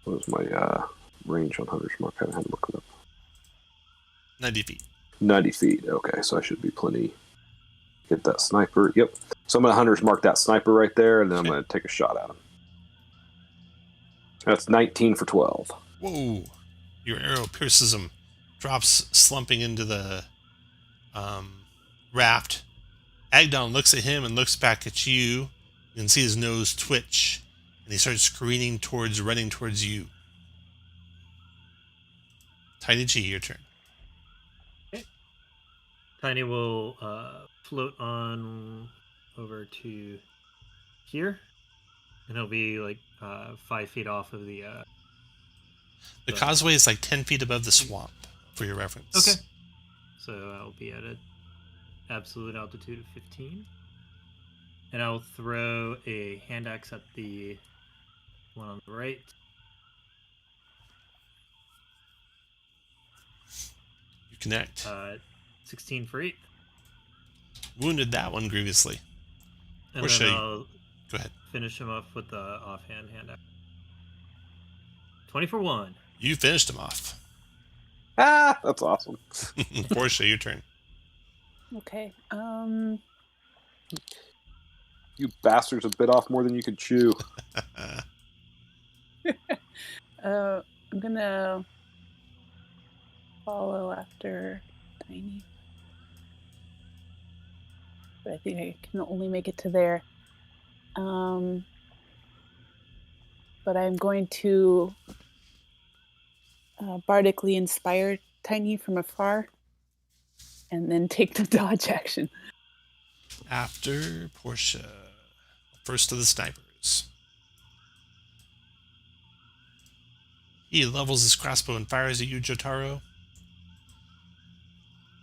[SPEAKER 4] What was my range on Hunter's Mark? I had to look it up.
[SPEAKER 1] 90 feet.
[SPEAKER 4] 90 feet. Okay, so I should be plenty. Get that sniper. Yep. So I'm going to Hunter's Mark that sniper right there, and then I'm going to take a shot at him. That's 19 for 12.
[SPEAKER 1] Whoa. Your arrow pierces him, drops slumping into the raft. Agdon looks at him and looks back at you. You can see his nose twitch, and he starts running towards you. Tiny G, your turn.
[SPEAKER 6] Okay. Tiny will float on over to here, and he'll be like 5 feet off of the
[SPEAKER 1] causeway is like 10 feet above the swamp, for your reference.
[SPEAKER 6] Okay. So I'll be at an absolute altitude of 15. And I'll throw a hand axe at the one on the right.
[SPEAKER 1] You connect.
[SPEAKER 6] 16 for 8.
[SPEAKER 1] Wounded that one grievously.
[SPEAKER 6] And
[SPEAKER 1] Or
[SPEAKER 6] then I'll
[SPEAKER 1] go ahead.
[SPEAKER 6] finish him off with the offhand hand axe. 20 for 1.
[SPEAKER 1] You finished him off.
[SPEAKER 4] Ah, that's awesome.
[SPEAKER 1] Portia, your turn.
[SPEAKER 2] Okay.
[SPEAKER 4] You bastards have bit off more than you could chew.
[SPEAKER 2] I'm gonna follow after Tiny. But I think I can only make it to there. But I'm going to bardically inspire Tiny from afar and then take the dodge action.
[SPEAKER 1] After Portia. First of the snipers. He levels his crossbow and fires at you, Jotaro.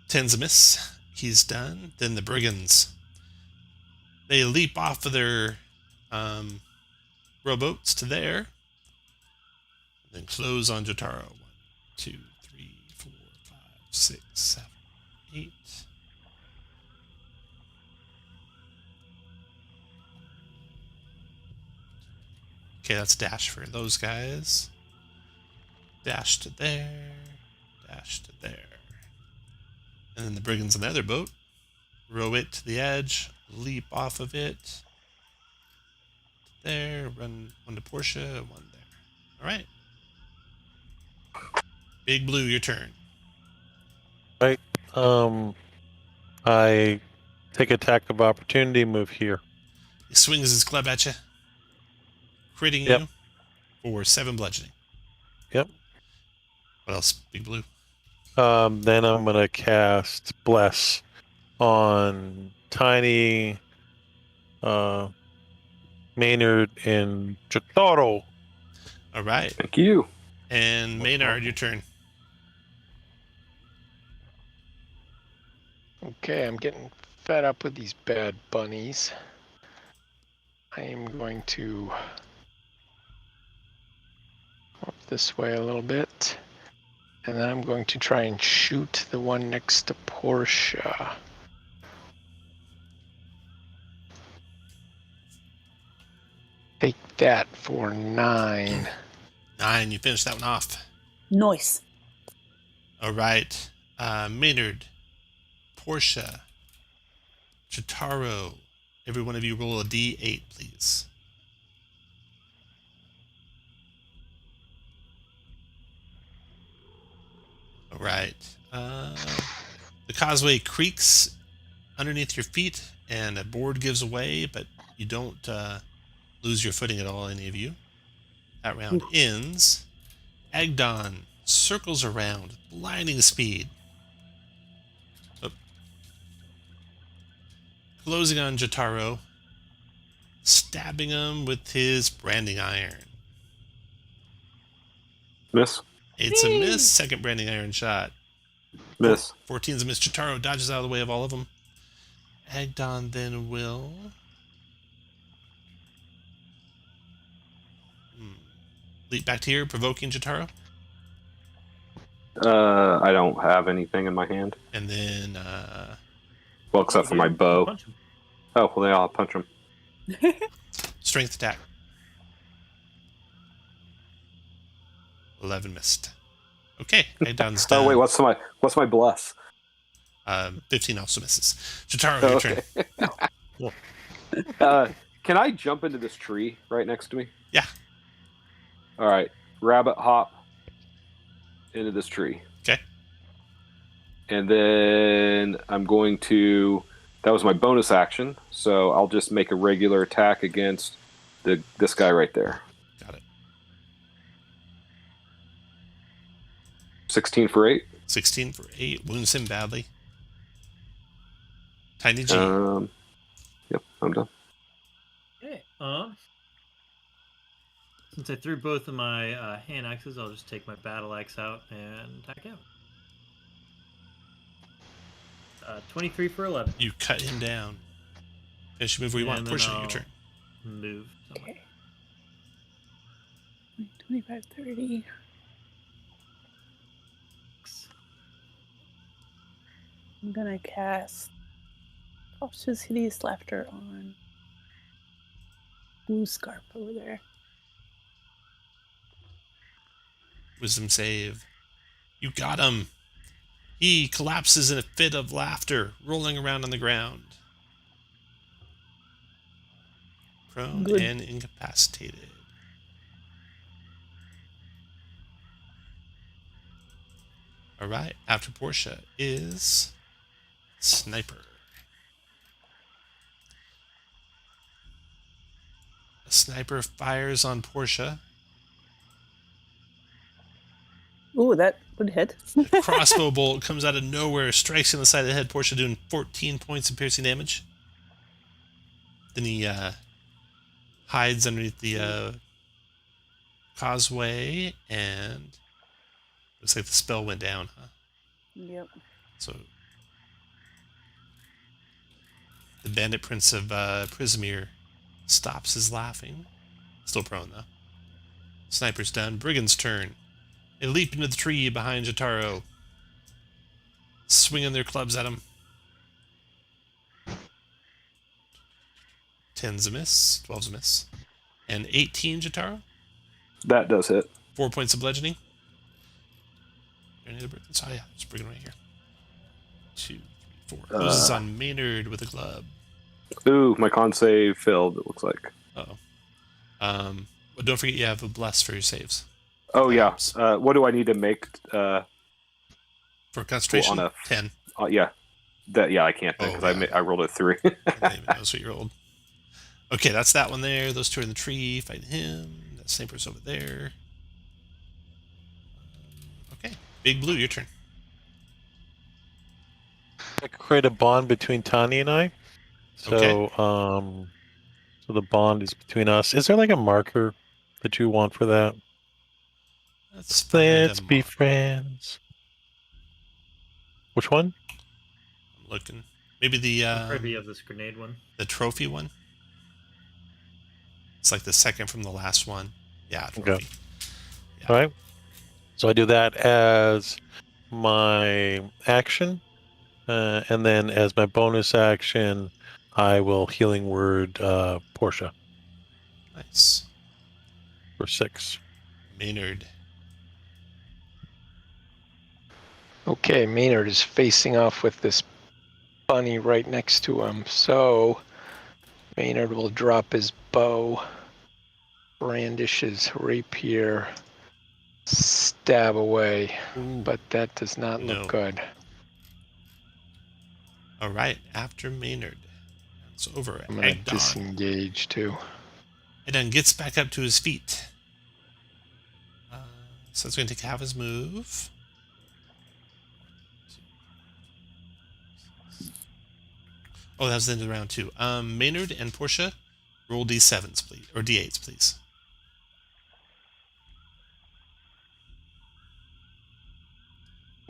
[SPEAKER 1] 10's a miss. He's done. Then the brigands. They leap off of their rowboats to there. Then close on Jotaro. 1, 2, 3, 4, 5, 6, 7, 8. Okay, that's dash for those guys. Dash to there. Dash to there. And then the brigands on the other boat. Row it to the edge. Leap off of it. There. Run one to Portia. One there. Alright. Big Blue, your turn.
[SPEAKER 3] Right. I take attack of opportunity, move here.
[SPEAKER 1] He swings his club at you. Critting
[SPEAKER 3] Yep.
[SPEAKER 1] you for 7 bludgeoning.
[SPEAKER 3] Yep.
[SPEAKER 1] What else, Big Blue?
[SPEAKER 3] Then I'm gonna cast Bless on Tiny, Maynard, and Jotaro.
[SPEAKER 1] All right.
[SPEAKER 4] Thank you.
[SPEAKER 1] And Maynard, your turn.
[SPEAKER 5] Okay, I'm getting fed up with these bad bunnies. I am going to up this way a little bit. And then I'm going to try and shoot the one next to Portia. Take that for 9.
[SPEAKER 1] 9. You finish that one off.
[SPEAKER 2] Nice.
[SPEAKER 1] All right. Maynard, Portia, Jotaro. Every one of you roll a d8, please. All right. The causeway creaks underneath your feet, and a board gives away, but you don't lose your footing at all, any of you. That round ends. Agdon circles around, blinding speed. Oh. Closing on Jotaro, stabbing him with his branding iron.
[SPEAKER 4] Miss.
[SPEAKER 1] 8's a miss. Second branding iron shot.
[SPEAKER 4] Miss.
[SPEAKER 1] 14's a miss. Jotaro dodges out of the way of all of them. Agdon then will... leap back to here, provoking Jotaro.
[SPEAKER 4] I don't have anything in my hand.
[SPEAKER 1] And then...
[SPEAKER 4] well, except for my bow.
[SPEAKER 6] Punch him.
[SPEAKER 4] Oh, well, then I'll punch him.
[SPEAKER 1] strength attack. 11 missed. Okay, Agdon's done.
[SPEAKER 4] Oh, wait, what's my bless?
[SPEAKER 1] 15 also misses. Jotaro, your turn.
[SPEAKER 4] Can I jump into this tree right next to me?
[SPEAKER 1] Yeah.
[SPEAKER 4] All right. Rabbit hop into this tree.
[SPEAKER 1] Okay.
[SPEAKER 4] And then I'm going to... That was my bonus action, so I'll just make a regular attack against this guy right there.
[SPEAKER 1] Got it.
[SPEAKER 4] 16 for 8.
[SPEAKER 1] 16 for 8. Wounds him badly. Tiny G.
[SPEAKER 4] Yep, I'm done.
[SPEAKER 6] Okay. Since I threw both of my hand axes, I'll just take my battle axe out and attack him. 23 for 11.
[SPEAKER 1] You cut him down. Finish your move where you want.
[SPEAKER 6] And then
[SPEAKER 1] Portia, your
[SPEAKER 6] I'll
[SPEAKER 1] turn.
[SPEAKER 6] Move. Somewhere.
[SPEAKER 2] Okay. 25, 30. I'm gonna cast Cautious Hideous Laughter on Blue Scarf over there.
[SPEAKER 1] Wisdom save. You got him. He collapses in a fit of laughter, rolling around on the ground. Prone
[SPEAKER 2] Good.
[SPEAKER 1] and incapacitated. All right, after Portia is Sniper. A sniper fires on Portia.
[SPEAKER 2] Ooh, that would hit.
[SPEAKER 1] A crossbow bolt comes out of nowhere, strikes you on the side of the head. Portia doing 14 points of piercing damage. Then he hides underneath the causeway, and looks like the spell went down, huh?
[SPEAKER 2] Yep.
[SPEAKER 1] So the bandit prince of Prismir stops his laughing. Still prone, though. Sniper's done. Brigand's turn. They leap into the tree behind Jotaro, swinging their clubs at him. 10's a miss, 12's a miss. And 18, Jotaro?
[SPEAKER 4] That does hit.
[SPEAKER 1] 4 points of bludgeoning. Oh, yeah, there's Brigand right here. 2, 3, 4. Closes on Maynard with a club.
[SPEAKER 4] Ooh, my con save failed, it looks like.
[SPEAKER 1] Uh-oh. But don't forget you have a bless for your saves.
[SPEAKER 4] Oh, yeah. What do I need to make?
[SPEAKER 1] For concentration,
[SPEAKER 4] on a
[SPEAKER 1] 10.
[SPEAKER 4] Yeah. I can't because I rolled a 3.
[SPEAKER 1] I don't even know what you rolled. Okay, that's that one there. Those two are in the tree fighting him. That sniper's over there. Okay, Big Blue, your turn.
[SPEAKER 3] I create a bond between Tani and I. So,
[SPEAKER 1] Okay.
[SPEAKER 3] So the bond is between us. Is there like a marker that you want for that?
[SPEAKER 1] Let's
[SPEAKER 3] be friends. Which one?
[SPEAKER 1] I'm looking. Maybe the
[SPEAKER 6] Privy of this grenade one.
[SPEAKER 1] the trophy one. It's like the second from the last one. Yeah, trophy.
[SPEAKER 3] Okay. All right. So I do that as my action, and then as my bonus action, I will healing word Portia.
[SPEAKER 1] Nice.
[SPEAKER 3] For 6.
[SPEAKER 1] Maynard.
[SPEAKER 5] Okay, Maynard is facing off with this bunny right next to him, so Maynard will drop his bow, brandish his rapier, stab away,
[SPEAKER 1] Ooh,
[SPEAKER 5] but that does not
[SPEAKER 1] No.
[SPEAKER 5] look good.
[SPEAKER 1] all right, after Maynard. It's over.
[SPEAKER 5] I'm going to
[SPEAKER 1] Agdon.
[SPEAKER 5] disengage too.
[SPEAKER 1] Agdon gets back up to his feet. So that's going to take half his move. Oh, that was the end of the round too. Maynard and Portia, roll d7s, please, or d8s, please.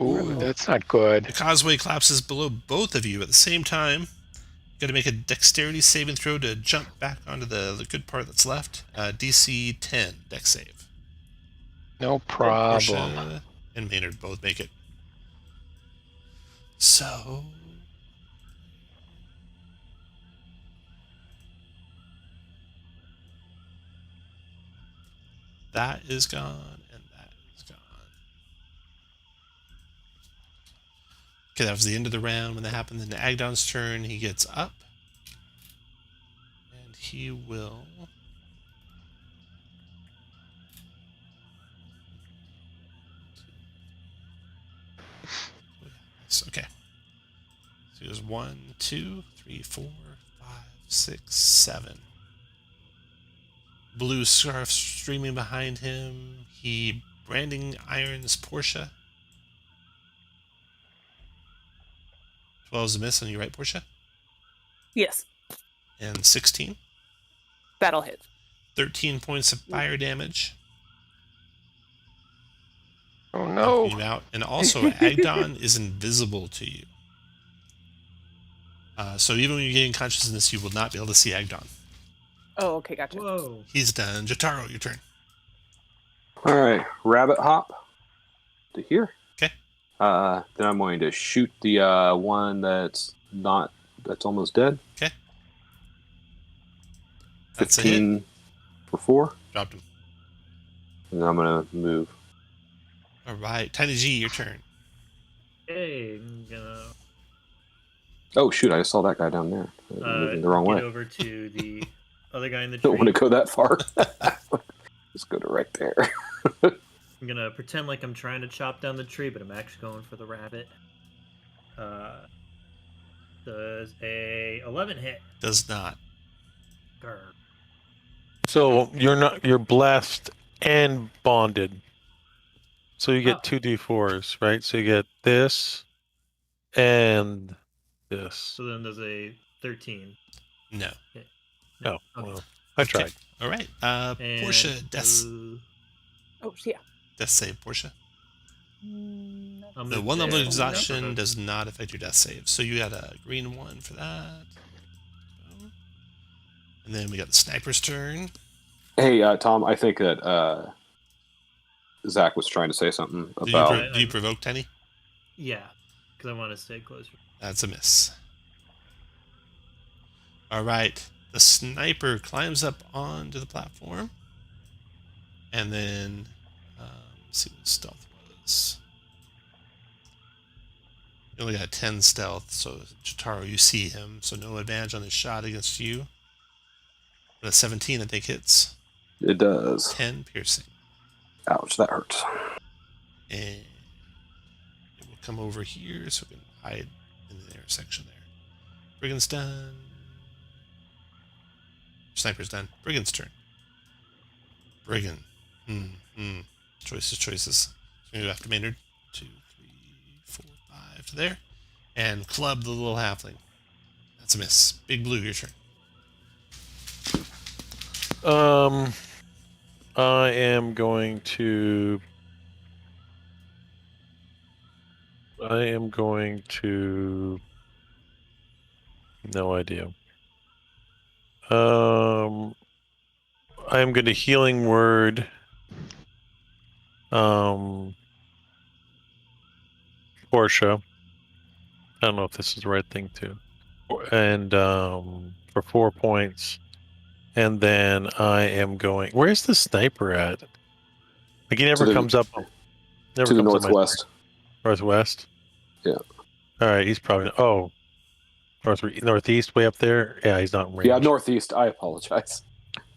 [SPEAKER 5] Ooh, that's not good.
[SPEAKER 1] The causeway collapses below both of you at the same time. You got to make a dexterity saving throw to jump back onto the good part that's left. DC 10 dex save.
[SPEAKER 5] No problem.
[SPEAKER 1] Portia and Maynard both make it. So that is gone, and that is gone. Okay, that was the end of the round when that happened. Then Agdon's turn, he gets up. And he will... Okay. So he goes 1, 2, 3, 4, 5, 6, 7. Blue scarf streaming behind him. He branding irons Portia. 12 is a miss on you, right, Portia?
[SPEAKER 2] Yes,
[SPEAKER 1] And 16.
[SPEAKER 2] that'll hit.
[SPEAKER 1] 13 points of fire damage.
[SPEAKER 5] Oh
[SPEAKER 1] Knocking
[SPEAKER 5] no.
[SPEAKER 1] you out. And also, Agdon is invisible to you. So even when you gain consciousness, you will not be able to see Agdon.
[SPEAKER 2] Oh, okay, gotcha.
[SPEAKER 6] Whoa.
[SPEAKER 1] He's done. Jotaro, your turn.
[SPEAKER 4] All right, rabbit hop to here.
[SPEAKER 1] Okay.
[SPEAKER 4] Then I'm going to shoot the one that's almost dead.
[SPEAKER 1] Okay. That's a hit.
[SPEAKER 4] 15 for 4.
[SPEAKER 1] Dropped him.
[SPEAKER 4] And then I'm going to move.
[SPEAKER 1] All right. Tiny G, your turn.
[SPEAKER 6] Hey, I'm gonna
[SPEAKER 4] Oh, shoot, I saw that guy down there. I'm moving the wrong
[SPEAKER 6] get
[SPEAKER 4] way.
[SPEAKER 6] over to the other guy in the
[SPEAKER 4] Don't
[SPEAKER 6] tree.
[SPEAKER 4] want to go that far. Let's go to right there.
[SPEAKER 6] I'm gonna pretend like I'm trying to chop down the tree, but I'm actually going for the rabbit. Does a 11 hit?
[SPEAKER 1] Does not.
[SPEAKER 6] Grr.
[SPEAKER 3] So you're blessed and bonded. So you get 2d4s, right? So you get this and this.
[SPEAKER 6] So then there's a 13.
[SPEAKER 1] No.
[SPEAKER 6] hit.
[SPEAKER 3] Oh,
[SPEAKER 6] Okay.
[SPEAKER 3] well, I tried.
[SPEAKER 1] Okay. All right.
[SPEAKER 6] And,
[SPEAKER 1] Portia, death
[SPEAKER 2] Oh, yeah.
[SPEAKER 1] save, Portia.
[SPEAKER 6] I'm
[SPEAKER 1] The
[SPEAKER 6] gonna
[SPEAKER 1] one level
[SPEAKER 6] say-
[SPEAKER 1] of exhaustion does not affect your death save. So you got a green 1 for that. And then we got the sniper's turn.
[SPEAKER 4] Hey, Tom, I think that Zach was trying to say something
[SPEAKER 1] Do
[SPEAKER 4] about...
[SPEAKER 1] you provoke Tiny?
[SPEAKER 6] Yeah, because I want to stay closer.
[SPEAKER 1] That's a miss. All right. The sniper climbs up onto the platform. And then, let's see what stealth was. You only got 10 stealth, so Jotaro, you see him, so no advantage on his shot against you. But a 17, I think, hits.
[SPEAKER 4] It does.
[SPEAKER 1] 10 piercing.
[SPEAKER 4] Ouch, that hurts.
[SPEAKER 1] And it will come over here so we can hide in the intersection there. Brigand's done. Sniper's done. Brigand's turn. Brigand. Choices. So you go after Maynard. 2, 3, 4, 5 to there. And club the little halfling. That's a miss. Big Blue, your turn.
[SPEAKER 3] I am going to no idea. I am going to healing word Portia. I don't know if this is the right thing to. And for 4 points, And then I am going. Where's the sniper at? Like he never comes up. Never
[SPEAKER 4] to the
[SPEAKER 3] comes up my
[SPEAKER 4] northwest.
[SPEAKER 3] northwest.
[SPEAKER 4] Yeah.
[SPEAKER 3] All right, he's probably northeast, way up there. Yeah, he's not in range.
[SPEAKER 4] Yeah, northeast. I apologize.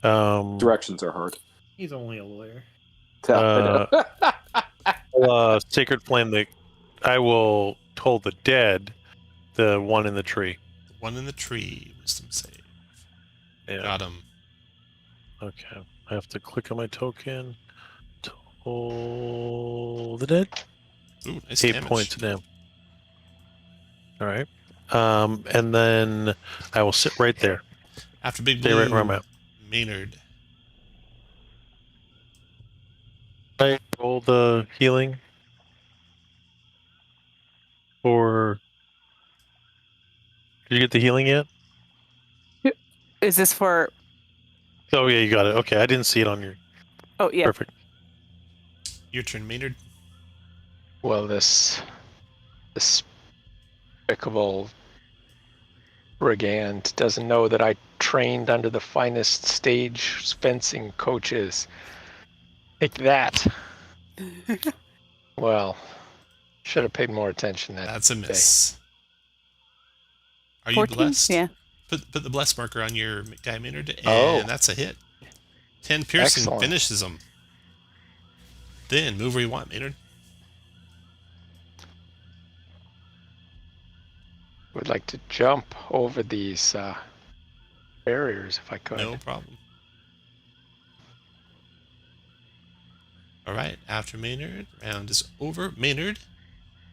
[SPEAKER 4] Directions are hard.
[SPEAKER 6] He's only a lawyer.
[SPEAKER 4] Yeah, I know.
[SPEAKER 3] Sacred flame. I will toll the dead. The one in the tree.
[SPEAKER 1] The one in the tree. Wisdom save.
[SPEAKER 3] Yeah.
[SPEAKER 1] Got him.
[SPEAKER 3] Okay. I have to click on my token. Toll the dead.
[SPEAKER 1] Ooh, nice
[SPEAKER 3] 8
[SPEAKER 1] damage.
[SPEAKER 3] points of damage. All right. And then I will sit right there.
[SPEAKER 1] After Big
[SPEAKER 3] Stay
[SPEAKER 1] Blue,
[SPEAKER 3] right where I'm at.
[SPEAKER 1] Maynard.
[SPEAKER 3] I roll the healing. Or did you get the healing yet?
[SPEAKER 2] Is this for?
[SPEAKER 3] Oh yeah, you got it. Okay, I didn't see it on your.
[SPEAKER 2] Oh yeah.
[SPEAKER 3] Perfect.
[SPEAKER 1] Your turn, Maynard.
[SPEAKER 5] Well, this despicable brigand doesn't know that I trained under the finest stage fencing coaches. Take that. Well, should have paid more attention that
[SPEAKER 1] That's a
[SPEAKER 5] day.
[SPEAKER 1] miss. Are you
[SPEAKER 2] 14?
[SPEAKER 1] blessed?
[SPEAKER 2] Yeah.
[SPEAKER 1] Put the bless marker on your guy, Maynard, and
[SPEAKER 5] Oh.
[SPEAKER 1] that's a hit. 10 piercing
[SPEAKER 5] Excellent.
[SPEAKER 1] finishes him. Then move where you want, Maynard.
[SPEAKER 5] Would like to jump over these barriers if I could.
[SPEAKER 1] No problem. All right, after Maynard, round is over. Maynard,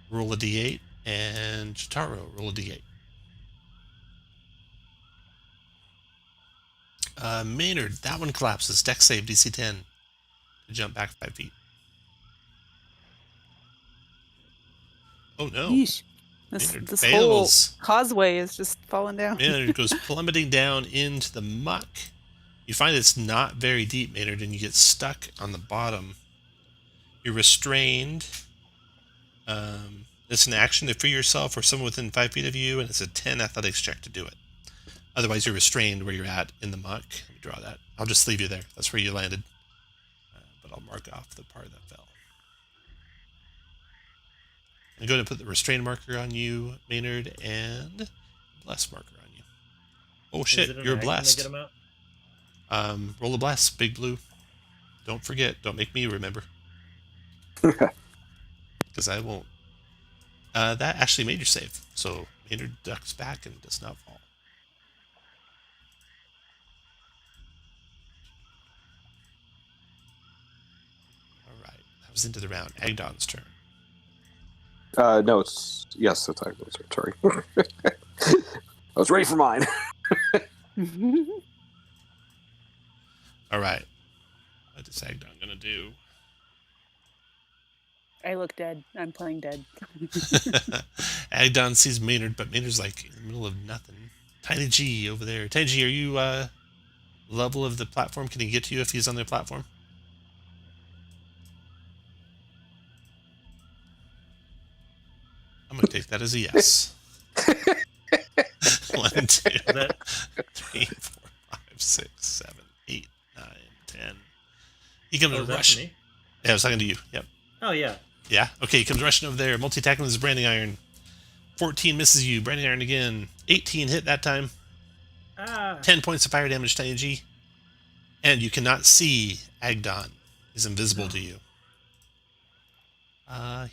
[SPEAKER 1] roll a d8, and Jotaro, roll a d8. Maynard, that one collapses. Dex save, DC 10. To jump back 5 feet. Oh no.
[SPEAKER 2] Yeesh.
[SPEAKER 1] Maynard
[SPEAKER 2] This whole
[SPEAKER 1] fails.
[SPEAKER 2] causeway is just falling down.
[SPEAKER 1] Maynard goes plummeting down into the muck. You find it's not very deep, Maynard, and you get stuck on the bottom. You're restrained. It's an action to free yourself or someone within 5 feet of you, and it's a 10 athletics check to do it. Otherwise, you're restrained where you're at in the muck. Let me draw that. I'll just leave you there. That's where you landed. But I'll mark off the part that fell. I'm going to put the restrain marker on you, Maynard, and bless marker on you. Oh shit,
[SPEAKER 6] Is it an
[SPEAKER 1] you're
[SPEAKER 6] action to
[SPEAKER 1] blessed.
[SPEAKER 6] get him out?
[SPEAKER 1] Roll a bless, Big Blue. Don't forget. Don't make me remember. Because I won't. That actually made your save. So Maynard ducks back and does not fall. All right. That was into the round. Agdon's turn.
[SPEAKER 4] No, it's yes, it's sorry. I was ready for mine.
[SPEAKER 1] All right. What is Agdon gonna do?
[SPEAKER 2] I look dead. I'm playing dead.
[SPEAKER 1] Agdon sees Maynard, but Maynard's like in the middle of nothing. Tiny G over there. Tiny G, are you level of the platform? Can he get to you if he's on the platform? I'm gonna take that as a yes. 1, 2, 3, 4, 5, 6, 7, 8, 9, 10. He comes
[SPEAKER 6] Oh, is that
[SPEAKER 1] rushing.
[SPEAKER 6] me?
[SPEAKER 1] Yeah, I was talking to you. Yep.
[SPEAKER 6] Oh, yeah.
[SPEAKER 1] Yeah. Okay, he comes rushing over there. Multi-attacking with his branding iron. 14 misses you. Branding iron again. 18 hit that time.
[SPEAKER 6] Ah.
[SPEAKER 1] 10 points of fire damage, Tiny G. And you cannot see Agdon. He's invisible to you.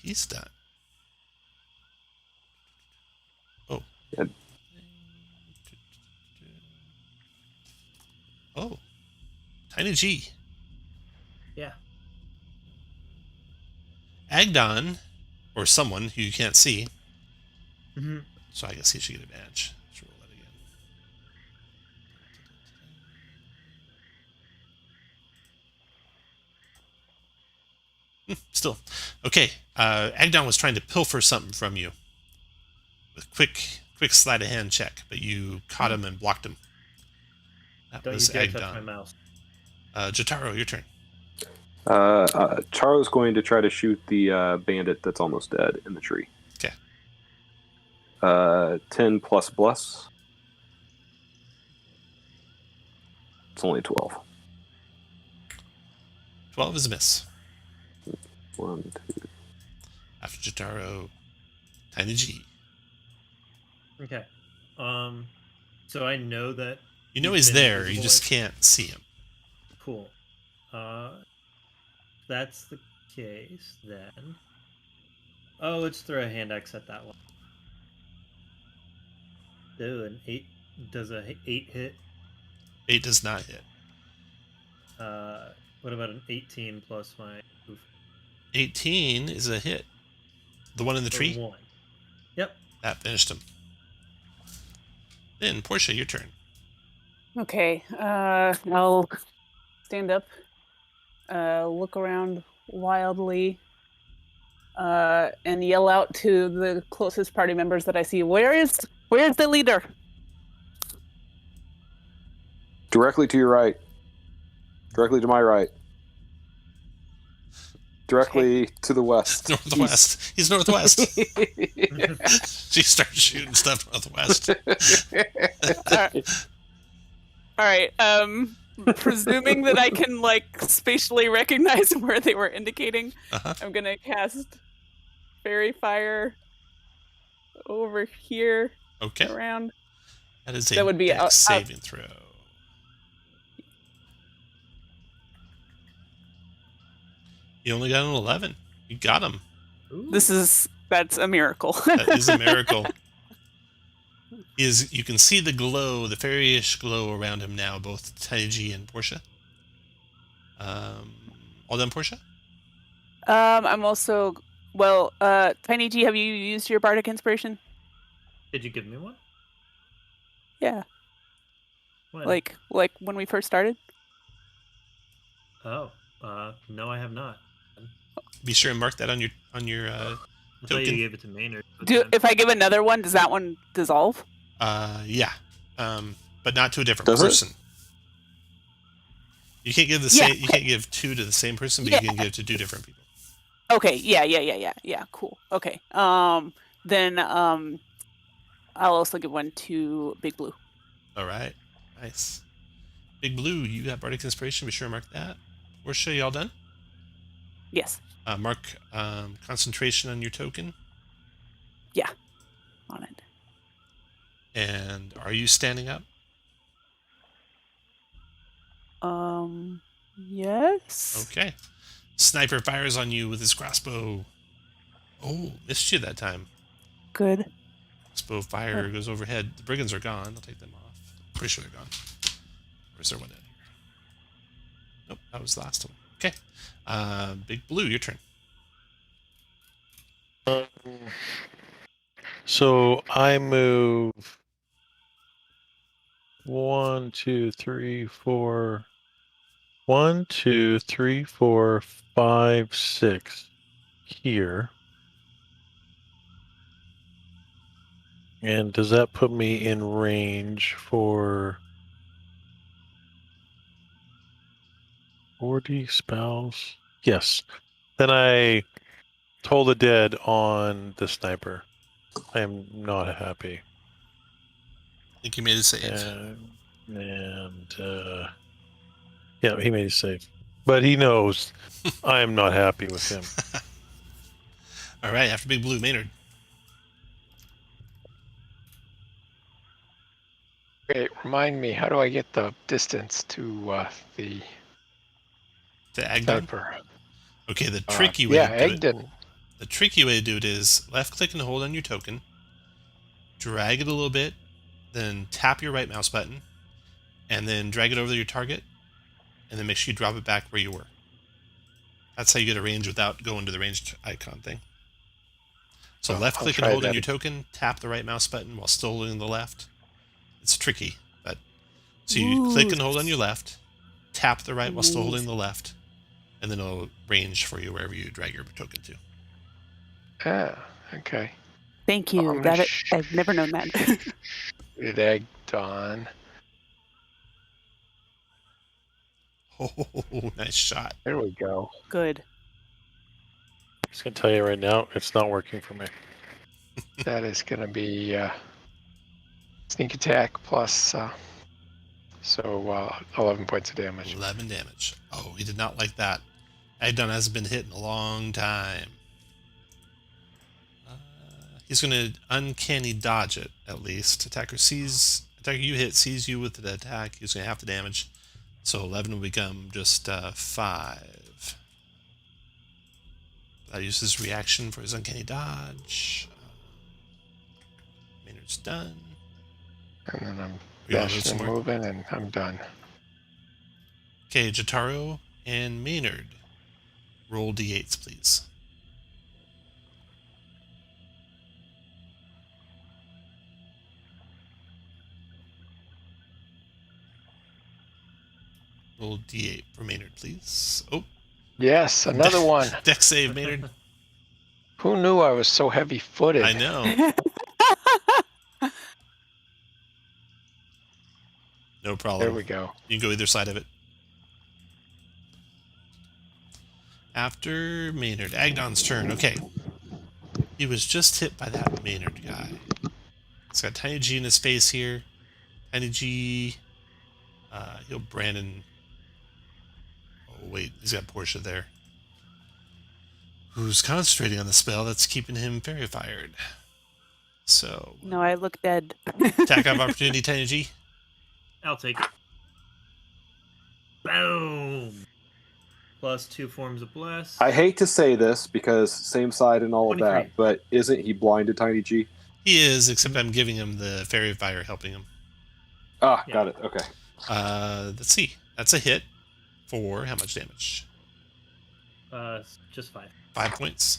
[SPEAKER 1] He's done. Oh.
[SPEAKER 4] Yep.
[SPEAKER 1] Oh. Tiny G.
[SPEAKER 6] Yeah.
[SPEAKER 1] Agdon, or someone who you can't see,
[SPEAKER 6] Mm-hmm.
[SPEAKER 1] so I guess he should get advantage. Let's roll that again. Still. Okay, Agdon was trying to pilfer something from you. With quick sleight of hand check, but you caught him and blocked him. That
[SPEAKER 6] Don't
[SPEAKER 1] was
[SPEAKER 6] you dare touch my
[SPEAKER 1] Agdon.
[SPEAKER 6] mouse.
[SPEAKER 1] Jotaro, your turn.
[SPEAKER 4] Charo's going to try to shoot the bandit that's almost dead in the tree.
[SPEAKER 1] Okay.
[SPEAKER 4] 10 plus bless. It's only 12.
[SPEAKER 1] 12 is a miss.
[SPEAKER 4] 1, 2.
[SPEAKER 1] After Jotaro, Tiny G.
[SPEAKER 6] Okay. So I know that
[SPEAKER 1] You know he's
[SPEAKER 6] been
[SPEAKER 1] there, you
[SPEAKER 6] invisible,
[SPEAKER 1] just
[SPEAKER 6] like-
[SPEAKER 1] can't see him.
[SPEAKER 6] Cool. That's the case then. Oh, let's throw a hand axe at that one. Ooh, an 8. Does a 8 hit?
[SPEAKER 1] 8 does not hit.
[SPEAKER 6] What about an 18 plus my oof?
[SPEAKER 1] 18 is a hit. The one in the
[SPEAKER 6] For
[SPEAKER 1] tree?
[SPEAKER 6] 1. Yep.
[SPEAKER 1] That finished him. Then, Portia, your turn.
[SPEAKER 2] Okay, I'll stand up, look around wildly, and yell out to the closest party members that I see. Where's the leader?
[SPEAKER 4] Directly to your right. Directly to my right. Directly to the west.
[SPEAKER 1] Northwest. He's northwest. She starts shooting stuff northwest.
[SPEAKER 2] All right. Presuming that I can spatially recognize where they were indicating, I'm gonna cast Fairy Fire over here.
[SPEAKER 1] Okay.
[SPEAKER 2] Around.
[SPEAKER 1] That is a
[SPEAKER 2] That would be
[SPEAKER 1] dex saving throw. You only got an 11. You got him.
[SPEAKER 6] Ooh.
[SPEAKER 2] That's a miracle.
[SPEAKER 1] That is a miracle. You can see the glow, the fairyish glow around him now, both Tiny G and Portia. All done, Portia?
[SPEAKER 2] I'm also Tiny G, have you used your bardic inspiration?
[SPEAKER 6] Did you give me one?
[SPEAKER 2] Yeah.
[SPEAKER 6] When?
[SPEAKER 2] Like when we first started?
[SPEAKER 6] Oh, no, I have not.
[SPEAKER 1] Be sure and mark that on your
[SPEAKER 6] I thought
[SPEAKER 1] token.
[SPEAKER 6] you gave it to Maynard.
[SPEAKER 2] If I give another one, does that one dissolve?
[SPEAKER 1] Yeah. But not to a different
[SPEAKER 4] Does it?
[SPEAKER 1] person. You can't give the same. You can't give 2 to the same person, but you can give to 2 different people.
[SPEAKER 2] Okay. Yeah. Cool. Okay. Then I'll also give one to Big Blue.
[SPEAKER 1] All right. Nice. Big Blue, you got bardic inspiration. Be sure and mark that. Portia, y'all done?
[SPEAKER 2] Yes.
[SPEAKER 1] Mark concentration on your token.
[SPEAKER 2] Yeah. On it.
[SPEAKER 1] And are you standing up?
[SPEAKER 2] Yes.
[SPEAKER 1] Okay. Sniper fires on you with his crossbow. Oh, missed you that time.
[SPEAKER 2] Good.
[SPEAKER 1] Crossbow fire goes overhead. The brigands are gone. I'll take them off. Pretty sure they're gone. Or is there one down here? Nope, that was the last one. Okay. Big Blue, your turn.
[SPEAKER 3] So I move 1, 2, 3, 4. 1, 2, 3, 4, 5, 6 here. And does that put me in range for 40 spells? Yes. Then I toll the dead on the sniper. I am not happy.
[SPEAKER 1] I think you made a save.
[SPEAKER 3] Yeah, he made a save. But he knows I am not happy with him.
[SPEAKER 1] All right, after Big Blue, Maynard.
[SPEAKER 5] Okay, remind me, how do I get the distance to the
[SPEAKER 1] To Agdon.
[SPEAKER 5] sniper?
[SPEAKER 1] Okay, the tricky way
[SPEAKER 5] Yeah,
[SPEAKER 1] to do it.
[SPEAKER 5] Agdon.
[SPEAKER 1] The tricky way to do it is left click and hold on your token, drag it a little bit, then tap your right mouse button, and then drag it over to your target, and then make sure you drop it back where you were. That's how you get a range without going to the ranged icon thing. So
[SPEAKER 5] Well,
[SPEAKER 1] left
[SPEAKER 5] I'll
[SPEAKER 1] click and
[SPEAKER 5] try
[SPEAKER 1] hold on
[SPEAKER 5] that.
[SPEAKER 1] your token, tap the right mouse button while still holding the left. It's tricky, but so you click and hold on your left, tap the right while still holding the left, and then it'll range for you wherever you drag your token to.
[SPEAKER 5] Ah, okay.
[SPEAKER 2] Thank you.
[SPEAKER 5] I'm gonna
[SPEAKER 2] I've never known that.
[SPEAKER 5] It Agdon.
[SPEAKER 1] Oh, nice shot.
[SPEAKER 5] There we go.
[SPEAKER 2] Good.
[SPEAKER 3] I'm just going to tell you right now, it's not working for me.
[SPEAKER 5] That is going to be sneak attack plus So 11 points of damage.
[SPEAKER 1] 11 damage. Oh, he did not like that. Agdon hasn't been hit in a long time. He's going to uncanny dodge it, at least. Attacker you hit, sees you with the attack. He's going to half the damage. So 11 will become just 5. That uses reaction for his uncanny dodge. Maynard's done.
[SPEAKER 5] And then I'm
[SPEAKER 1] You wanna move
[SPEAKER 5] dashing
[SPEAKER 1] some
[SPEAKER 5] and
[SPEAKER 1] more?
[SPEAKER 5] moving, and I'm done.
[SPEAKER 1] Okay, Jotaro and Maynard. Roll d8s, please. Roll d8 for Maynard, please. Oh,
[SPEAKER 5] Yes, another one.
[SPEAKER 1] deck save, Maynard.
[SPEAKER 5] Who knew I was so heavy-footed?
[SPEAKER 1] I know. No problem.
[SPEAKER 5] There we go.
[SPEAKER 1] You can go either side of it. After Maynard, Agdon's turn. Okay. He was just hit by that Maynard guy. He's got Tiny G in his face here. Tiny G. He'll Brandon. Oh, wait. He's got Portia there. Who's concentrating on the spell that's keeping him fairy fired. So.
[SPEAKER 2] No, I look dead.
[SPEAKER 1] Attack of opportunity, Tiny G.
[SPEAKER 6] I'll take it. Boom. Plus 2 forms of bless.
[SPEAKER 4] I hate to say this because same side and all of
[SPEAKER 6] 23.
[SPEAKER 4] that, but isn't he blind to Tiny G?
[SPEAKER 1] He is, except I'm giving him the fairy fire helping him.
[SPEAKER 4] Ah,
[SPEAKER 6] Yeah.
[SPEAKER 4] got it. Okay.
[SPEAKER 1] Let's see. That's a hit for how much damage?
[SPEAKER 6] Just 5.
[SPEAKER 1] 5 points.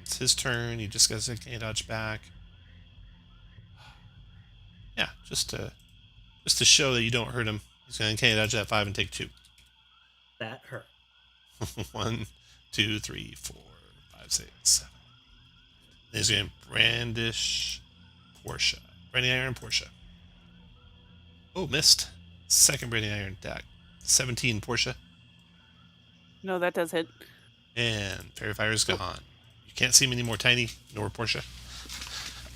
[SPEAKER 1] It's his turn. He just gets a dodge back. Yeah, just to show that you don't hurt him. He's going to dodge that 5 and take 2.
[SPEAKER 6] That hurt.
[SPEAKER 1] 1, 2, 3, 4, 5, 6, 7. And he's going to brandish Portia. Branding Iron Portia. Oh, missed. Second Branding Iron attack. 17 Portia.
[SPEAKER 2] No, that does hit.
[SPEAKER 1] And Fairy Fire's gone. You can't see him anymore, Tiny, nor Portia.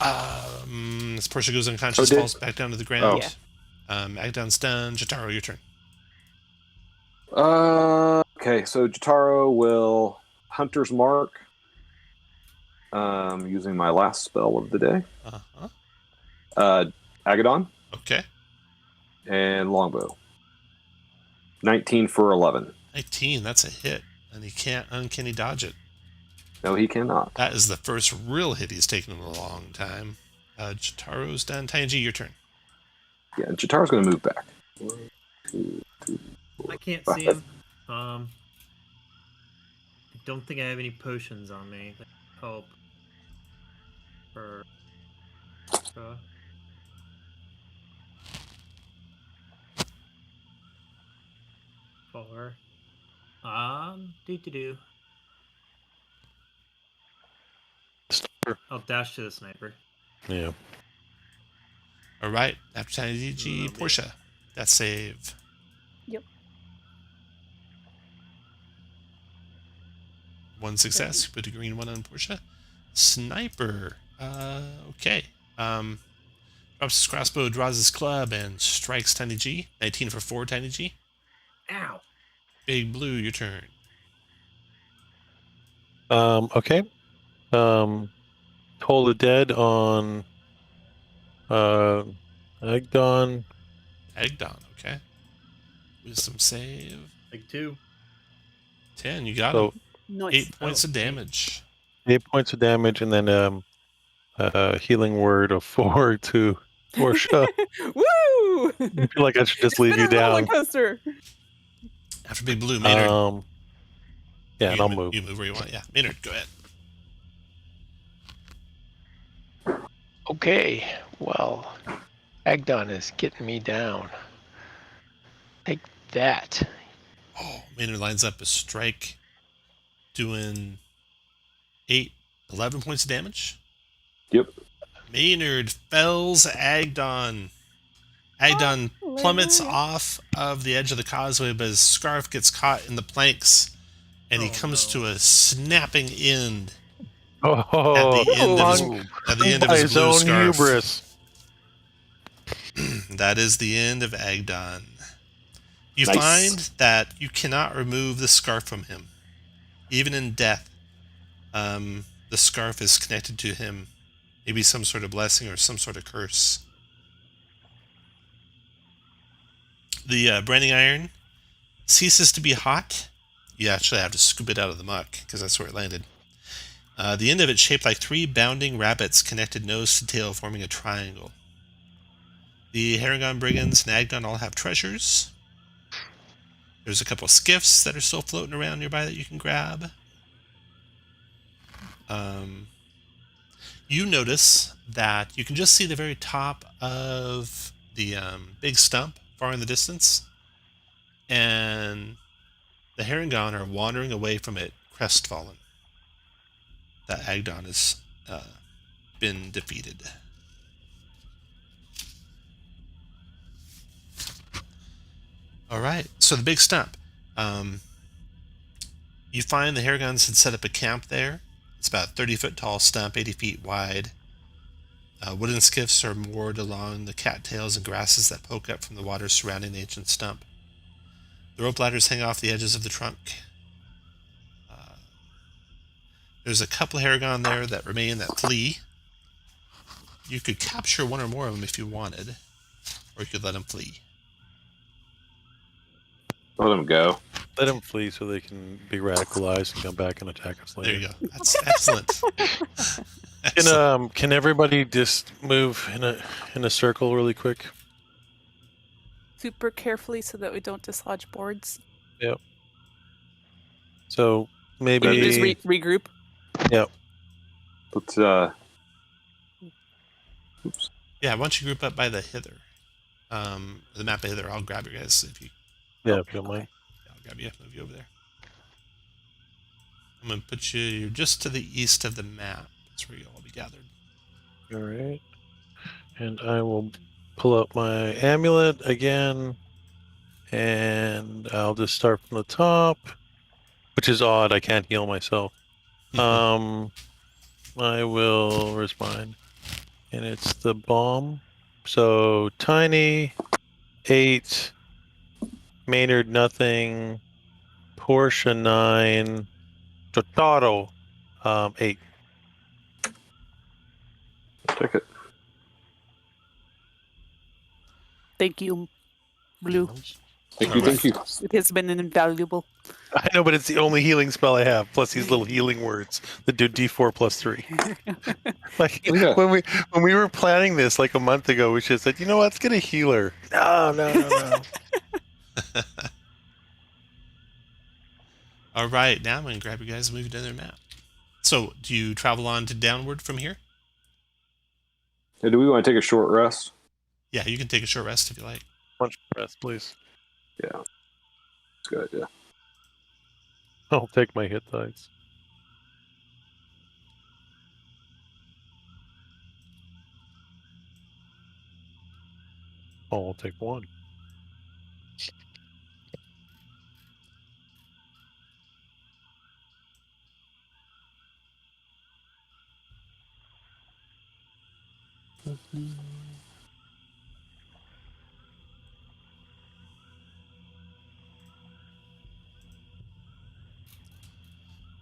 [SPEAKER 1] As Portia goes unconscious, falls back down to the ground. Agdon's done. Jotaro, your turn.
[SPEAKER 4] Okay, so Jotaro will Hunter's Mark. Using my last spell of the day. Agadon
[SPEAKER 1] Okay.
[SPEAKER 4] and Longbow. 19 for 11.
[SPEAKER 1] 19, that's a hit. And he can't uncanny dodge it.
[SPEAKER 4] No, he cannot.
[SPEAKER 1] That is the first real hit he's taken in a long time. Jotaro's done. Tiny G, your turn.
[SPEAKER 4] Yeah, and Jotaro's going to move back. 1, 2, 3, 4,
[SPEAKER 6] I can't
[SPEAKER 4] 5.
[SPEAKER 6] see him. I don't think I have any potions on me that help. For. For. Do. I'll dash to the sniper.
[SPEAKER 3] Yeah.
[SPEAKER 1] All right. After Tiny G,
[SPEAKER 6] Love it.
[SPEAKER 1] Portia. That save.
[SPEAKER 2] Yep.
[SPEAKER 1] 1 success. Put a green 1 on Portia. Sniper. Okay. Drops his crossbow, draws his club, and strikes Tiny G. 19 for 4, Tiny G.
[SPEAKER 6] Ow!
[SPEAKER 1] Big Blue, your turn.
[SPEAKER 3] Okay. Toll the Dead on Agdon.
[SPEAKER 1] Agdon, okay. Wisdom save.
[SPEAKER 6] Like 2.
[SPEAKER 1] 10, you got
[SPEAKER 3] So
[SPEAKER 1] him.
[SPEAKER 2] Nice.
[SPEAKER 1] 8 points of damage.
[SPEAKER 3] 8 points of damage, and then healing word of 4 to Portia.
[SPEAKER 2] Woo!
[SPEAKER 3] I feel like I should just
[SPEAKER 2] It's
[SPEAKER 3] leave
[SPEAKER 2] been
[SPEAKER 3] you
[SPEAKER 2] a roller
[SPEAKER 3] down.
[SPEAKER 2] coaster.
[SPEAKER 1] After Big Blue, Maynard.
[SPEAKER 3] Yeah, and
[SPEAKER 1] you
[SPEAKER 3] I'll
[SPEAKER 1] mo-
[SPEAKER 3] move.
[SPEAKER 1] You move where you want. Yeah, Maynard, go ahead.
[SPEAKER 5] Okay, well, Agdon is getting me down. Take that.
[SPEAKER 1] Oh, Maynard lines up a strike, doing 11 points of damage.
[SPEAKER 4] Yep.
[SPEAKER 1] Maynard fells Agdon. Agdon plummets off of the edge of the causeway, but his scarf gets caught in the planks, and he comes to a snapping end
[SPEAKER 3] Oh,
[SPEAKER 1] at the end of his,
[SPEAKER 5] Ooh.
[SPEAKER 1] at the end of
[SPEAKER 3] by
[SPEAKER 1] his
[SPEAKER 3] his
[SPEAKER 1] blue
[SPEAKER 3] own
[SPEAKER 1] scarf.
[SPEAKER 3] hubris.
[SPEAKER 1] That is the end of Agdon. You
[SPEAKER 4] Nice.
[SPEAKER 1] find that you cannot remove the scarf from him. Even in death, the scarf is connected to him. Maybe some sort of blessing or some sort of curse. The branding iron ceases to be hot. You actually have to scoop it out of the muck because that's where it landed. The end of it shaped like 3 bounding rabbits connected nose to tail, forming a triangle. The Harrigan Brigands and Agdon all have treasures. There's a couple of skiffs that are still floating around nearby that you can grab. You notice that you can just see the very top of the big stump far in the distance, and the Harrigan are wandering away from it, crestfallen. That Agdon has been defeated. All right, so the big stump. You find the Harrigans had set up a camp there. It's about a 30-foot tall stump, 80 feet wide. Wooden skiffs are moored along the cattails and grasses that poke up from the water surrounding the ancient stump. The rope ladders hang off the edges of the trunk. There's a couple of Harrigan there that remain that flee. You could capture one or more of them if you wanted, or you could let them flee.
[SPEAKER 4] Let them go.
[SPEAKER 3] Let them flee so they can be radicalized and come back and attack us later.
[SPEAKER 1] There you go. That's excellent.
[SPEAKER 3] Can everybody just move in a circle really quick?
[SPEAKER 2] Super carefully so that we don't dislodge boards.
[SPEAKER 3] Yep. So maybe
[SPEAKER 2] Just regroup.
[SPEAKER 3] Yep.
[SPEAKER 4] Let's oops.
[SPEAKER 1] Yeah, why don't you group up by the Hither? The map of Hither. I'll grab you guys if you.
[SPEAKER 3] Yeah, if you don't mind.
[SPEAKER 1] Yeah, I'll grab you. Move you over there. I'm gonna put you. You're just to the east of the map. That's where you'll all be gathered.
[SPEAKER 3] All right. And I will pull up my amulet again, and I'll just start from the top, which is odd. I can't heal myself. I will. Where's mine? And it's the bomb. So Tiny, 8. Maynard, nothing. Portia, 9. Jotaro, 8.
[SPEAKER 4] Take it.
[SPEAKER 2] Thank you, Blue.
[SPEAKER 4] Thank you.
[SPEAKER 2] It has been invaluable.
[SPEAKER 3] I know, but it's the only healing spell I have, plus these little healing words that do D4 plus 3. Like
[SPEAKER 4] Yeah.
[SPEAKER 3] when we were planning this like a month ago, we should have said, you know what, let's get a healer. No.
[SPEAKER 1] All right, now I'm gonna grab you guys and move you to their map. So, do you travel on to downward from here?
[SPEAKER 4] Hey, do we want to take a short rest?
[SPEAKER 1] Yeah, you can take a short rest if you like.
[SPEAKER 3] Punch press, please.
[SPEAKER 4] Yeah. That's a good idea.
[SPEAKER 3] I'll take my hit dice. Oh, I'll take 1.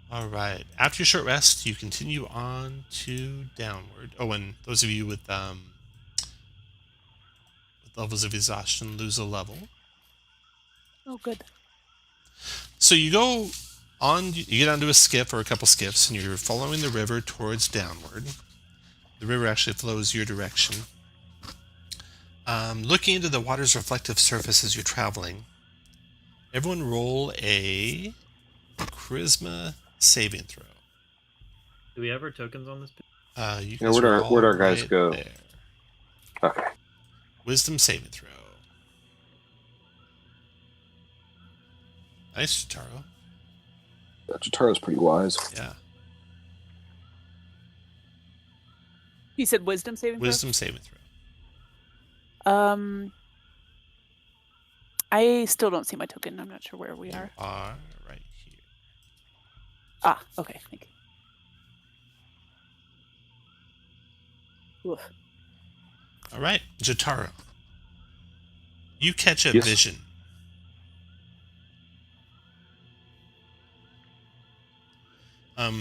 [SPEAKER 1] All right. After your short rest, you continue on to downward. Oh, and those of you with levels of exhaustion lose a level.
[SPEAKER 2] Oh, good.
[SPEAKER 1] So you go on. You get onto a skiff or a couple skiffs, and you're following the river towards downward. The river actually flows your direction. Looking into the water's reflective surface as you're traveling. Everyone roll a charisma saving throw.
[SPEAKER 6] Do we have our tokens on this?
[SPEAKER 1] You
[SPEAKER 4] Yeah,
[SPEAKER 1] guys
[SPEAKER 4] where'd
[SPEAKER 1] are
[SPEAKER 4] our-
[SPEAKER 1] all
[SPEAKER 4] where'd our guys
[SPEAKER 1] right
[SPEAKER 4] go?
[SPEAKER 1] there.
[SPEAKER 4] Okay.
[SPEAKER 1] Wisdom saving throw. Nice, Jotaro.
[SPEAKER 4] Jotaro's pretty wise.
[SPEAKER 1] Yeah.
[SPEAKER 2] You said wisdom saving throw?
[SPEAKER 1] Wisdom saving throw.
[SPEAKER 2] I still don't see my token. I'm not sure where we are.
[SPEAKER 1] You are right here.
[SPEAKER 2] Ah, okay. Thank you. Oof.
[SPEAKER 1] All right, Jotaro. You catch a
[SPEAKER 4] Yes.
[SPEAKER 1] vision.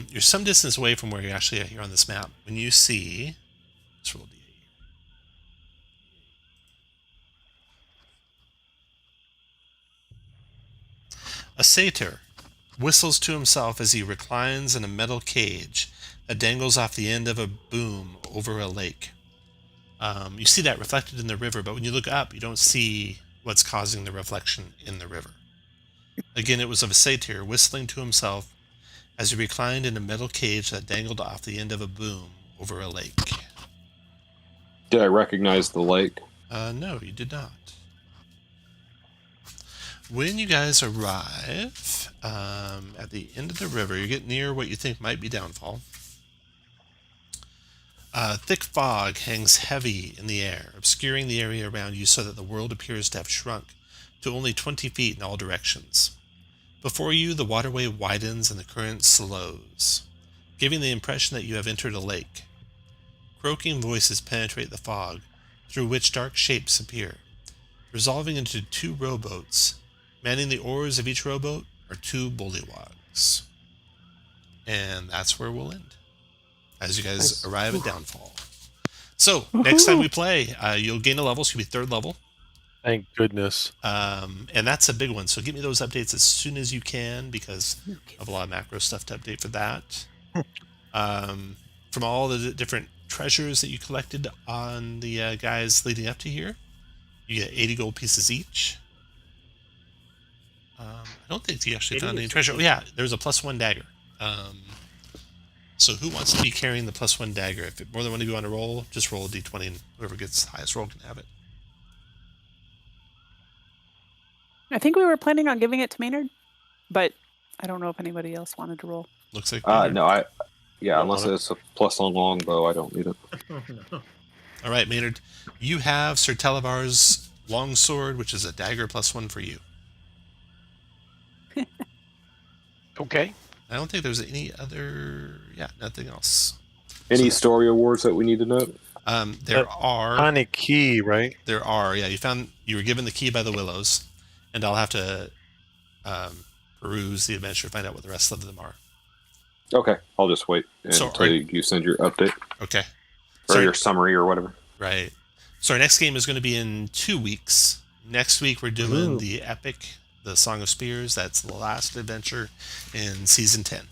[SPEAKER 1] You're some distance away from where you're actually at here on this map. When you see... Let's roll D8 here. A satyr whistles to himself as he reclines in a metal cage that dangles off the end of a boom over a lake. You see that reflected in the river, but when you look up, you don't see what's causing the reflection in the river. Again, it was of a satyr whistling to himself as he reclined in a metal cage that dangled off the end of a boom over a lake.
[SPEAKER 4] Did I recognize the lake?
[SPEAKER 1] No, you did not. When you guys arrive at the end of the river, you get near what you think might be downfall. Thick fog hangs heavy in the air, obscuring the area around you so that the world appears to have shrunk to only 20 feet in all directions. Before you, the waterway widens and the current slows, giving the impression that you have entered a lake. Croaking voices penetrate the fog, through which dark shapes appear, resolving into 2 rowboats. Manning the oars of each rowboat are 2 bullywogs. And that's where we'll end, as you guys arrive at Downfall. So, next time we play, you'll gain a level, so you'll be 3rd level.
[SPEAKER 3] Thank goodness.
[SPEAKER 1] And that's a big one, so give me those updates as soon as you can, because I have a lot of macro stuff to update for that. From all the different treasures that you collected on the guys leading up to here, you get 80 gold pieces each. I don't think you actually found any treasure. Oh, yeah, there's a +1 dagger. So who wants to be carrying the +1 dagger? If more than one of you want to roll, just roll a d20, and whoever gets the highest roll can have it.
[SPEAKER 2] I think we were planning on giving it to Maynard, but I don't know if anybody else wanted to roll.
[SPEAKER 1] Looks like
[SPEAKER 4] No, unless it's a +1 longbow, I don't need it.
[SPEAKER 6] Oh, no.
[SPEAKER 1] All right, Maynard, you have Sir Talavar's longsword, which is a dagger +1 for you.
[SPEAKER 5] Okay.
[SPEAKER 1] I don't think there's any other... Yeah, nothing else.
[SPEAKER 4] Any story awards that we need to note?
[SPEAKER 1] There are...
[SPEAKER 3] On a key, right?
[SPEAKER 1] There are, yeah. You were given the key by the Willows, and I'll have to peruse the adventure, find out what the rest of them are.
[SPEAKER 4] Okay, I'll just wait until you send your update.
[SPEAKER 1] Okay.
[SPEAKER 4] Or your summary or whatever.
[SPEAKER 1] Right. So our next game is going to be in 2 weeks. Next week we're doing the epic, the Song of Spears. That's the last adventure in Season 10.